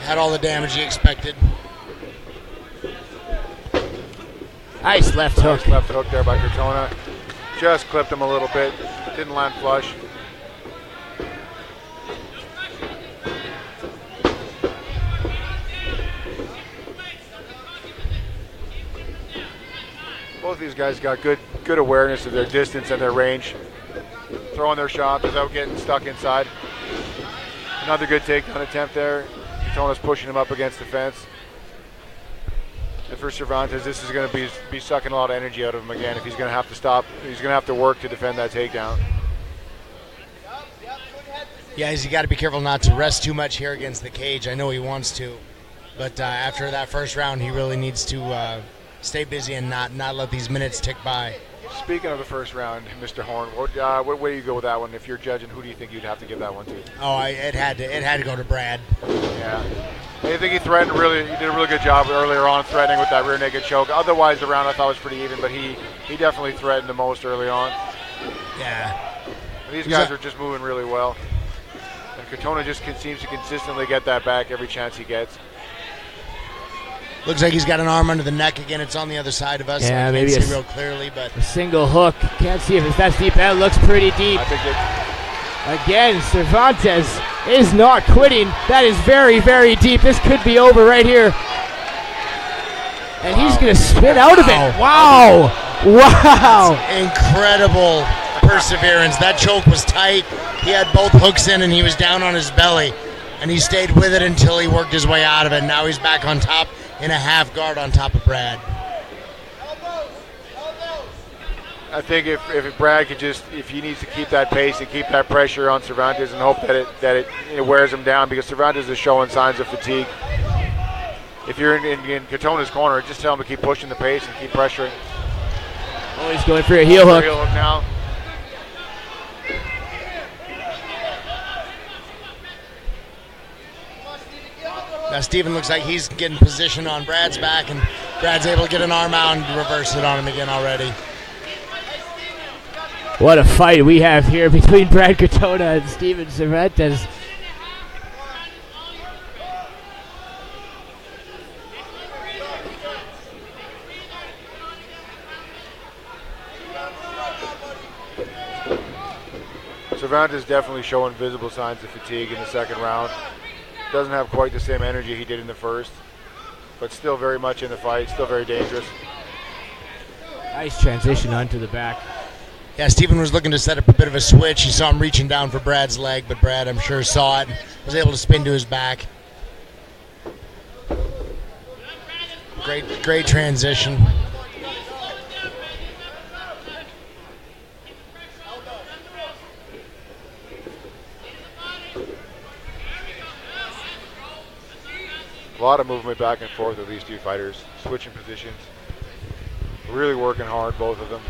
had all the damage he expected. Nice left hook. Nice left hook there by Katonah. Just clipped him a little bit. Didn't land flush. Both of these guys got good awareness of their distance and their range. Throwing their shots without getting stuck inside. Another good takedown attempt there. Katonah's pushing him up against the fence. And for Cervantes, this is going to be sucking a lot of energy out of him again if he's going to have to stop. He's going to have to work to defend that takedown. Yeah, he's got to be careful not to rest too much here against the cage. I know he wants to, but after that first round, he really needs to stay busy and not let these minutes tick by. Speaking of the first round, Mr. Horn, what way do you go with that one? If you're judging, who do you think you'd have to give that one to? Oh, it had to go to Brad. Yeah. I think he did a really good job earlier on threatening with that rear naked choke. Otherwise, the round I thought was pretty even, but he definitely threatened the most early on. Yeah. And these guys are just moving really well. And Katonah just seems to consistently get that back every chance he gets. Looks like he's got an arm under the neck again. It's on the other side of us. Yeah, I maybe can't see real clearly, but a single hook. Can't see if it's that deep. That looks pretty deep. I think Again, Cervantes is not quitting. That is very, very deep. This could be over right here. And he's going to spin out of it. Wow. Wow. That's incredible perseverance. That choke was tight. He had both hooks in and he was down on his belly. And he stayed with it until he worked his way out of it. Now he's back on top in a half guard on top of Brad. I think if Brad could if he needs to keep that pace and keep that pressure on Cervantes and hope that it wears him down, because Cervantes is showing signs of fatigue. If you're in Katonah's corner, just tell him to keep pushing the pace and keep pressuring. Oh, he's going for a heel hook. Heel hook now. Now Stephen looks like he's getting position on Brad's back, and Brad's able to get an arm out and reverse it on him again already. What a fight we have here between Brad Katonah and Stephan Cervantes. Cervantes definitely showing visible signs of fatigue in the second round. Doesn't have quite the same energy he did in the first, but still very much in the fight, still very dangerous. Nice transition onto the back. Yeah, Stephen was looking to set up a bit of a switch. He saw him reaching down for Brad's leg, but Brad, I'm sure, saw it and was able to spin to his back. Great transition. A lot of movement back and forth with these two fighters, switching positions, really working hard, both of them.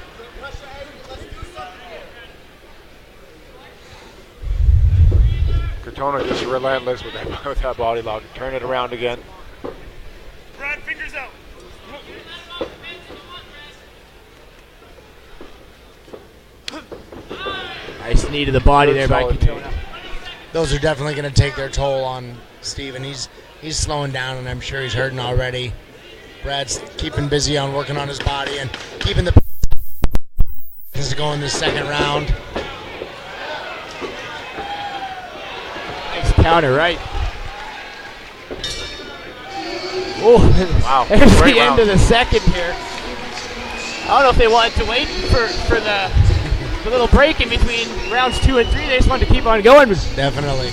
Katonah just relentless with that body lock. Turn it around again. Brad, fingers out. Nice knee to the body there by Katonah. Those are definitely going to take their toll on Stephan. He's slowing down, and I'm sure he's hurting already. Brad's keeping busy on working on his body and keeping the to go in the second round. Nice counter, right? Oh, wow. There's Great the round. end of the second here. I don't know if they wanted to wait for the little break in between rounds 2 and 3. They just wanted to keep on going. Definitely.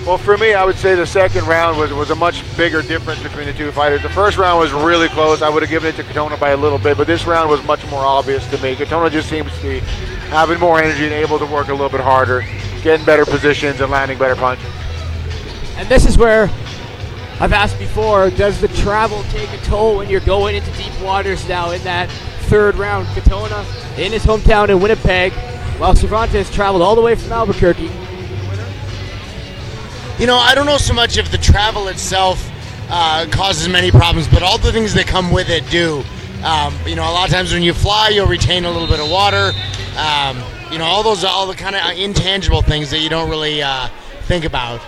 Well, for me, I would say the second round was a much bigger difference between the two fighters. The first round was really close. I would have given it to Katonah by a little bit, but this round was much more obvious to me. Katonah just seems to be having more energy and able to work a little bit harder, getting better positions and landing better punches. And this is where I've asked before, does the travel take a toll when you're going into deep waters now in that third round? Katonah in his hometown in Winnipeg, while Cervantes traveled all the way from Albuquerque. You know, I don't know so much if the travel itself causes many problems, but all the things that come with it do. You know, a lot of times when you fly, you'll retain a little bit of water. You know, all the kind of intangible things that you don't really think about.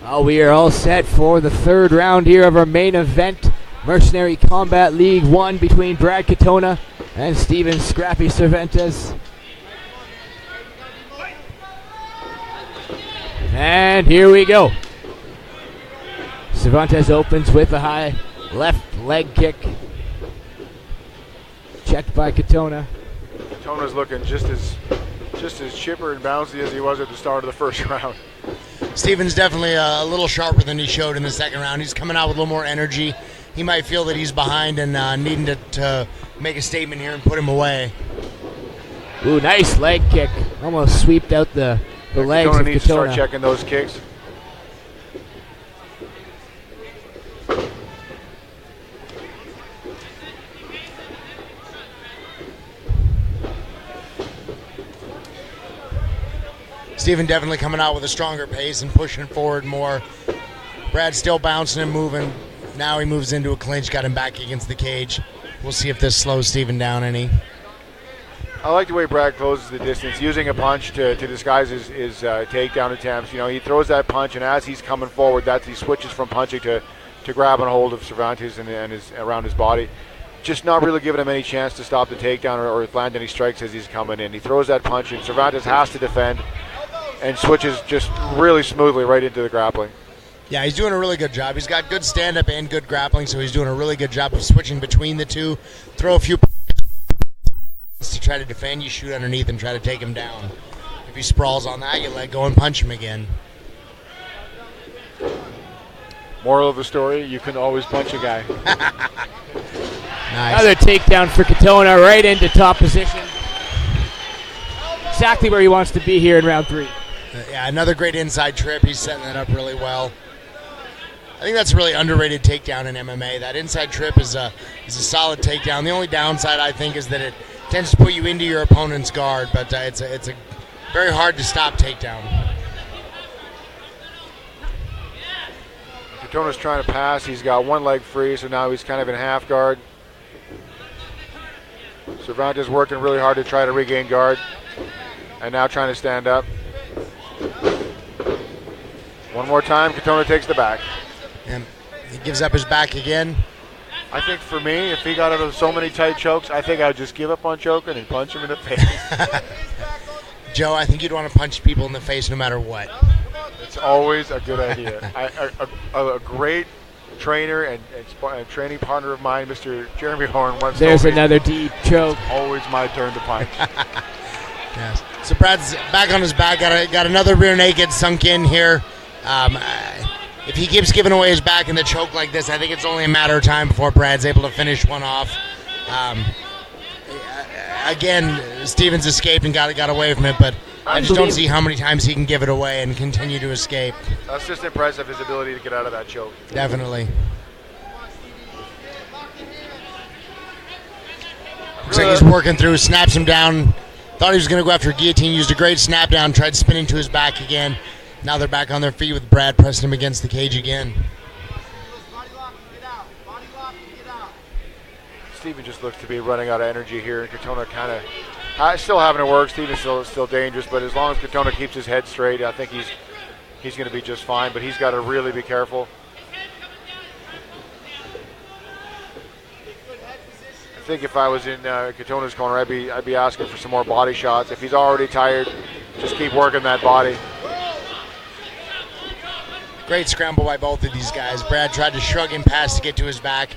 Oh, we are all set for the third round here of our main event. Mercenary Combat League 1 between Brad Katonah and Stephan Scrappy Cervantes. And here we go. Cervantes opens with a high left leg kick. Checked by Katonah. Katonah's looking just as chipper and bouncy as he was at the start of the first round. Stephan's definitely a little sharper than he showed in the second round. He's coming out with a little more energy. He might feel that he's behind and needing to make a statement here and put him away. Ooh, nice leg kick. Almost sweeped out the legs Katonah of needs to start Katonah. checking those kicks. Stephan definitely coming out with a stronger pace and pushing forward more. Brad's still bouncing and moving. Now he moves into a clinch, got him back against the cage. We'll see if this slows Stephan down any. I like the way Brad closes the distance, using a punch to disguise his takedown attempts. You know, he throws that punch, and as he's coming forward, he switches from punching to grabbing a hold of Cervantes and around his body. Just not really giving him any chance to stop the takedown or land any strikes as he's coming in. He throws that punch, and Cervantes has to defend and switches just really smoothly right into the grappling. Yeah, he's doing a really good job. He's got good stand-up and good grappling, so he's doing a really good job of switching between the two. Throw a few to try to defend, you shoot underneath and try to take him down. If he sprawls on that, you let go and punch him again. Moral of the story, you can always punch a guy. Nice. Another takedown for Katonah right into top position. Exactly where he wants to be here in round 3. Yeah, another great inside trip. He's setting that up really well. I think that's a really underrated takedown in MMA. That inside trip is a solid takedown. The only downside, I think, is that it tends to put you into your opponent's guard, but it's a very hard to stop takedown. Katonah's trying to pass. He's got one leg free, so now he's kind of in half guard. Cervantes working really hard to try to regain guard, and now trying to stand up. One more time, Katonah takes the back. And he gives up his back again. I think for me, if he got out of so many tight chokes, I think I would just give up on choking and punch him in the face. Joe, I think you'd want to punch people in the face no matter what. It's always a good idea. A great trainer and training partner of mine, Mr. Jeremy Horn, once There's told me, another deep choke. always my turn to punch. Yes. So Brad's back on his back. Got another rear naked sunk in here. If he keeps giving away his back in the choke like this, I think it's only a matter of time before Brad's able to finish one off. Again, Stephan's escaped and got away from it, but I just don't see how many times he can give it away and continue to escape. That's just impressive, his ability to get out of that choke. Definitely. Looks like he's working through, snaps him down Thought he was going to go after a guillotine, used a great snap down, tried spinning to his back again. Now they're back on their feet with Brad pressing him against the cage again. Stephan just looks to be running out of energy here, and Katonah kind of still having to work. Stephan's still dangerous, but as long as Katonah keeps his head straight, I think he's going to be just fine, but he's got to really be careful. I think if I was in Katonah's corner, I'd be asking for some more body shots. If he's already tired, just keep working that body. Great scramble by both of these guys. Brad tried to shrug him past to get to his back,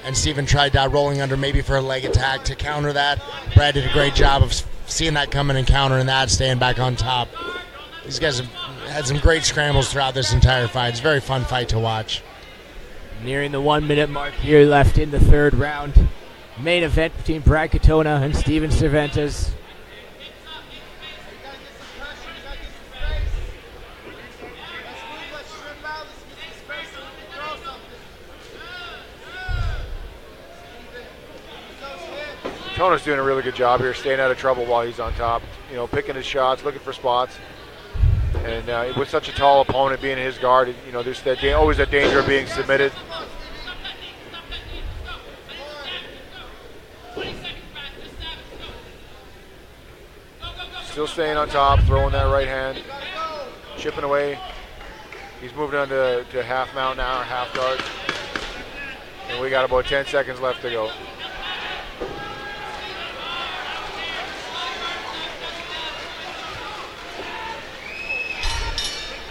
and Stephan tried rolling under maybe for a leg attack to counter that. Brad did a great job of seeing that coming and countering that, staying back on top. These guys have had some great scrambles throughout this entire fight. It's a very fun fight to watch. Nearing the 1 minute mark here left in the third round. Main event between Brad Katonah and Stephan Cervantes. Katonah's doing a really good job here, staying out of trouble while he's on top. You know, picking his shots, looking for spots. And with such a tall opponent being in his guard, you know, there's always that danger of being submitted. Still staying on top, throwing that right hand, chipping away. He's moving on to half mount now, or half guard. And we got about 10 seconds left to go.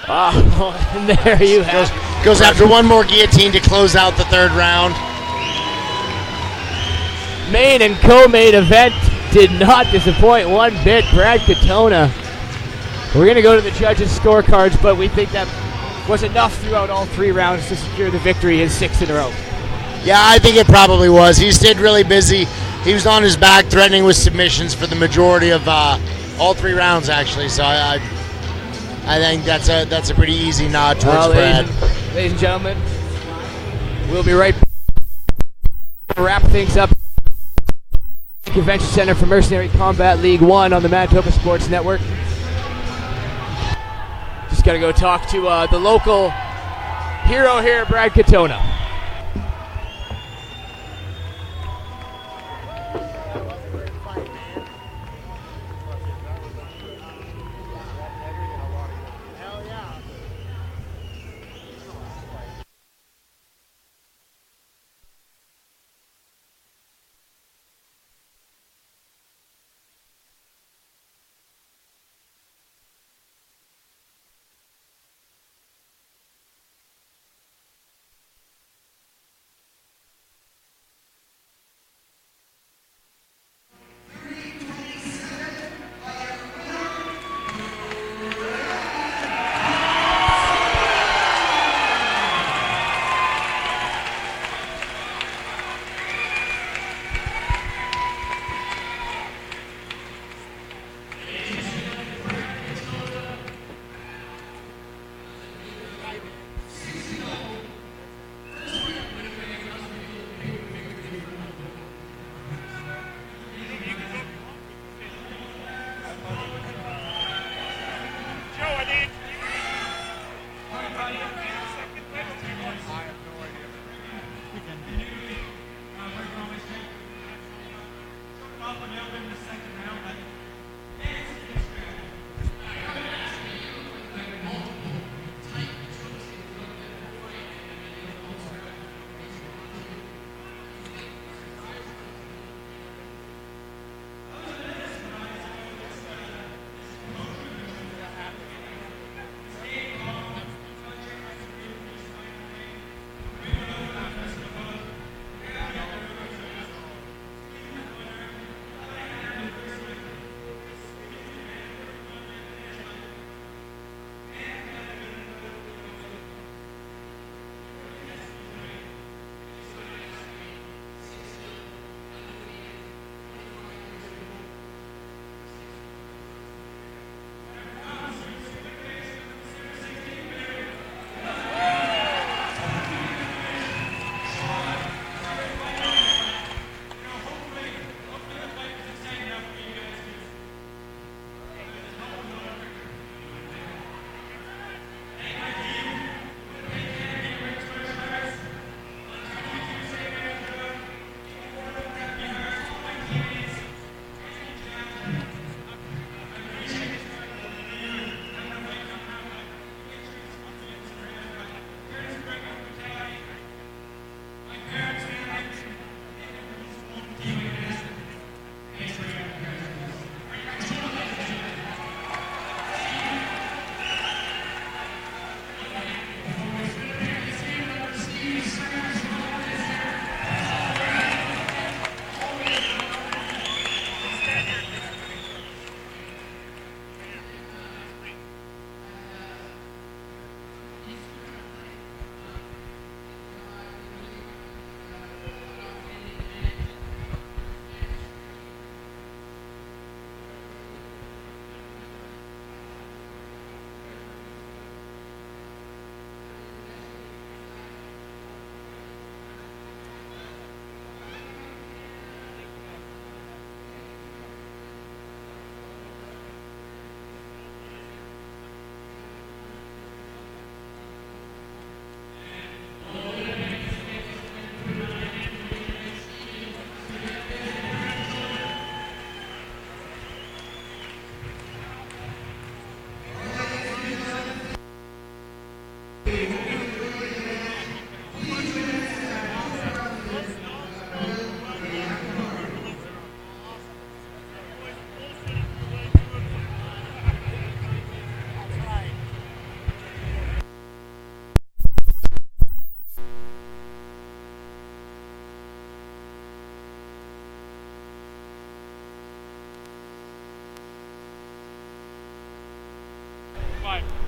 Oh, and there you have it. Goes after one more guillotine to close out the third round. Main and co-main event did not disappoint one bit. Brad Katonah. We're going to go to the judges' scorecards, but we think that was enough throughout all 3 rounds to secure the victory, his 6th in a row. Yeah, I think it probably was. He stayed really busy. He was on his back threatening with submissions for the majority of all 3 rounds, actually. So I think that's a pretty easy nod towards Brad. Ladies and gentlemen, we'll be right back to wrap things up. Convention Centre for Mercenary Combat League 1 on the Manitoba Sports Network. Just got to go talk to the local hero here, Brad Katonah.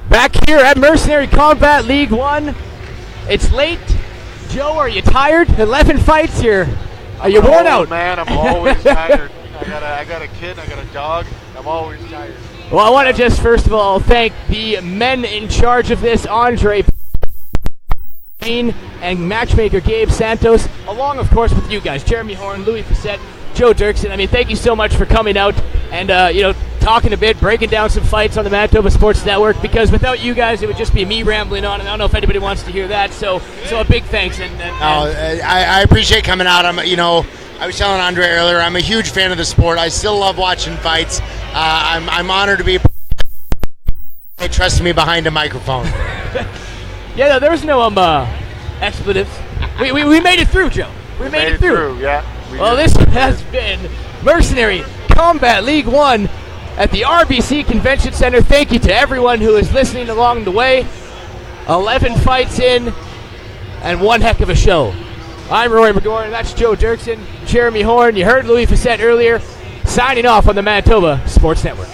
Back here at Mercenary Combat League 1. It's late. Joe, are you tired? 11 fights here. Are you worn out? Man, I'm always tired. I got a kid, I got a dog. I'm always tired. Well, I want to just first of all thank the men in charge of this, Andre and matchmaker Gabe Santos, along of course with you guys, Jeremy Horn, Louis Facette, Joe Dirksen. I mean, thank you so much for coming out and talking a bit, breaking down some fights on the Manitoba Sports Network, because without you guys it would just be me rambling on, and I don't know if anybody wants to hear that, so a big thanks. I appreciate coming out. I was telling Andre earlier, I'm a huge fan of the sport. I still love watching fights. I'm honored to be they trusted me behind a microphone. Yeah, no, there was no expletives. We made it through, Joe. We made it through. Yeah. Well, this has been Mercenary Combat League 1 at the RBC Convention Centre. Thank you to everyone who is listening along the way. 11 fights in, and one heck of a show. I'm Roy McGorn, that's Joe Dirksen, Jeremy Horn. You heard Louis Facette earlier, signing off on the Manitoba Sports Network.